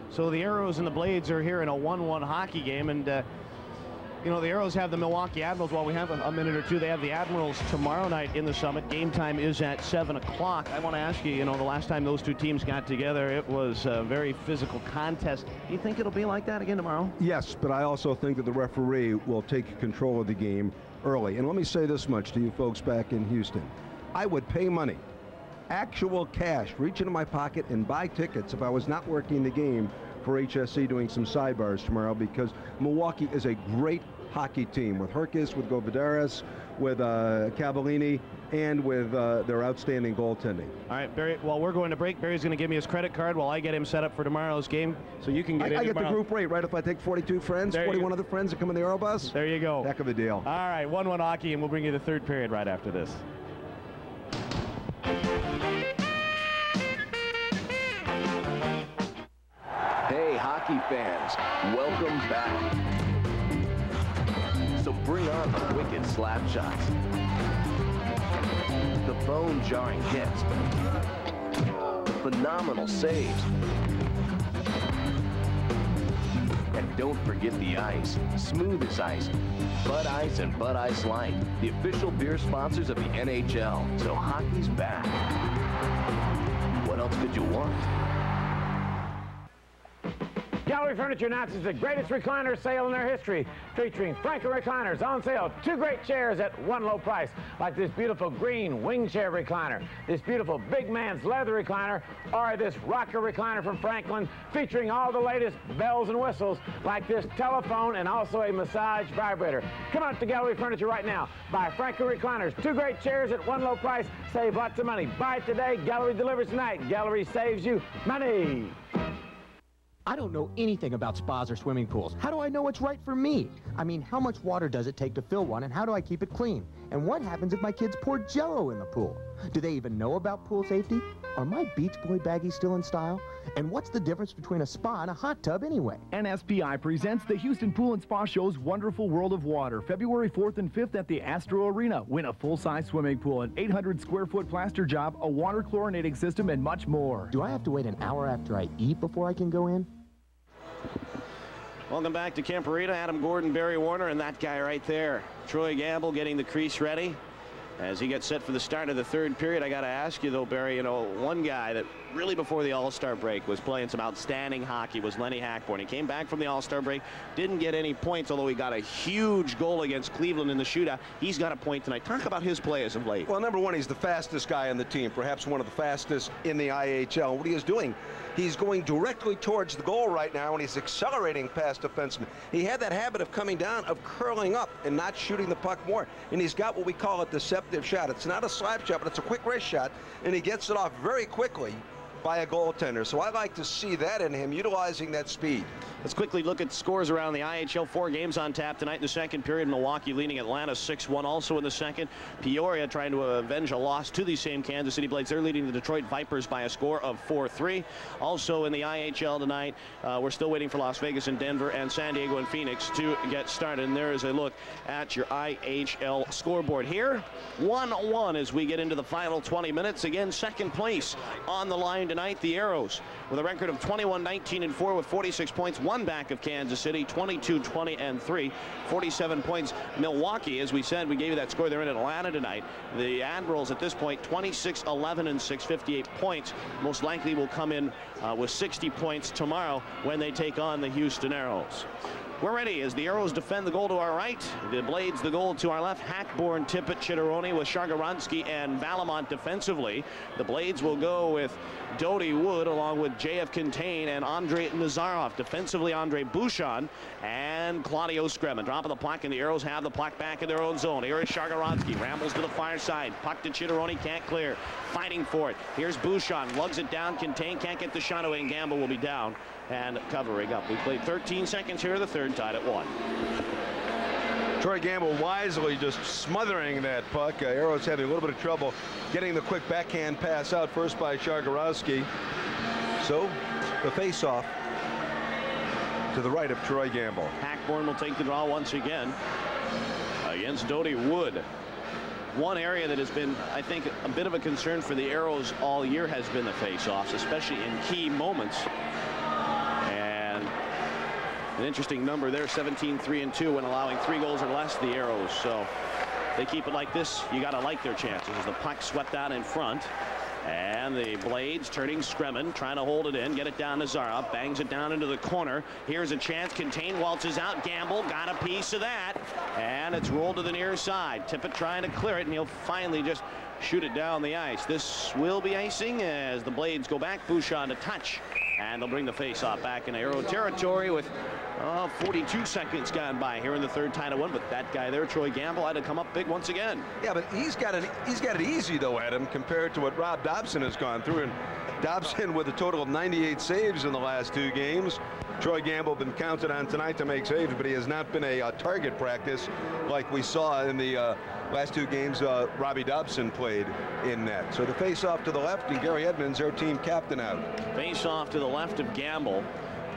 So the Aeros and the Blades are here in a 1-1 hockey game, and you know, the Aeros have the Milwaukee Admirals. While we have a minute or two, they have the Admirals tomorrow night in the Summit. Game time is at 7 o'clock. I want to ask you, you know, the last time those two teams got together, it was a very physical contest. Do you think it'll be like that again tomorrow? Yes, but I also think that the referee will take control of the game early. And let me say this much to you folks back in Houston. I would pay money, actual cash, reach into my pocket and buy tickets if I was not working the game for HSC doing some sidebars tomorrow, because Milwaukee is a great hockey team with Herkis, with Govidaris, with Cavallini, and with their outstanding goaltending. All right, Barry, while we're going to break, Barry's going to give me his credit card while I get him set up for tomorrow's game, so you can get in I get tomorrow. the group rate, right? If I take 42 friends, 41 other friends that come in the Aerobus. There you go. Heck of a deal. All right, 1-1 hockey, and we'll bring you the third period right after this. Hey, hockey fans, welcome back. So bring on the wicked slap shots, the bone-jarring hits, phenomenal saves. And don't forget the ice, smooth as ice. Bud Ice and Bud Ice Light, the official beer sponsors of the NHL. So hockey's back. What else could you want? Gallery Furniture announces the greatest recliner sale in their history, featuring Franklin recliners on sale. 2 great chairs at one low price, like this beautiful green wing chair recliner, this beautiful big man's leather recliner, or this rocker recliner from Franklin, featuring all the latest bells and whistles, like this telephone and also a massage vibrator. Come out to Gallery Furniture right now. Buy Franklin recliners, 2 great chairs at one low price. Save lots of money. Buy it today. Gallery delivers tonight. Gallery saves you money. I don't know anything about spas or swimming pools. How do I know what's right for me? I mean, how much water does it take to fill one, and how do I keep it clean? And what happens if my kids pour Jell-O in the pool? Do they even know about pool safety? Are my Beach Boy baggies still in style? And what's the difference between a spa and a hot tub anyway? NSPI presents the Houston Pool and Spa Show's Wonderful World of Water, February 4th and 5th at the Astro Arena. Win a full-size swimming pool, an 800-square-foot plaster job, a water chlorinating system, and much more. Do I have to wait an hour after I eat before I can go in? Welcome back to Kemper Arena. Adam Gordon, Barry Warner, and that guy right there, Troy Gamble, getting the crease ready as he gets set for the start of the 3rd period. I got to ask you, though, Barry, you know, one guy that really before the All-Star break was playing some outstanding hockey was Lenny Hackborn. He came back from the All-Star break, didn't get any points, although he got a huge goal against Cleveland in the shootout. He's got a point tonight. Talk about his play as of late. Well, number one, he's the fastest guy on the team, perhaps one of the fastest in the IHL. What he is doing, he's going directly towards the goal right now, and he's accelerating past defensemen. He had that habit of coming down, of curling up and not shooting the puck more, and he's got what we call a deceptive shot. It's not a slap shot, but it's a quick wrist shot, and he gets it off very quickly by a goaltender. So I like to see that in him, utilizing that speed. Let's quickly look at scores around the IHL. 4 games on tap tonight in the 2nd period. Milwaukee leading Atlanta 6-1 also in the 2nd. Peoria trying to avenge a loss to these same Kansas City Blades. They're leading the Detroit Vipers by a score of 4-3. Also in the IHL tonight, we're still waiting for Las Vegas and Denver and San Diego and Phoenix to get started. And there is a look at your IHL scoreboard here. 1-1 as we get into the final 20 minutes. Again, 2nd place on the line tonight, the Aeros, with a record of 21-19-4 with 46 points, 1 back of Kansas City, 22-20-3, 47 points. Milwaukee, as we said, we gave you that score. They're in Atlanta tonight. The Admirals at this point, 26-11-6, 58 points. Most likely will come in with 60 points tomorrow when they take on the Houston Aeros. We're ready as the Aeros defend the goal to our right. The Blades the goal to our left. Hackborn, Tippett, Chitteroni with Shargaransky and Valamont defensively. The Blades will go with Doty Wood along with J.F. Contain and Andre Nazarov. Defensively, Andre Bouchon and Claudio Scremin. Dropping the puck, and the Aeros have the puck back in their own zone. Here is Shargaransky. Rambles to the far side. Puck to Chitteroni. Can't clear. Fighting for it. Here's Bouchon. Lugs it down. Contain can't get the shot away, and Gamble will be down and covering up. We played 13 seconds here. The 3rd tied at 1. Troy Gamble wisely just smothering that puck. Aeros having a little bit of trouble getting the quick backhand pass out first by Shargaransky. So the face-off to the right of Troy Gamble. Hackborn will take the draw once again against Doty Wood. One area that has been, I think, a bit of a concern for the Aeros all year has been the face-offs, especially in key moments. An interesting number there, 17-3-2 when allowing 3 goals or less, the Aeros. So they keep it like this, you got to like their chances as the puck swept out in front. And the Blades turning Scremin, trying to hold it in, get it down to Zara, bangs it down into the corner. Here's a chance, Contain waltzes out, Gamble got a piece of that, and it's rolled to the near side. Tippett trying to clear it, and he'll finally just shoot it down the ice. This will be icing as the Blades go back, Bouchon to touch, and they'll bring the face-off back in Aero territory with 42 seconds gone by here in the 3rd tie to 1. But that guy there, Troy Gamble, had to come up big once again. Yeah, but he's got it easy though, Adam, compared to what Rob Dopson has gone through. And Dopson with a total of 98 saves in the last 2 games. Troy Gamble been counted on tonight to make saves, but he has not been a target practice like we saw in the last 2 games Robbie Dopson played in net. So the face-off to the left, and Gary Edmonds, our team captain, out. Face-off to the left of Gamble.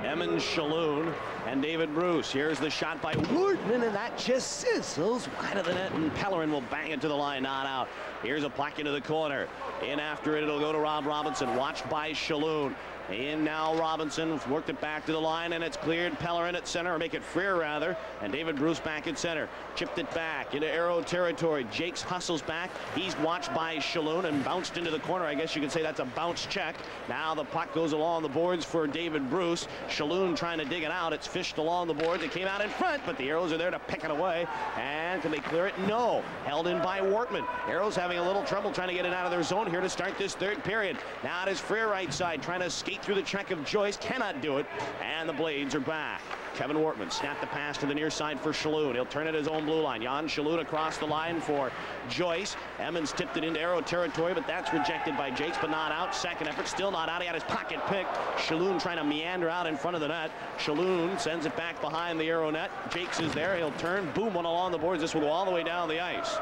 Emmons, Shalhoub, and David Bruce. Here's the shot by Wortman, and that just sizzles wide of the net, and Pellerin will bang it to the line, not out. Here's a puck into the corner. In after it, it'll go to Rob Robinson, watched by Shalhoub. In now Robinson, worked it back to the line, and it's cleared. Pellerin at center, or make it Freer rather, and David Bruce back at center. Chipped it back into Aero territory. Jakes hustles back. He's watched by Shalhoub and bounced into the corner. I guess you could say that's a bounce check. Now the puck goes along the boards for David Bruce. Shalhoub trying to dig it out. It's fished along the boards. It came out in front, but the Aeros are there to pick it away. And can they clear it? No. Held in by Wortman. Aeros having a little trouble trying to get it out of their zone here to start this third period. Now it is Freer right side trying to skate through the check of Joyce, cannot do it, and the Blades are back. Kevin Wortman snapped the pass to the near side for Shalhoub. He'll turn it his own blue line. Jan Shalhoub across the line for Joyce. Emmons tipped it into Aero territory, but that's rejected by Jakes, but not out. Second effort, still not out. He had his pocket picked. Shalhoub trying to meander out in front of the net. Shalhoub sends it back behind the Aero net. Jakes is there. He'll turn. Boom, one along the boards. This will go all the way down the ice.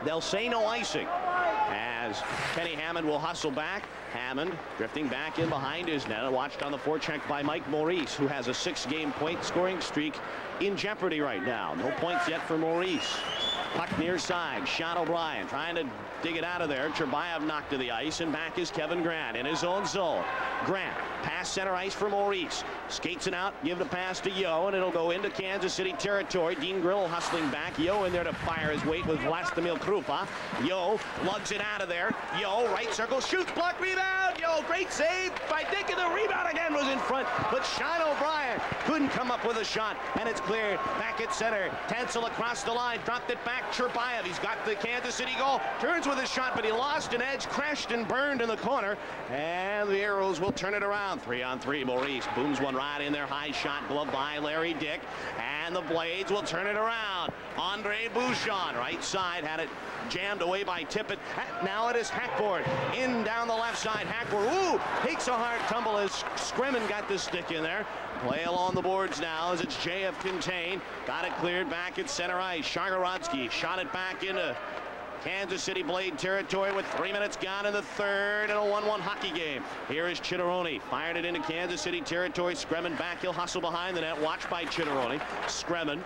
They'll say no icing as Kenny Hammond will hustle back. Hammond drifting back in behind his net, watched on the forecheck by Mike Maurice, who has a 6-game point scoring streak in jeopardy right now. No points yet for Maurice. Puck near side. Sean O'Brien trying to dig it out of there. Cherbayev knocked to the ice, and back is Kevin Grant in his own zone. Grant pass center ice for Maurice. Skates it out, give the pass to Yo, and it'll go into Kansas City territory. Dean Grill hustling back. Yo in there to fire his weight with Vlastimil Krupa. Yo lugs it out of there. Yo right circle, shoots, block, rebound. Yo, great save by Dyck, and the rebound again was in front, but Sean O'Brien couldn't come up with a shot, and it's cleared. Back at center. Tansel across the line, dropped it back. Cherbayev, he's got the Kansas City goal. Turns with his shot, but he lost an edge, crashed and burned in the corner, and the Aeros will turn it around. 3-on-3. Maurice booms one right in there. High shot, glove by Larry Dyck, and the Blades will turn it around. Andre Bouchon, right side, had it jammed away by Tippett. Now it is Hackboard in down the left side. Hackboard, ooh, takes a hard tumble as Scremin got the stick in there. Play along the boards now as it's JF contained. Got it cleared back at center ice. Shargorodsky shot it back into Kansas City Blade territory with 3 minutes gone in the third and a 1-1 hockey game. Here is Chitteroni. Fired it into Kansas City territory. Scremin back. He'll hustle behind the net. Watched by Chitteroni. Scremin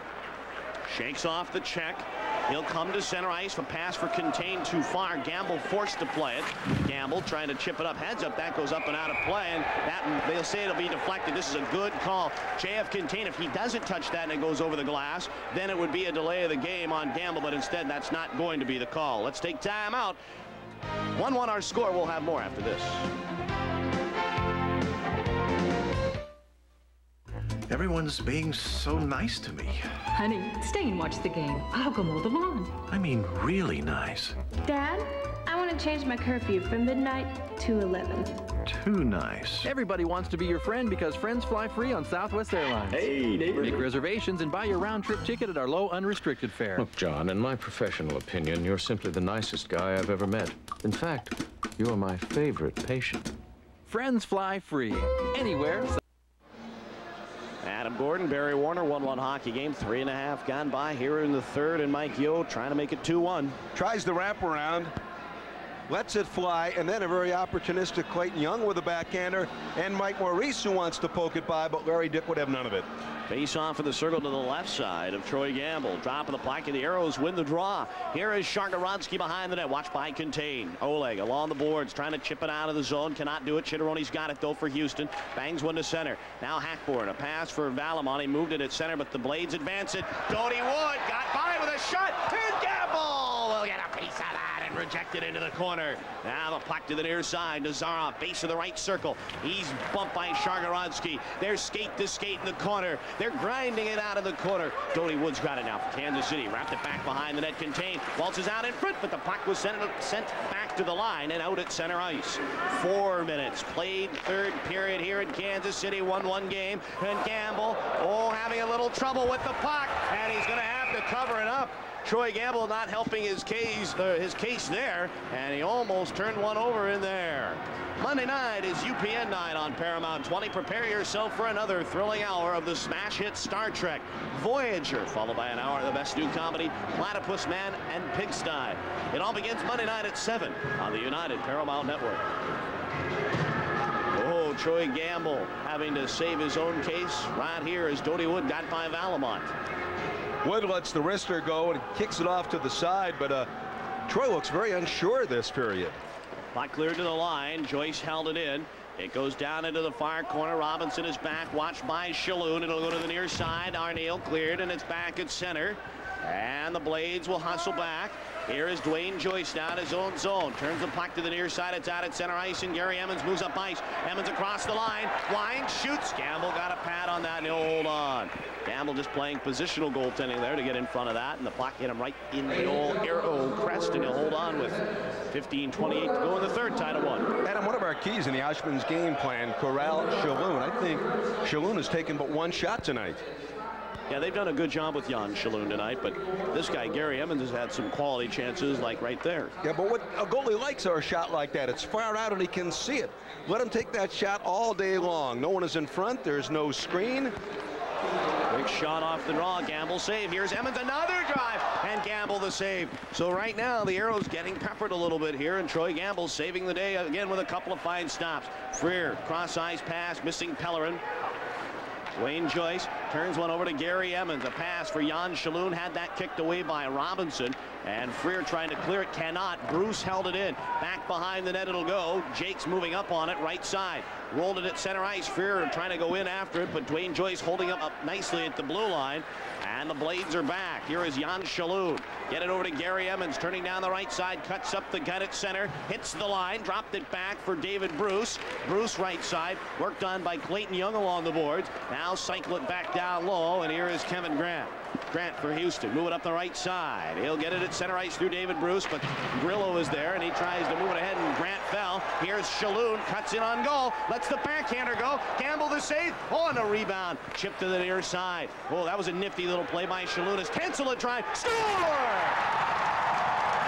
shakes off the check. He'll come to center ice. A pass for contained too far. Gamble forced to play it. Gamble trying to chip it up. Heads up. That goes up and out of play. And that, they'll say it'll be deflected. This is a good call. JF contained. If he doesn't touch that and it goes over the glass, then it would be a delay of the game on Gamble. But instead, that's not going to be the call. Let's take time out. 1-1 our score. We'll have more after this. Everyone's being so nice to me. Honey, stay and watch the game. I'll go mow the lawn. I mean, really nice. Dad, I want to change my curfew from midnight to 11. Too nice. Everybody wants to be your friend because friends fly free on Southwest Airlines. Hey, neighbor. Make reservations and buy your round-trip ticket at our low, unrestricted fare. Look, John, in my professional opinion, you're simply the nicest guy I've ever met. In fact, you're my favorite patient. Friends fly free. Anywhere. Adam Gordon, Barry Warner, 1-1 hockey game. 3.5 gone by here in the third, and Mike Yo trying to make it 2-1. Tries the wraparound, lets it fly, and then a very opportunistic Clayton Young with a backhander, and Mike Maurice who wants to poke it by, but Larry Dyck would have none of it. Face off of the circle to the left side of Troy Gamble. Drop of the puck, and the Aeros win the draw. Here is Shargorodsky behind the net. Watch by Contain. Oleg along the boards, trying to chip it out of the zone. Cannot do it. Chitteroni's got it, though, for Houston. Bangs one to center. Now Hackboard. A pass for Valamon. He moved it at center, but the Blades advance it. Doty Wood got by with a shot. And Gamble will get a piece of that and reject it into the corner. Now the puck to the near side. Nazarov, base of the right circle. He's bumped by Shargorodsky. They're skate to skate in the corner. They're grinding it out of the corner. Doty Wood's got it now for Kansas City. Wrapped it back behind the net. Contained. Waltzes out in front, but the puck was sent back to the line and out at center ice. 4 minutes played, third period here in Kansas City. 1-1 game. And Gamble, having a little trouble with the puck, and he's going to have to cover it up. Troy Gamble not helping his case there, and he almost turned one over in there. Monday night is UPN night on Paramount 20. Prepare yourself for another thrilling hour of the smash hit Star Trek Voyager, followed by an hour of the best new comedy, Platypus Man and Pigsty. It all begins Monday night at 7 on the United Paramount Network. Oh, So Troy Gamble having to save his own case right here as Doty Wood got by Valamont. Wood lets the wrister go and kicks it off to the side, but Troy looks very unsure this period. Puck cleared to the line. Joyce held it in. It goes down into the far corner. Robinson is back, watched by Shalhoub. It'll go to the near side. Arneal cleared, and it's back at center. And the Blades will hustle back. Here is Dwayne Joyce down his own zone. Turns the puck to the near side. It's out at center ice, and Gary Emmons moves up ice. Emmons across the line. Blind shoots. Gamble got a pad on that, and he'll hold on. Gamble just playing positional goaltending there to get in front of that, and the puck hit him right in the old arrow crest, and he'll hold on with 15:28 to go in the third, tie to 1. Adam, one of our keys in the Oshman's game plan, corral Shalhoub. I think Shalhoub has taken but one shot tonight. Yeah, they've done a good job with Jan Shalhoub tonight, but this guy, Gary Emmons, has had some quality chances like right there. Yeah, but what a goalie likes are a shot like that. It's far out and he can see it. Let him take that shot all day long. No one is in front. There's no screen. Quick shot off the draw. Gamble save. Here's Emmons, another drive, and Gamble the save. So right now the Aeros getting peppered a little bit here, and Troy Gamble saving the day again with a couple of fine stops. Freer cross ice pass, missing Pellerin. Wayne Joyce turns one over to Gary Emmons. A pass for Jan Shalhoub, had that kicked away by Robinson, and Freer trying to clear it, cannot. Bruce held it in. Back behind the net it'll go. Jake's moving up on it, right side. Rolled it at center ice. Freer trying to go in after it, but Dwayne Joyce holding up nicely at the blue line. And the Blades are back. Here is Jan Shalhoub. Get it over to Gary Emmons, turning down the right side, cuts up the gut at center, hits the line, dropped it back for David Bruce. Bruce right side, worked on by Clayton Young along the boards. Now cycle it back down low, and here is Kevin Grant. Grant for Houston, move it up the right side. He'll get it at center ice through David Bruce, but Grillo is there, and he tries to move it ahead, and Grant fell. Here's Shalhoub, cuts in on goal, lets the backhander go. Gamble the save. Oh, and a rebound. Chip to the near side. Oh, that was a nifty little play by Shalhoub. Cancel a try. Score!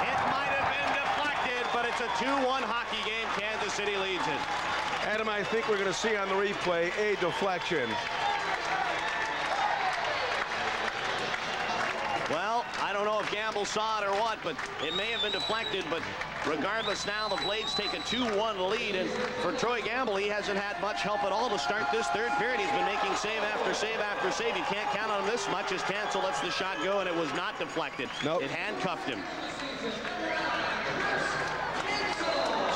It might have been deflected, but it's a 2-1 hockey game. Kansas City leads it. Adam, I think we're going to see on the replay a deflection. Well, I don't know if Gamble saw it or what, but it may have been deflected. But regardless, now the Blades take a 2-1 lead. And for Troy Gamble, he hasn't had much help at all to start this third period. He's been making save after save after save. You can't count on him this much as Tansel lets the shot go, and it was not deflected. Nope. It handcuffed him.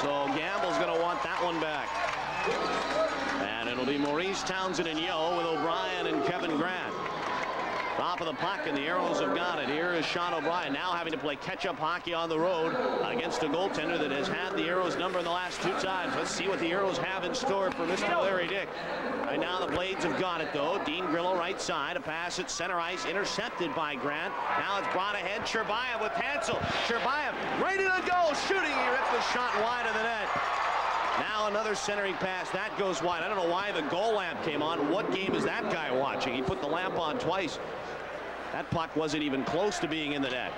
So Gamble's going to want that one back. And it'll be Maurice Townsend and Yo with O'Brien and Kevin Grant. Top of the puck, and the Aeros have got it. Here is Sean O'Brien now having to play catch-up hockey on the road against a goaltender that has had the Aeros number in the last 2 times. Let's see what the Aeros have in store for Mr. Larry Dyck. Right now the Blades have got it, though. Dean Grillo right side. A pass at center ice, intercepted by Grant. Now it's brought ahead. Sherbayev with Hansel. Sherbayev right in the goal, shooting. He ripped the shot wide of the net. Now another centering pass. That goes wide. I don't know why the goal lamp came on. What game is that guy watching? He put the lamp on twice. That puck wasn't even close to being in the net.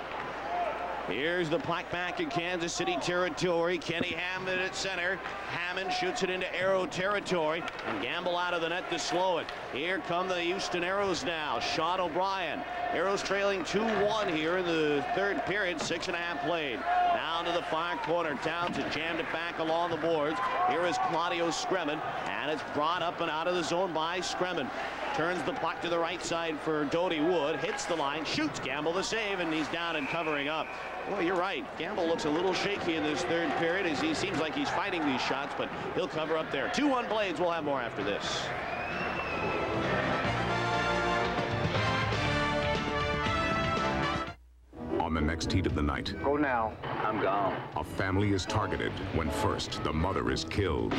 Here's the puck back in Kansas City territory. Kenny Hammond at center. Hammond shoots it into Aero territory, and Gamble out of the net to slow it. Here come the Houston Aeros now. Sean O'Brien. Aeros trailing 2-1 here in the third period. 6.5 played. Down to the far corner. Townsend jammed it back along the boards. Here is Claudio Scremin, and it's brought up and out of the zone by Scremin. Turns the puck to the right side for Doty Wood. Hits the line, shoots. Gamble the save, and he's down and covering up. Well, you're right. Gamble looks a little shaky in this third period as he seems like he's fighting these shots, but he'll cover up there. 2-1 Blades. We'll have more after this. On the next heat of the night. Go now. I'm gone. A family is targeted when first the mother is killed.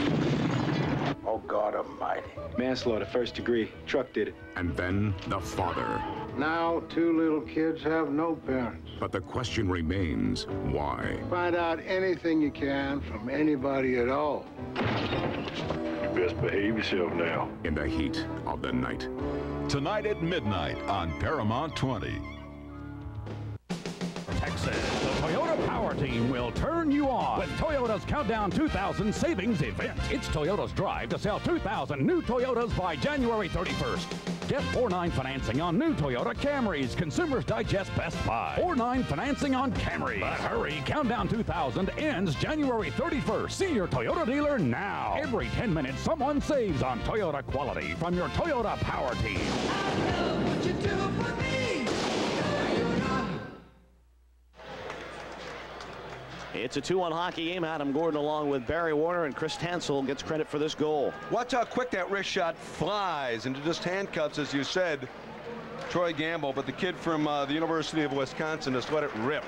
Oh, God almighty. Manslaughter, first degree. Truck did it. And then the father. Now 2 little kids have no parents. But the question remains, why? Find out anything you can from anybody at all. You best behave yourself now. In the heat of the night. Tonight at midnight on Paramount 20. Texas, the Toyota Power Team will turn you on with Toyota's Countdown 2000 Savings Event. It's Toyota's drive to sell 2,000 new Toyotas by January 31st. Get 4.9 financing on new Toyota Camrys. Consumers Digest Best Buy. 4.9 financing on Camrys. But hurry, Countdown 2000 ends January 31st. See your Toyota dealer now. Every 10 minutes, someone saves on Toyota quality from your Toyota Power Team. I know what you do for me. It's a 2-1 hockey game. Adam Gordon along with Barry Warner, and Chris Tansel gets credit for this goal. Watch how quick that wrist shot flies into just handcuffs, as you said, Troy Gamble, but the kid from the University of Wisconsin just let it rip.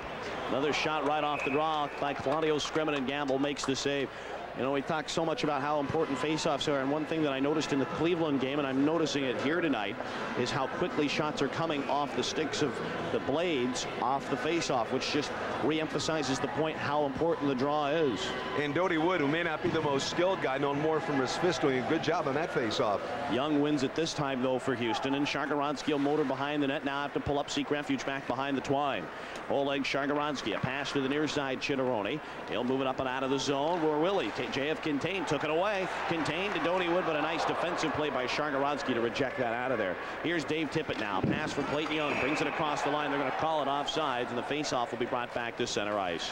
Another shot right off the draw by Claudio Scremin, and Gamble makes the save. You know, we talk so much about how important faceoffs are, and one thing that I noticed in the Cleveland game, and I'm noticing it here tonight, is how quickly shots are coming off the sticks of the blades off the faceoff, which just re-emphasizes the point how important the draw is. And Doty Wood, who may not be the most skilled guy, known more from his fist, doing a good job on that faceoff. Young wins it this time, though, for Houston, and Shargorodski will motor behind the net. Now have to pull up Seek Refuge back behind the twine. Oleg Shargorodski, a pass to the near side, Chitteroni. He'll move it up and out of the zone. Where Willie? J.F. Contain took it away. Contain to Doty Wood, but a nice defensive play by Shargorodski to reject that out of there. Here's Dave Tippett now. Pass for Clayton Young. Brings it across the line. They're going to call it offsides, and the faceoff will be brought back to center ice.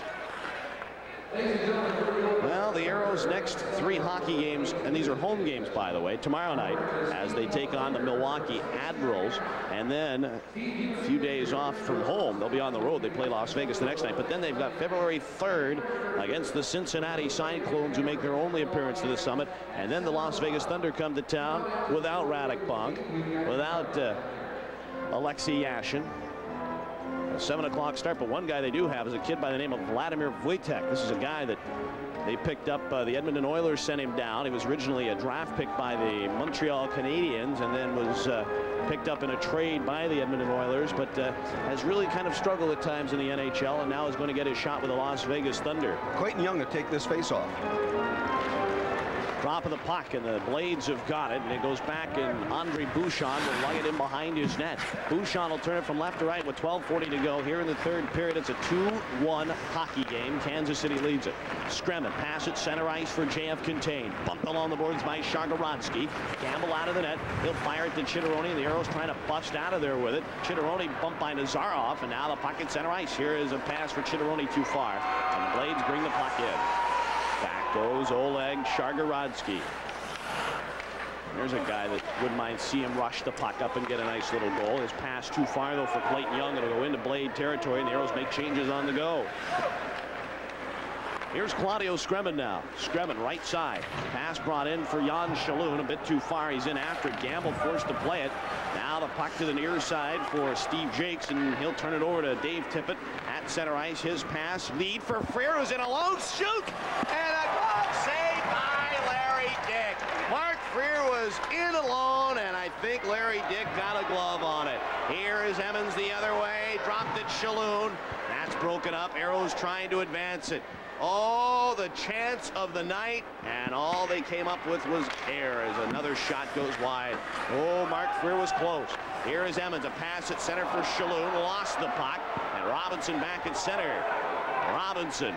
Well, the Aeros' next 3 hockey games, and these are home games, by the way, tomorrow night as they take on the Milwaukee Admirals, and then a few days off from home. They'll be on the road. They play Las Vegas the next night, but then they've got February 3rd against the Cincinnati Cyclones, who make their only appearance to the Summit, and then the Las Vegas Thunder come to town without Radek Bonk, without Alexei Yashin. A 7 o'clock start, but one guy they do have is a kid by the name of Vladimir Wojtek. This is a guy that they picked up. The Edmonton Oilers sent him down. He was originally a draft pick by the Montreal Canadiens, and then was picked up in a trade by the Edmonton Oilers, but has really kind of struggled at times in the NHL, and now is going to get his shot with the Las Vegas Thunder. Clayton Young to take this face-off. Drop of the puck, and the Blades have got it, and it goes back, and Andre Bouchon will lug it in behind his net. Bouchon will turn it from left to right with 12:40 to go here in the third period. It's a 2-1 hockey game. Kansas City leads it. Scremin, pass at center ice for J.F. Contain. Bumped along the boards by Shargorodski. Gamble out of the net. He'll fire it to Chitteroni, and the Aeros trying to bust out of there with it. Chitteroni bumped by Nazarov, and now the puck at center ice. Here is a pass for Chitteroni too far, and the Blades bring the puck in. Back goes Oleg Shargorodski. There's a guy that wouldn't mind see him rush the puck up and get a nice little goal. His pass too far, though, for Clayton Young. It'll go into Blade territory, and the Aeros make changes on the go. Here's Claudio Scremin now. Scremin right side. Pass brought in for Jan Shalhoun. A bit too far. He's in after it. Gamble forced to play it. Now the puck to the near side for Steve Jakes, and he'll turn it over to Dave Tippett at center ice. His pass. Lead for Freer, who's in alone. Shoot! And a glove save by Larry Dyck. Mark Freer was in alone, and I think Larry Dyck got a glove on it. Here is Emmons the other way. Dropped it Shalhoun. That's broken up. Aeros trying to advance it. Oh, the chance of the night, and all they came up with was air as another shot goes wide. Oh, Mark Freer was close. Here is Emmons, a pass at center for Shalhoun, lost the puck, and Robinson back at center. Robinson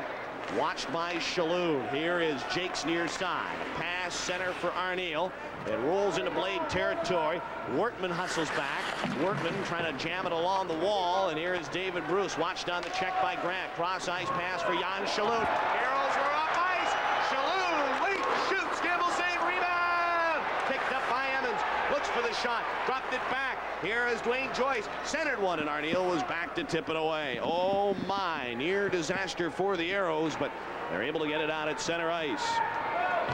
watched by Shalhoun. Here is Jake's near side. A pass center for Arneal. It rolls into Blade territory. Wortman hustles back. Wortman trying to jam it along the wall, and here is David Bruce. Watched on the check by Grant. Cross ice pass for Jan Shalhoun. Arrows were up ice. Shalhoun late shoots. Gamble save, rebound. Picked up by Emmons. Looks for the shot. Dropped it back. Here is Dwayne Joyce. Centered one, and Arneal was back to tip it away. Oh my, near disaster for the Aeros, but they're able to get it out at center ice.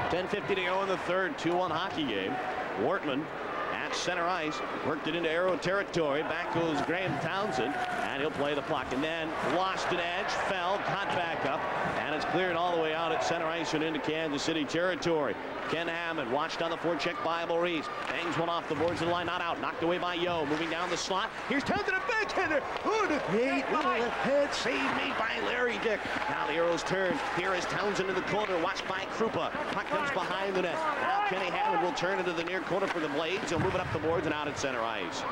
10:50 to go in the third. 2-1 hockey game. Wortman at center ice worked it into Aero territory. Back goes Graham Townsend, and he'll play the puck, and then lost an edge, fell, caught back up, and it's cleared all the way out at center ice and into Kansas City territory. Ken Hammond watched on the forecheck by Maurice. Bangs one off the boards of the line, not out. Knocked away by Yo. Moving down the slot. Here's Townsend, a backhander. Oh, the great little head save made by Larry Dyck. Now the Aeros turn. Here is Townsend in the corner, watched by Krupa. Puck comes behind the net. Now Kenny Hammond will turn into the near corner for the Blades. He'll move it up the boards and out at center ice.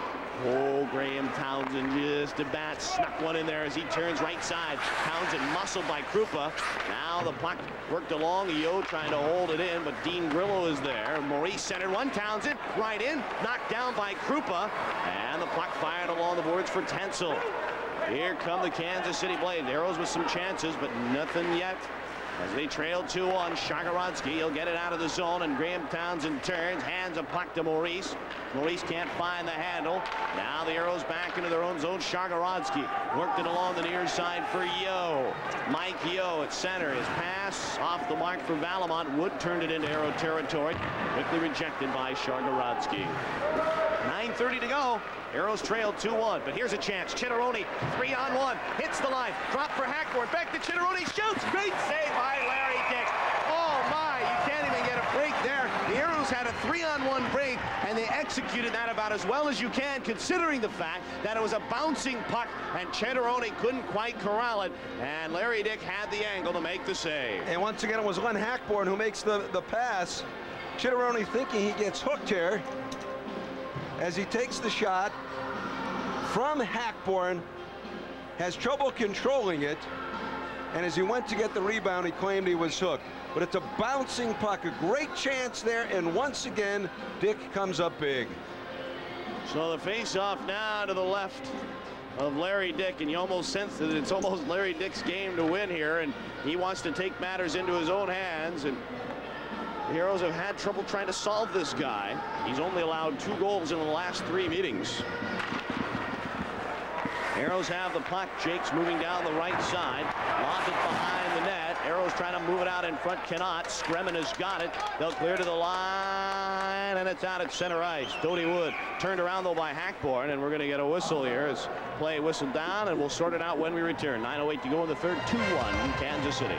Oh, Graham Townsend Twisted bat, snuck one in there as he turns right side. Townsend muscled by Krupa. Now the puck worked along. Yo trying to hold it in, but Dean Grillo is there. Maurice centered one. Townsend right in, knocked down by Krupa, and the puck fired along the boards for Tencel. Here come the Kansas City Blades. Aeros with some chances, but nothing yet. As they trail 2-1, Shagarodsky, he'll get it out of the zone, and Graham Townsend turns, hands a puck to Maurice. Maurice can't find the handle. Now the Aeros back into their own zone. Shagarodsky worked it along the near side for Yo. Mike Yo at center. His pass off the mark for Valamont. Wood turned it into Aero territory. Quickly rejected by Shagarodsky. 9:30 to go. Aeros trail 2-1, but here's a chance. Chitteroni, 3-on-1, hits the line. Drop for Hackborn. Back to Chitteroni. Shoots. Great save by Larry Dyck. Oh, my. You can't even get a break there. The Aeros had a 3-on-1 break, and they executed that about as well as you can, considering the fact that it was a bouncing puck, and Chitteroni couldn't quite corral it, and Larry Dyck had the angle to make the save. And once again, it was Len Hackborn who makes the pass. Chitteroni thinking he gets hooked here as he takes the shot from Hackborn, has trouble controlling it, and as he went to get the rebound, he claimed he was hooked. But it's a bouncing puck, a great chance there, and once again, Dyck comes up big. So the face-off now to the left of Larry Dyck, and you almost sense that it's almost Larry Dyck's game to win here, and he wants to take matters into his own hands, and the Aeros have had trouble trying to solve this guy. He's only allowed 2 goals in the last 3 meetings. Aeros have the puck. Jake's moving down the right side. Lobbed it behind the net. Aeros trying to move it out in front. Cannot. Scremin has got it. They'll clear to the line, and it's out at center ice. Dodie Wood turned around, though, by Hackborn, and we're going to get a whistle here as play whistled down, and we'll sort it out when we return. 9:08 to go in the third. 2-1 Kansas City.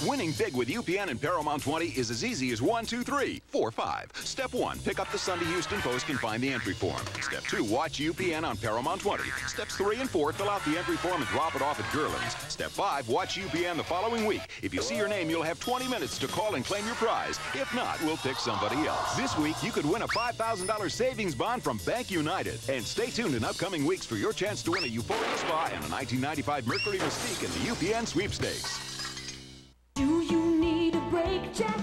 Winning big with UPN and Paramount 20 is as easy as 1, 2, 3, 4, 5. Step 1, pick up the Sunday Houston Post and find the entry form. Step 2, watch UPN on Paramount 20. Steps 3 and 4, fill out the entry form and drop it off at Gerland's. Step 5, watch UPN the following week. If you see your name, you'll have 20 minutes to call and claim your prize. If not, we'll pick somebody else. This week, you could win a $5,000 savings bond from Bank United. And stay tuned in upcoming weeks for your chance to win a Euphoria Spa and a 1995 Mercury Mystique in the UPN sweepstakes. Do you need a brake check?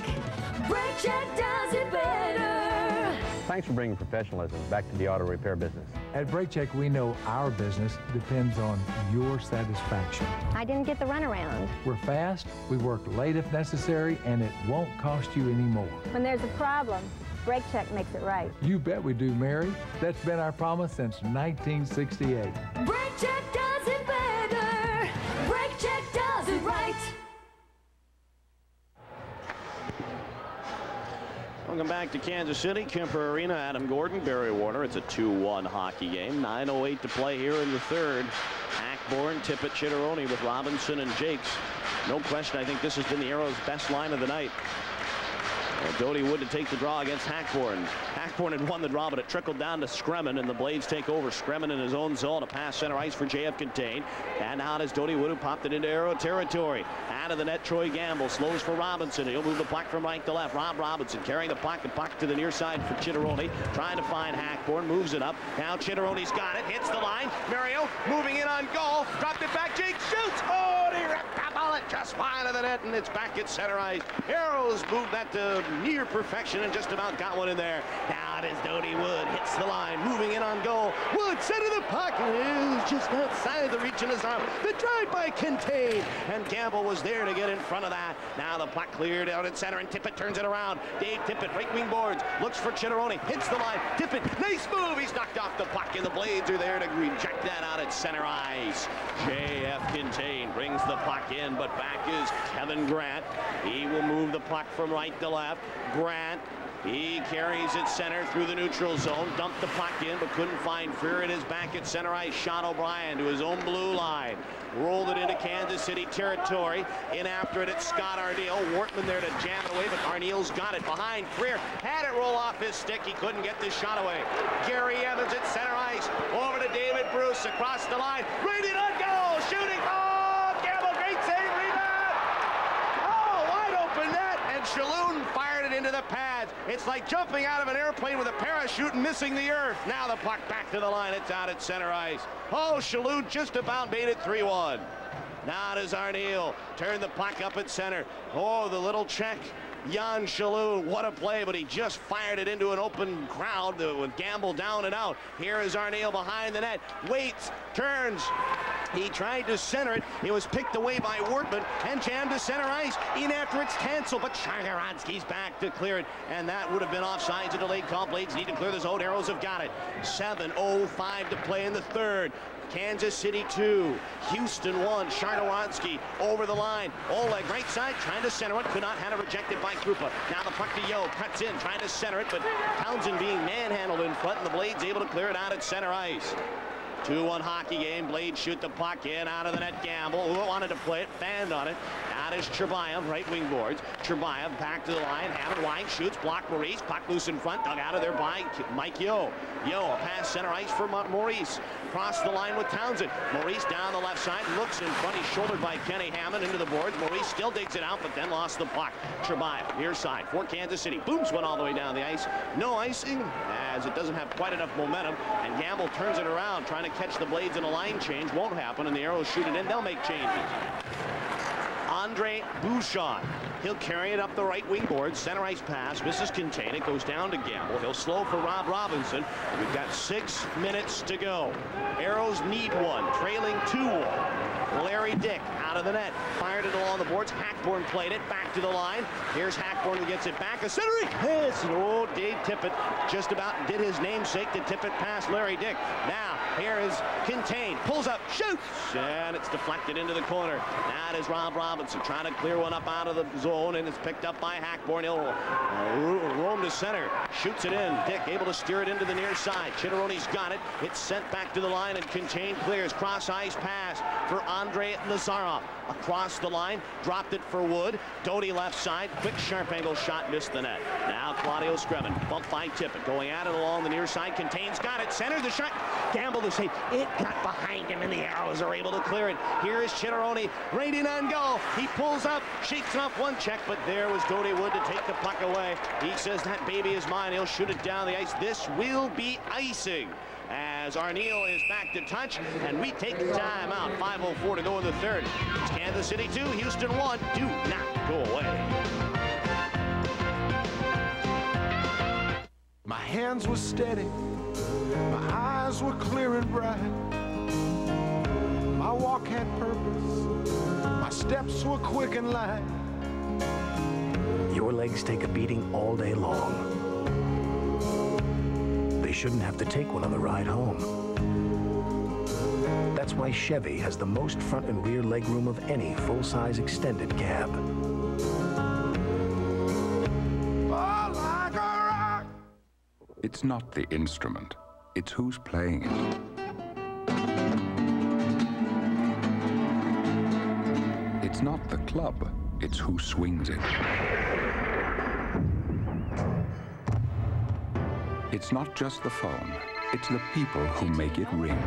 Brake Check does it better. Thanks for bringing professionalism back to the auto repair business. At Brake Check, we know our business depends on your satisfaction. I didn't get the runaround. We're fast, we work late if necessary, and it won't cost you any more. When there's a problem, Brake Check makes it right. You bet we do, Mary. That's been our promise since 1968. Brake Check does it better. Brake Check does it right. Welcome back to Kansas City, Kemper Arena. Adam Gordon, Barry Warner. It's a 2-1 hockey game. 9:08 to play here in the third. Hackborn, Tippett, Chitteroni with Robinson and Jakes. No question, I think this has been the Aeros' best line of the night. Dodie Wood to take the draw against Hackborn. Hackborn had won the draw, but it trickled down to Scremin, and the Blades take over. Scremin in his own zone. A pass center ice for JF Contain. And now it is Dodie Wood who popped it into Aero territory. Out of the net, Troy Gamble slows for Robinson. He'll move the puck from right to left. Rob Robinson carrying the puck to the near side for Chitteroni. Trying to find Hackborn. Moves it up. Now Chitteroni's got it. Hits the line. Mario moving in on goal. Dropped it back. Jake shoots. Oh, he ripped the bullet just wide of the net, and it's back at center ice. Aeros moved that to near perfection and just about got one in there. Now it is Dodie Wood. Hits the line. Moving in on goal. Wood center the puck. It is just outside the reach of his arm. The drive by Contain. And Gamble was there to get in front of that. Now the puck cleared out at center, and Tippett turns it around. Dave Tippett, right wing boards. Looks for Chitteroni. Hits the line. Tippett, nice move. He's knocked off the puck, and the Blades are there to reject that out at center ice. JF Contain brings the puck in, but back is Kevin Grant. He will move the puck from right to left. Grant, he carries it center through the neutral zone. Dumped the puck in, but couldn't find Freer. It is back at center ice. Sean O'Brien to his own blue line. Rolled it into Kansas City territory. In after it, it's Scott Arneal. Wortman there to jam it away, but Arneal's got it behind Freer. Had it roll off his stick. He couldn't get this shot away. Gary Evans at center ice. Over to David Bruce across the line. Right in on goal. Shooting. Oh, Gamble, great save. Rebound. Oh, wide open net. And and Shalhoub fired it into the pads. It's like jumping out of an airplane with a parachute and missing the earth. Now the puck back to the line. It's out at center ice. Oh, Shalhoub just about made it 3-1. Now does Arneal turn the puck up at center. Oh, the little check. Jan Shalhoub, what a play, but he just fired it into an open crowd with Gamble down and out. Here is Arneal behind the net, waits, turns. He tried to center it. It was picked away by Wortman and jammed to center ice. In after it's Tansel, but Shagarodski's back to clear it, and that would have been offsides. A delayed call. Blades need to clear the zone. Aeros have got it. 7:05 to play in the third. Kansas City 2, Houston 1. Shagarodski over the line. Oleg right side trying to center it. Could not have it rejected by Krupa. Now the puck to Yo. Cuts in trying to center it, but Townsend being manhandled in front, and the Blades able to clear it out at center ice. 2-1 hockey game. Blades shoot the puck in out of the net. Gamble, who wanted to play it, fanned on it. Out is Cherbayev, right wing boards. Cherbayev back to the line. Hammond wide shoots. Block Maurice. Puck loose in front. Dug out of there by Mike Yo. Yo, a pass center ice for Maurice. Cross the line with Townsend. Maurice down the left side. Looks in front. He's shouldered by Kenny Hammond into the boards. Maurice still digs it out, but then lost the puck. Cherbayev, near side for Kansas City. Booms went all the way down the ice. No icing, as it doesn't have quite enough momentum. And Gamble turns it around, trying to catch the Blades in a line change. Won't happen, and the Aeros shoot it in. They'll make changes. Andre Bouchard. He'll carry it up the right wing board. Center ice pass. Misses contain. It goes down to Gamble. He'll slow for Rob Robinson. We've got 6 minutes to go. Aeros need one. Trailing 2-1. Larry Dyck out of the net. Fired it along the boards. Hackborn played it. Back to the line. Here's Hackborn who gets it back. A centering pass. Oh, Dave Tippett just about did his namesake to Tippett past Larry Dyck. Now, here is Contain. Pulls up. Shoots. And it's deflected into the corner. That is Rob Robinson trying to clear one up out of the zone, and it's picked up by Hackborn. He'll roam to center. Shoots it in. Dyck able to steer it into the near side. Chitteroni's got it. It's sent back to the line, and Contain clears. Cross ice pass for Andre Nazarov. Across the line. Dropped it for Wood. Doty left side. Quick sharp angle shot. Missed the net. Now Claudio Screven. Bump by Tippett. Going at it along the near side. Contain's got it. Center the shot. Gamble to save. It got behind him, and the Aeros are able to clear it. Here is Chitteroni. Rating on goal. He pulls up. Shakes off one check, but there was Doty Wood to take the puck away. He says that baby is mine. He'll shoot it down the ice. This will be icing, as Arneal is back to touch, and we take the timeout. 5:04 to go in the third. It's Kansas City 2, Houston 1. Do not go away. My hands were steady, my eyes were clear and bright. My walk had purpose, my steps were quick and light. Your legs take a beating all day long. They shouldn't have to take one on the ride home. That's why Chevy has the most front and rear legroom of any full-size extended cab. It's not the instrument, it's who's playing it. It's not the club, it's who swings it. It's not just the phone, it's the people who make it ring.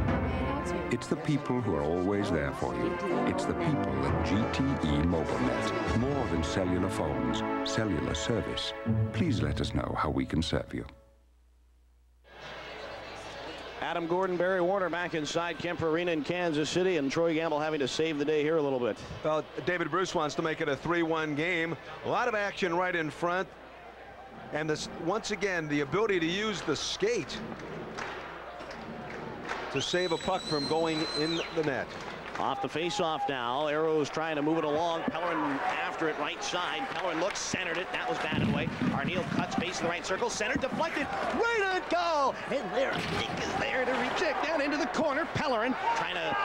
It's the people who are always there for you. It's the people at GTE MobileNet. More than cellular phones, cellular service. Please let us know how we can serve you. Adam Gordon, Barry Warner back inside Kemper Arena in Kansas City, and Troy Gamble having to save the day here a little bit. Well, David Bruce wants to make it a 3-1 game. A lot of action right in front. And this, once again, the ability to use the skate to save a puck from going in the net. Off the face-off now. Aeros trying to move it along. Pellerin after it, right side. Pellerin looks, centered it. That was batted away. Arneal cuts, base in the right circle. Centered, deflected, right on goal. And there, Dyck is there to reject down into the corner. Pellerin trying to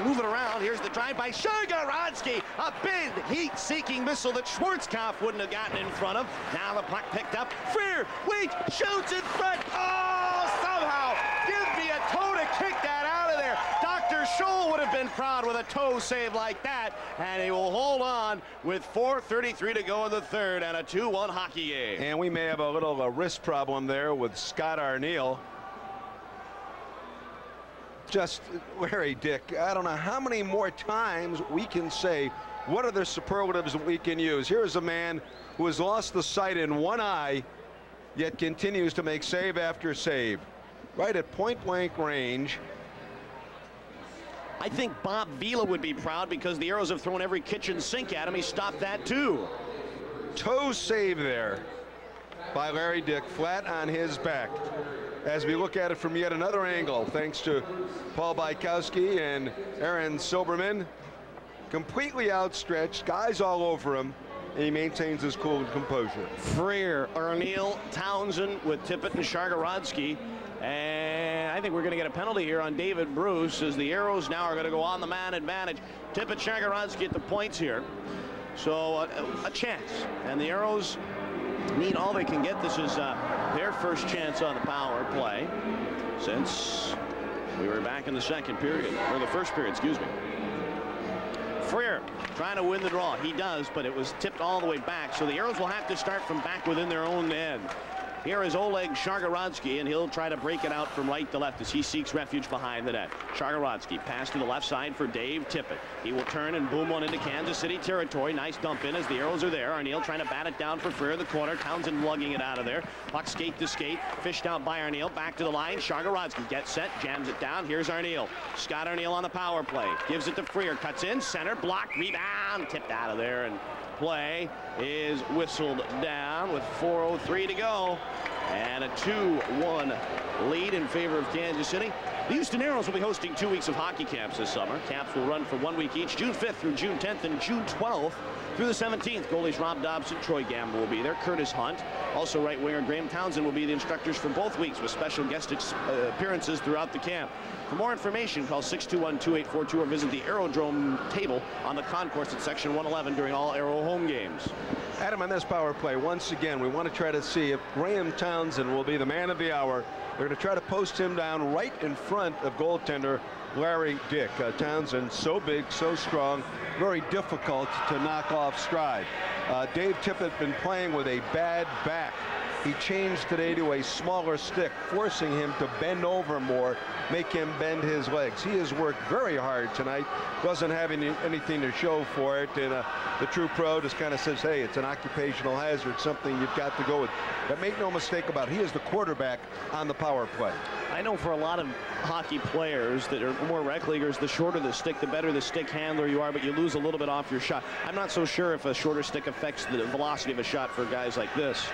move it around. Here's the drive by Shagarodski. A big heat-seeking missile that Schwarzkopf wouldn't have gotten in front of. Now the puck picked up. Freer, wait, shoots in front. Oh, somehow, give me a toe to kick that out of there. Dr. Scholl would have been proud with a toe save like that, and he will hold on with 4:33 to go in the third and a 2-1 hockey game. And we may have a little wrist problem there with Scott Arneal. Just Larry Dyck, I don't know how many more times we can say what are the superlatives that we can use? Here's a man who has lost the sight in one eye, yet continues to make save after save. Right at point-blank range. I think Bob Vila would be proud because the Aeros have thrown every kitchen sink at him. He stopped that too. Toe save there by Larry Dyck, flat on his back. As we look at it from yet another angle, thanks to Paul Bykowski and Aaron Silberman. Completely outstretched, guys all over him, and he maintains his cool and composure. Freer, Arneal, Townsend with Tippett and Shargorodski. And I think we're going to get a penalty here on David Bruce as the Aeros now are going to go on the man advantage. Tippett, Shargorodski at the points here. So a chance. And the Aeros need all they can get. This is their first chance on the power play since we were back in the second period, or the first period, excuse me. Freer trying to win the draw. He does, but it was tipped all the way back. So the Aeros will have to start from back within their own end. Here is Oleg Shargorodski, and he'll try to break it out from right to left as he seeks refuge behind the net. Shargorodski pass to the left side for Dave Tippett. He will turn and boom one into Kansas City territory. Nice dump in as the Aeros are there. Arneal trying to bat it down for Freer in the corner. Townsend lugging it out of there. Puck skate to skate. Fished out by Arneal. Back to the line. Shargorodski gets set. Jams it down. Here's Arneal. Scott Arneal on the power play. Gives it to Freer. Cuts in. Center. Block. Rebound. Tipped out of there. And play is whistled down with 4:03 to go. And a 2-1 lead in favor of Kansas City. The Houston Aeros will be hosting 2 weeks of hockey camps this summer. Camps will run for 1 week each, June 5th through June 10th and June 12th through the 17th. Goalies Rob Dopson, Troy Gamble will be there. Curtis Hunt. Also right winger Graham Townsend will be the instructors for both weeks with special guest appearances throughout the camp. For more information, call 621-2842 or visit the Aerodrome table on the concourse at section 111 during all Aero home games. Adam, on this power play, once again, we want to try to see if Graham Townsend will be the man of the hour. They're going to try to post him down right in front of goaltender Larry Dyck. Townsend, so big, so strong, very difficult to knock off stride. Dave Tippett been playing with a bad back. He changed today to a smaller stick, forcing him to bend over more, make him bend his legs. He has worked very hard tonight, doesn't have anything to show for it, and the true pro just kind of says, hey, it's an occupational hazard, something you've got to go with. But make no mistake about it, he is the quarterback on the power play. I know for a lot of hockey players that are more rec leaguers, the shorter the stick, the better the stick handler you are, but you lose a little bit off your shot. I'm not so sure if a shorter stick affects the velocity of a shot for guys like this.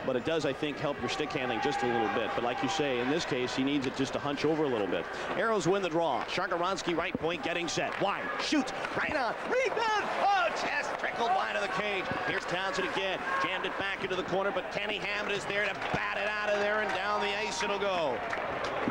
But it does, I think, help your stick handling just a little bit. But like you say, in this case, he needs it just to hunch over a little bit. Aeros win the draw. Shargorodski right point getting set. Wide. Shoots. Right on. Rebound. Oh, chest trickled wide of the cage. Here's Townsend again. Jammed it back into the corner, but Kenny Hammond is there to bat it out of there, and down the ice it'll go.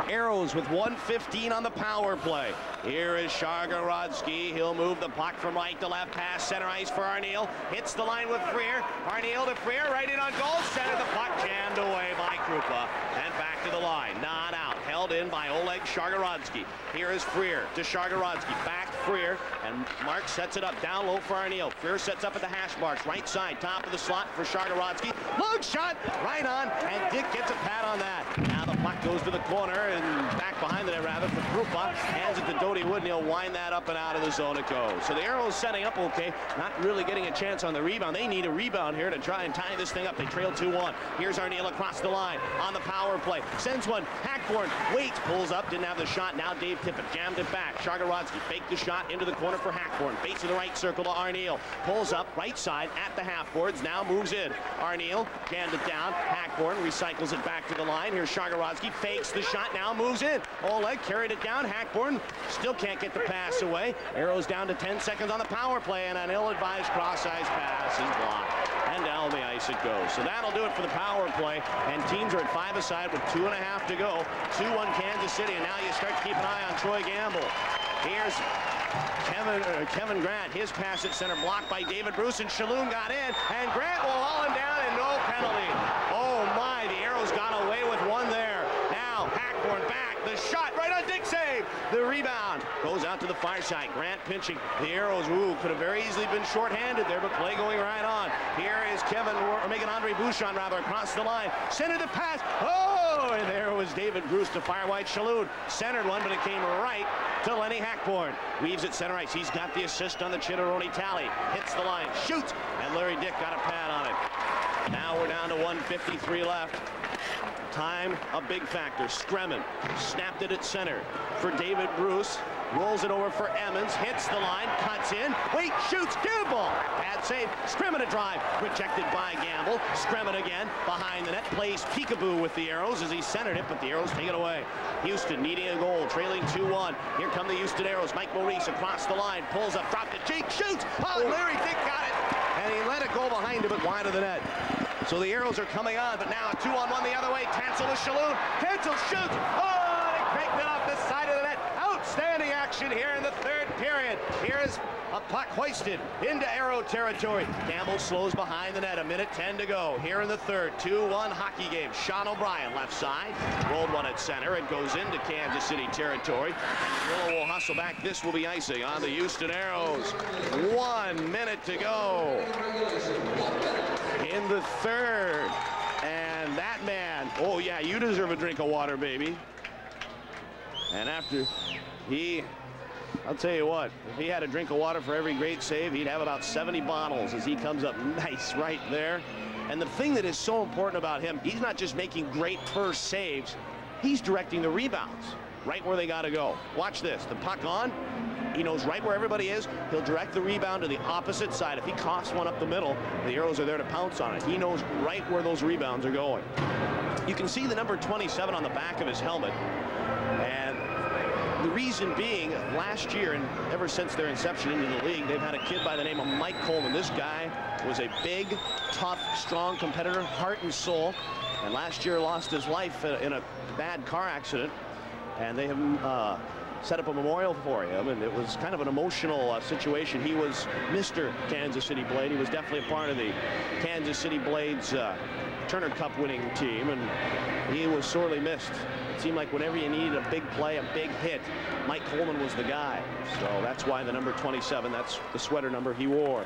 Aeros with 1:15 on the power play. Here is Shargorodski. He'll move the puck from right to left, past center ice for Arneal. Hits the line with Freer. Arneal to Freer, right in on goal center. The puck jammed away by Krupa and back to the line. Not out. Held in by Oleg Shargorodski. Here is Freer to Shargorodski. Back Freer, and Mark sets it up down low for Arneal. Freer sets up at the hash marks. Right side, top of the slot for Shargorodski. Long shot, right on, and Dyck gets a pat on that. Now the puck goes to the corner and back behind the net rather for Krupa. Hands it to Doty Wood, and he'll wind that up and out of the zone it goes. So the Aeros setting up okay, not really getting a chance on the rebound. They need a rebound here to try and tie this thing up. They trail 2-1. Here's Arneal across the line on the power play. Sends one. Hackborn waits, pulls up, didn't have the shot. Now Dave Tippett jammed it back. Shargorodski faked the shot into the corner for Hackborn. Base of the right circle to Arneal. Pulls up right side at the half boards. Now moves in. Arneal jammed it down. Hackborn recycles it back to the line. Here's Shargorodski. Fakes the shot. Now moves in. Oleg carried it down. Hackborn still can't get the pass away. Aeros down to 10 seconds on the power play, and an ill-advised cross-ice pass is blocked. And down the ice it goes. So that'll do it for the power play. And teams are at 5-a-side with 2.5 to go. 2-1 Kansas City, and now you start to keep an eye on Troy Gamble. Here's Kevin Grant. His pass at center blocked by David Bruce, and Shalhoub got in, and Grant will haul him down, and no penalty. Oh my, the Aeros got away with one there. Now Hackborn back, the shot right on Dyck save. The rebound goes out to the far side. Grant pinching. The Aeros, could have very easily been shorthanded there, but play going right on. Here is Andre Bouchon rather across the line. Centered the pass. Oh, and there was David Bruce to fire wide. Shalhoub centered one, but it came right to Lenny Hackborn. Weaves at center ice. He's got the assist on the Chitteroni tally. Hits the line, shoots, and Larry Dyck got a pad on it. Now we're down to 1:53 left. Time a big factor. Scremin snapped it at center for David Bruce. Rolls it over for Emmons. Hits the line. Cuts in. Wait, shoots. Gamble. Bad save. Scremin a drive. Rejected by Gamble. Scremin again. Behind the net. Plays peekaboo with the Aeros as he centered it, but the Aeros take it away. Houston needing a goal. Trailing 2-1. Here come the Houston Aeros. Mike Maurice across the line. Pulls up. Dropped it. Jake shoots. Oh, Larry Dyck got it. And he let it go behind him, but wide of the net. So the Aeros are coming on, but now a 2-on-1 the other way. Tansel with Shalhoub. Tansel shoots. Oh, they cranked it off the side of the net. Outstanding action here in the third period. Here is a puck hoisted into Aero territory. Campbell slows behind the net. 1:10 to go. Here in the third. 2-1 hockey game. Sean O'Brien left side. Rolled one at center. It goes into Kansas City territory. Willow will hustle back. This will be icing on the Houston Aeros. 1 minute to go in the third. And that man, oh yeah, you deserve a drink of water, baby. And after I'll tell you what, if he had a drink of water for every great save, he'd have about 70 bottles as he comes up nice right there. And the thing that is so important about him, he's not just making great first saves, he's directing the rebounds right where they got to go. Watch this, the puck on, he knows right where everybody is. He'll direct the rebound to the opposite side. If he coughs one up the middle, the Aeros are there to pounce on it. He knows right where those rebounds are going. You can see the number 27 on the back of his helmet. And the reason being, last year and ever since their inception into the league, they've had a kid by the name of Mike Coleman. This guy was a big, tough, strong competitor, heart and soul. And last year lost his life in a bad car accident. And they have set up a memorial for him, and it was kind of an emotional situation. He was Mr. Kansas City Blade. He was definitely a part of the Kansas City Blades Turner Cup winning team, and he was sorely missed. It seemed like whenever you needed a big play, a big hit, Mike Coleman was the guy. So that's why the number 27, that's the sweater number he wore.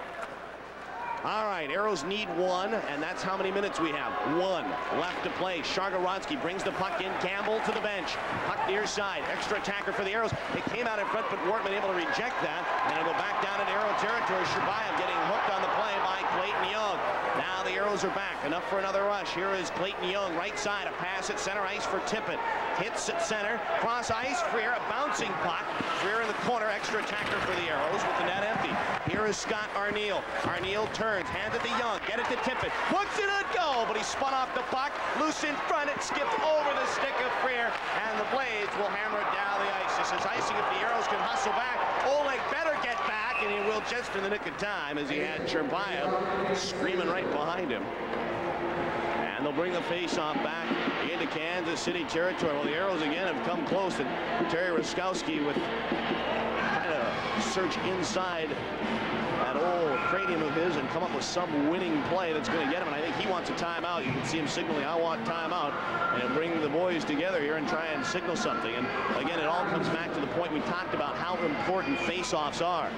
All right, Aeros need 1, and that's how many minutes we have. 1 left to play. Shargorodski brings the puck in. Campbell to the bench. Puck near side. Extra attacker for the Aeros. It came out in front, but Wortman able to reject that. And it'll go back down in Aero territory. Shabayev getting hooked on the play by Clayton Young. Now the Aeros are back. Enough for another rush. Here is Clayton Young, right side. A pass at center ice for Tippett. Hits at center. Cross ice. Freer, a bouncing puck. Freer in the corner. Extra attacker for the Aeros with the net empty. Here is Scott Arneal. Arneal turns, hands it to Young. Get it to Tippett. Wants it on goal, but he spun off the puck. Loose in front. It skipped over the stick of Freer. And the Blades will hammer it down the ice. This is icing if the Aeros can hustle back. Oleg better get back, and he will just in the nick of time as he had Shabayev screaming right behind him. And they'll bring the face-off back into Kansas City territory. Well, the Aeros again have come close, and Terry Ruskowski with kind of search inside that old cranium of his and come up with some winning play that's going to get him. And I think he wants a timeout. You can see him signaling, I want timeout. And he'll bring the boys together here and try and signal something. And again, it all comes back to the point we talked about how important face-offs are.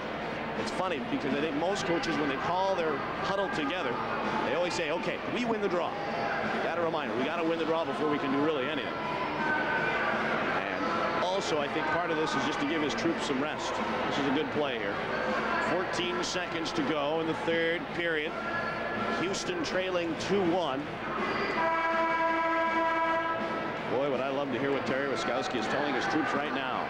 It's funny because I think most coaches, when they call their huddle together, they always say, okay, we win the draw. Got a reminder, we got to win the draw before we can do really anything. And also, I think part of this is just to give his troops some rest. This is a good play here. 14 seconds to go in the third period. Houston trailing 2-1. Boy, would I love to hear what Terry Ruskowski is telling his troops right now.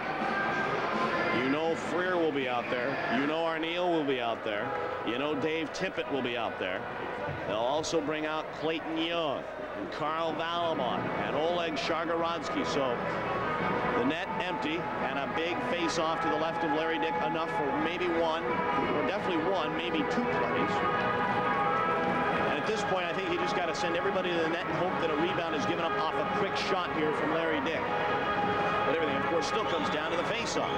You know Freer will be out there. You know Arneal will be out there. You know Dave Tippett will be out there. They'll also bring out Clayton Young and Carl Valamon and Oleg Shargorodski. So the net empty and a big face-off to the left of Larry Dyck. Enough for maybe one, or definitely one, maybe 2 plays. And at this point, I think he just got to send everybody to the net and hope that a rebound is given up off a quick shot here from Larry Dyck. But everything, of course, still comes down to the face-off.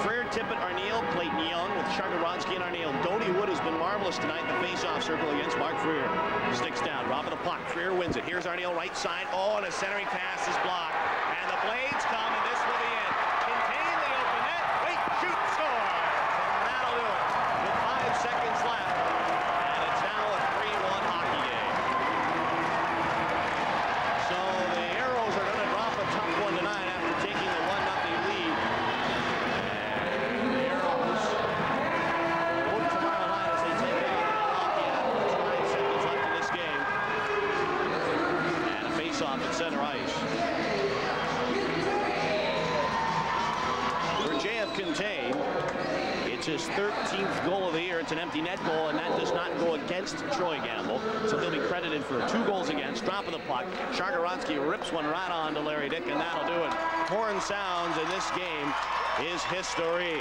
Freer, Tippett, Arneal, Clayton Young with Shargorodski and Arneal. Doty Wood has been marvelous tonight in the face-off circle against Mark Freer. Sticks down, robbing the puck. Freer wins it. Here's Arneal right side. Oh, and a centering pass is blocked. And the Blades come, and this will be it. Contain the open net. Wait, shoot, score. And that'll do it. With 5 seconds left. And it's now a 3-1 hockey game. So the Aeros center ice. For JF Contain, it's his 13th goal of the year. It's an empty net goal, and that does not go against Troy Gamble. So he'll be credited for 2 goals against. Drop of the puck. Ruskowski rips one right on to Larry Dyck, and that'll do it. Horn sounds, and this game is history.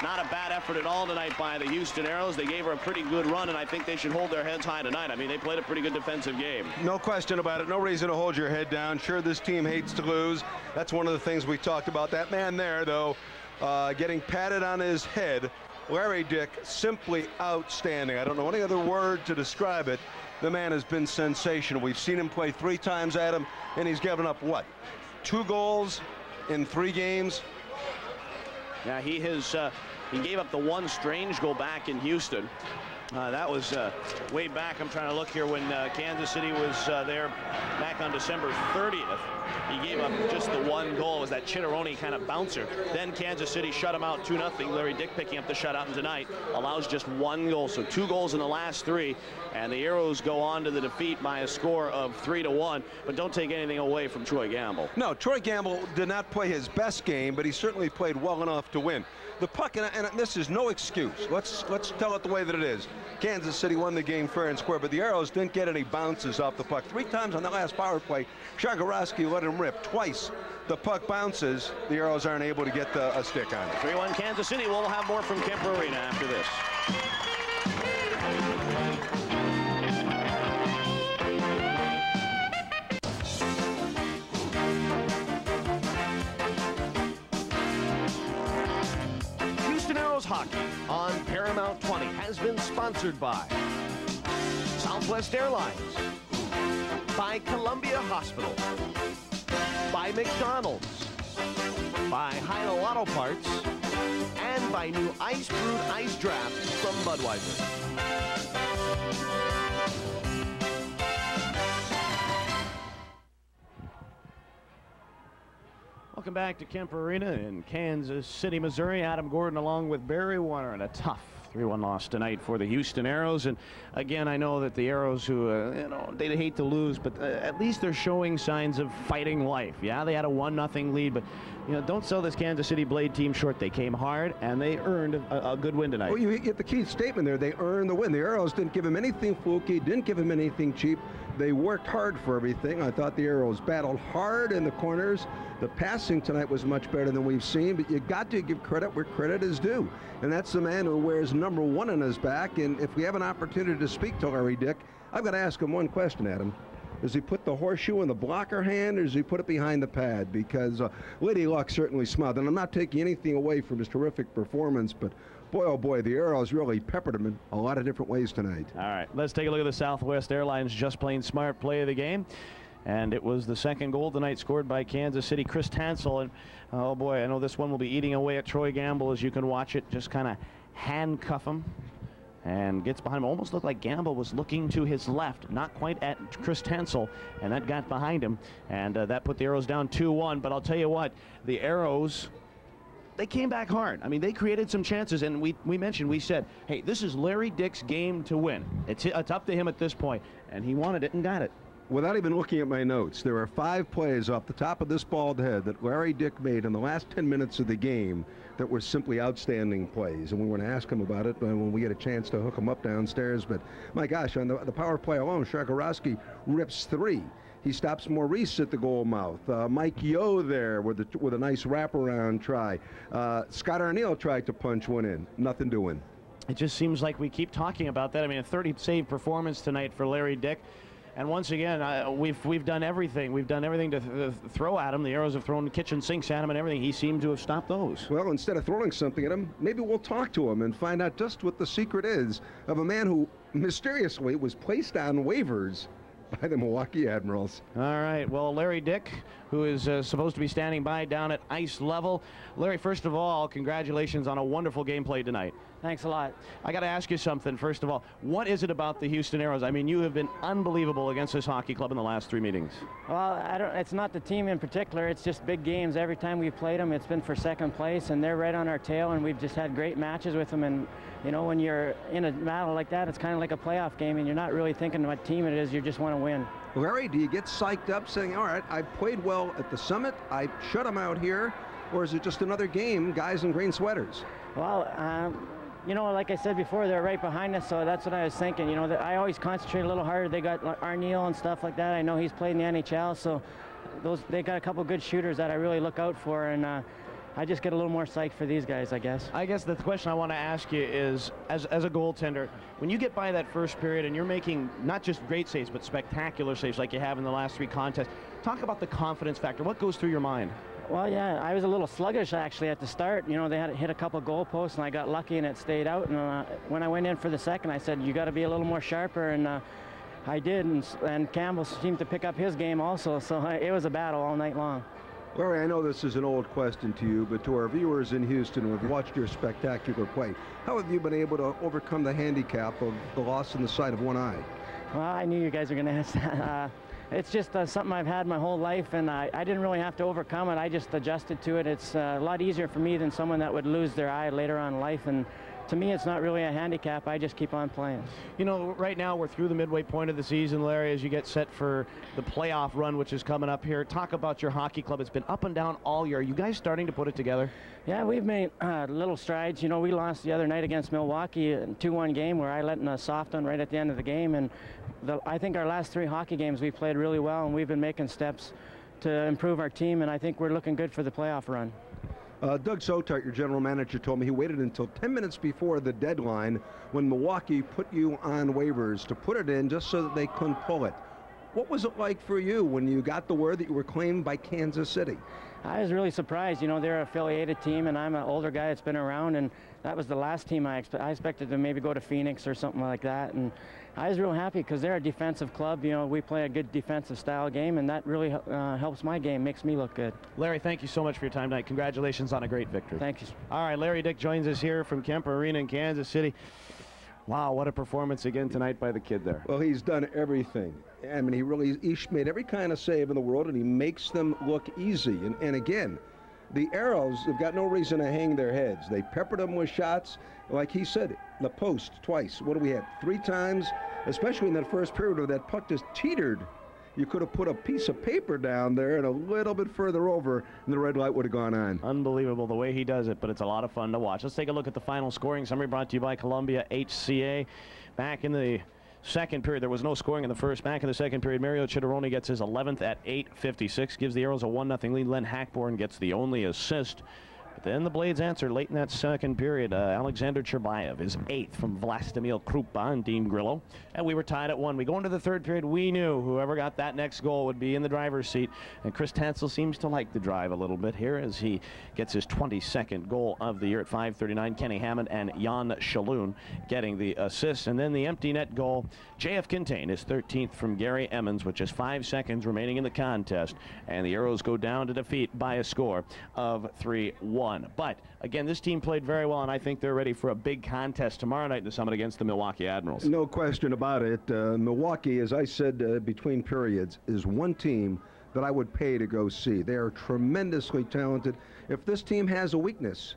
Not a bad effort at all tonight by the Houston Aeros. They gave her a pretty good run, and I think they should hold their heads high tonight. I mean, they played a pretty good defensive game. No question about it. No reason to hold your head down. Sure, this team hates to lose. That's one of the things we talked about. That man there, though, getting patted on his head. Larry Dyck, simply outstanding. I don't know any other word to describe it. The man has been sensational. We've seen him play 3 times at him, and he's given up, what, 2 goals in 3 games? Yeah, he gave up the 1 strange goal back in Houston. That was way back. I'm trying to look here when Kansas City was there back on December 30th. He gave up just the 1 goal. It was that Chitteroni kind of bouncer. Then Kansas City shut him out 2-0. Larry Dyck picking up the shutout, and tonight allows just 1 goal. So 2 goals in the last 3. And the Aeros go on to the defeat by a score of 3-1. But don't take anything away from Troy Gamble. No, Troy Gamble did not play his best game, but he certainly played well enough to win. The puck, and this is no excuse. Let's tell it the way that it is. Kansas City won the game fair and square, but the Aeros didn't get any bounces off the puck. 3 times on the last power play, Ruskowski let him rip. Twice the puck bounces. The Aeros aren't able to get a stick on it. 3-1 Kansas City. We'll have more from Kemper Arena after this. Hockey on Paramount 20 has been sponsored by Southwest Airlines, by Columbia Hospital, by McDonald's, by Heino Auto Parts, and by new Ice Brewed Ice Draft from Budweiser. Welcome back to Kemper Arena in Kansas City, Missouri. Adam Gordon along with Barry Warner in a tough 3-1 loss tonight for the Houston Aeros. And again, I know that the Aeros, who they hate to lose, but at least they're showing signs of fighting life. Yeah, they had a 1-0 lead, but don't sell this Kansas City Blade team short. They came hard and they earned a good win tonight. Well, you get the key statement there. They earned the win. The Aeros didn't give him anything fluky, didn't give him anything cheap. They worked hard for everything. I thought the Aeros battled hard in the corners. The passing tonight was much better than we've seen, but you got to give credit where credit is due. And that's the man who wears number 1 on his back. And if we have an opportunity to speak to Larry Dyck, I've got to ask him one question, Adam. Does he put the horseshoe in the blocker hand, or does he put it behind the pad? Because Lady Luck certainly smiled. And I'm not taking anything away from his terrific performance, but boy, oh boy, the Aeros really peppered him in a lot of different ways tonight. All right, let's take a look at the Southwest Airlines Just Plain Smart play of the game. And it was the 2nd goal tonight scored by Kansas City, Chris Tansel. And oh boy, I know this one will be eating away at Troy Gamble as you can watch it. Just kind of handcuff him and gets behind him. Almost looked like Gamble was looking to his left, not quite at Chris Tansel, and that got behind him. And that put the Aeros down 2-1. But I'll tell you what, the Aeros, they came back hard. I mean, they created some chances, and we said, hey, this is Larry Dyck's game to win. It's up to him at this point, and he wanted it and got it. Without even looking at my notes, there are 5 plays off the top of this bald head that Larry Dyck made in the last 10 minutes of the game that were simply outstanding plays. And we want to ask him about it when we get a chance to hook him up downstairs. But my gosh, on the power play alone, Ruskowski rips 3. He stops Maurice at the goal mouth. Mike Yo there with a nice wraparound try. Scott Arneal tried to punch one in. Nothing doing. It just seems like we keep talking about that. I mean, a 30-save performance tonight for Larry Dyck. And once again, we've done everything. We've done everything to throw at him. The Aeros have thrown kitchen sinks at him and everything. He seemed to have stopped those. Well, instead of throwing something at him, maybe we'll talk to him and find out just what the secret is of a man who mysteriously was placed on waivers by the Milwaukee Admirals. All right. Well, Larry Dyck, who is supposed to be standing by down at ice level. Larry, first of all, congratulations on a wonderful game played tonight. Thanks a lot. I got to ask you something, first of all. What is it about the Houston Aeros? I mean, you have been unbelievable against this hockey club in the last 3 meetings. Well, it's not the team in particular. It's just big games. Every time we've played them, it's been for second place, and they're right on our tail, and we've just had great matches with them. And, you know, when you're in a battle like that, it's kind of like a playoff game, and you're not really thinking what team it is. You just want to win. Larry, do you get psyched up saying, all right, I played well at the Summit, I shut them out here, or is it just another game, guys in green sweaters? Well, you know, like I said before, they're right behind us, so that's what I was thinking. You know, I always concentrate a little harder. They got Arneal and stuff like that. I know he's played in the NHL, so they got a couple good shooters that I really look out for, and I just get a little more psyched for these guys, I guess. I guess the question I want to ask you is, as a goaltender, when you get by that first period and you're making not just great saves, but spectacular saves like you have in the last 3 contests, talk about the confidence factor. What goes through your mind? Well, yeah, I was a little sluggish actually at the start. You know, they had hit a couple goalposts, and I got lucky, and it stayed out. And when I went in for the second, I said, you got to be a little more sharper, and I did. And Campbell seemed to pick up his game also, so it was a battle all night long. Larry, I know this is an old question to you, but to our viewers in Houston who have watched your spectacular play, how have you been able to overcome the handicap of the loss in the sight of one eye? Well, I knew you guys were going to ask that. It's just something I've had my whole life, and I didn't really have to overcome it. I just adjusted to it. It's a lot easier for me than someone that would lose their eye later on in life, and to me, it's not really a handicap. I just keep on playing. You know, right now we're through the midway point of the season, Larry, as you get set for the playoff run, which is coming up here. Talk about your hockey club. It's been up and down all year. Are you guys starting to put it together? Yeah, we've made little strides. You know, we lost the other night against Milwaukee, a 2-1 game where I let in a soft one right at the end of the game. And I think our last 3 hockey games we played really well, and we've been making steps to improve our team, and I think we're looking good for the playoff run. Doug Sotart, your general manager, told me he waited until 10 minutes before the deadline when Milwaukee put you on waivers to put it in just so that they couldn't pull it. What was it like for you when you got the word that you were claimed by Kansas City? I was really surprised. You know, they're an affiliated team, and I'm an older guy that's been around, and that was the last team I expected to maybe go to Phoenix or something like that. And I was real happy because they're a defensive club. You know, we play a good defensive style game, and that really helps my game, makes me look good. Larry, thank you so much for your time tonight. Congratulations on a great victory. Thank you. All right, Larry Dyck joins us here from Kemper Arena in Kansas City. Wow, what a performance again tonight by the kid there. Well, he's done everything. I mean, he made every kind of save in the world, and he makes them look easy. And again, the Aeros have got no reason to hang their heads. They peppered them with shots. Like he said, the post twice. What do we have? 3 times, especially in that first period where that puck just teetered. You could have put a piece of paper down there and a little bit further over, and the red light would have gone on. Unbelievable the way he does it, but it's a lot of fun to watch. Let's take a look at the final scoring summary brought to you by Columbia HCA. Back in the second period, there was no scoring in the first. Back in the second period, Mario Chitteroni gets his 11th at 8:56, gives the Aeros a 1-0 lead. Len Hackborn gets the only assist. But then the Blades answered late in that second period. Alexander Cherbayev is 8th from Vlastimil Krupa and Dean Grillo. And we were tied at 1. We go into the third period. We knew whoever got that next goal would be in the driver's seat. And Chris Tansel seems to like the drive a little bit here as he gets his 22nd goal of the year at 5:39. Kenny Hammond and Jan Shalhoun getting the assists. And then the empty net goal. J.F. Quintain is 13th from Gary Emmons with just 5 seconds remaining in the contest. And the Aeros go down to defeat by a score of 3-1. But again, this team played very well, and I think they're ready for a big contest tomorrow night in the Summit against the Milwaukee Admirals. No question about it. Milwaukee, as I said between periods, is one team that I would pay to go see. They are tremendously talented. If this team has a weakness,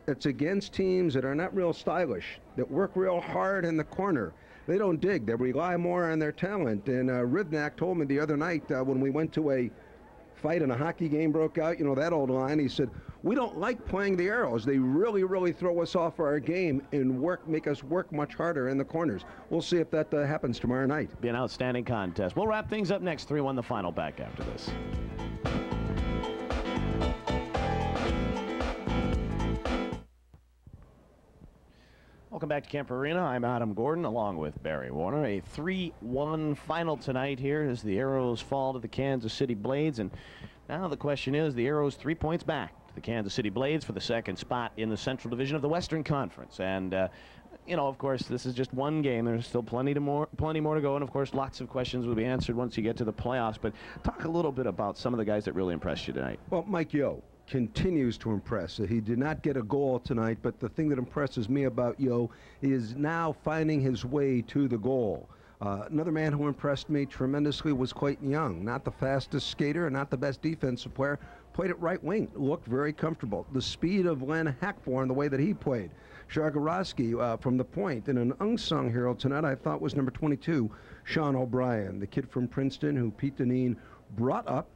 it's against teams that are not real stylish, that work real hard in the corner. They don't dig. They rely more on their talent. And Rivnak told me the other night when we went to a fight and a hockey game broke out, you know, that old line, he said, we don't like playing the Aeros. They really, really throw us off our game and make us work much harder in the corners. We'll see if that happens tomorrow night. Be an outstanding contest. We'll wrap things up next. 3-1 the final back after this. Welcome back to Kemper Arena. I'm Adam Gordon along with Barry Warner. A 3-1 final tonight here as the Aeros fall to the Kansas City Blades. And now the question is, the Aeros 3 points back to the Kansas City Blades for the second spot in the Central Division of the Western Conference. And you know, of course, this is just one game. There's still plenty more to go, and of course, lots of questions will be answered once you get to the playoffs. But talk a little bit about some of the guys that really impressed you tonight. Well, Mike Yeo, continues to impress. He did not get a goal tonight, but the thing that impresses me about Yo is now finding his way to the goal. Another man who impressed me tremendously was Clayton Young. Not the fastest skater and not the best defensive player. Played at right wing. Looked very comfortable. The speed of Len Hackborn, the way that he played. Ruskowski from the point. And an unsung hero tonight I thought was number 22, Sean O'Brien, the kid from Princeton who Pete Dineen brought up.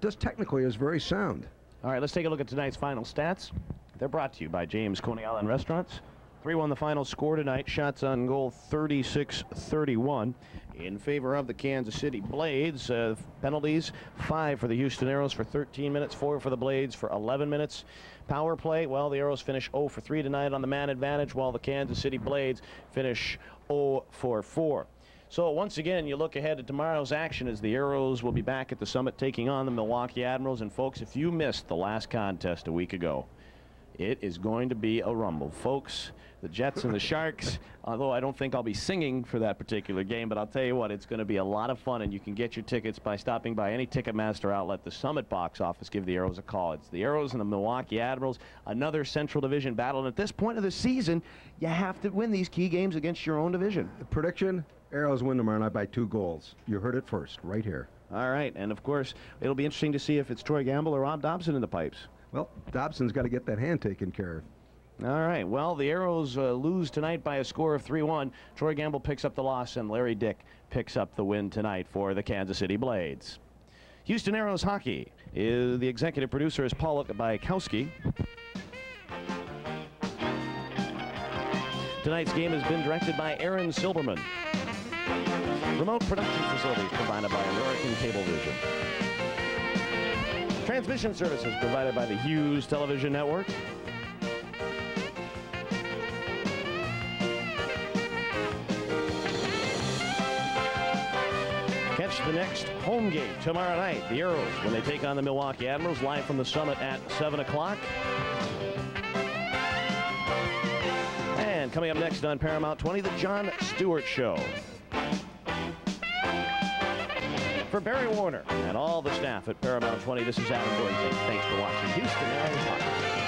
Just technically is very sound. All right, let's take a look at tonight's final stats. They're brought to you by James Coney Island Restaurants. 3-1 the final score tonight. Shots on goal 36-31 in favor of the Kansas City Blades. Penalties, 5 for the Houston Aeros for 13 minutes, 4 for the Blades for 11 minutes. Power play, well, the Aeros finish 0 for 3 tonight on the man advantage, while the Kansas City Blades finish 0 for 4. So once again, you look ahead to tomorrow's action as the Aeros will be back at the Summit taking on the Milwaukee Admirals. And folks, if you missed the last contest a week ago, it is going to be a rumble. Folks, the Jets and the Sharks, although I don't think I'll be singing for that particular game, but I'll tell you what, it's going to be a lot of fun, and you can get your tickets by stopping by any Ticketmaster outlet. The Summit box office, give the Aeros a call. It's the Aeros and the Milwaukee Admirals, another Central Division battle, and at this point of the season, you have to win these key games against your own division. The prediction, Aeros win tomorrow night by 2 goals. You heard it first, right here. All right, and of course, it'll be interesting to see if it's Troy Gamble or Rob Dopson in the pipes. Well, Dobson's got to get that hand taken care of. All right. Well, the Aeros lose tonight by a score of 3-1. Troy Gamble picks up the loss, and Larry Dyck picks up the win tonight for the Kansas City Blades. Houston Aeros hockey. The executive producer is Paul Bykowski. Tonight's game has been directed by Aaron Silberman. Remote production facilities provided by American Cablevision. Transmission services provided by the Hughes Television Network. Catch the next home game tomorrow night. The Aeros, when they take on the Milwaukee Admirals, live from the Summit at 7 o'clock. And coming up next on Paramount 20, The Jon Stewart Show. For Barry Warner and all the staff at Paramount 20, this is Adam Gordon. Thanks for watching Houston Aeros Hockey.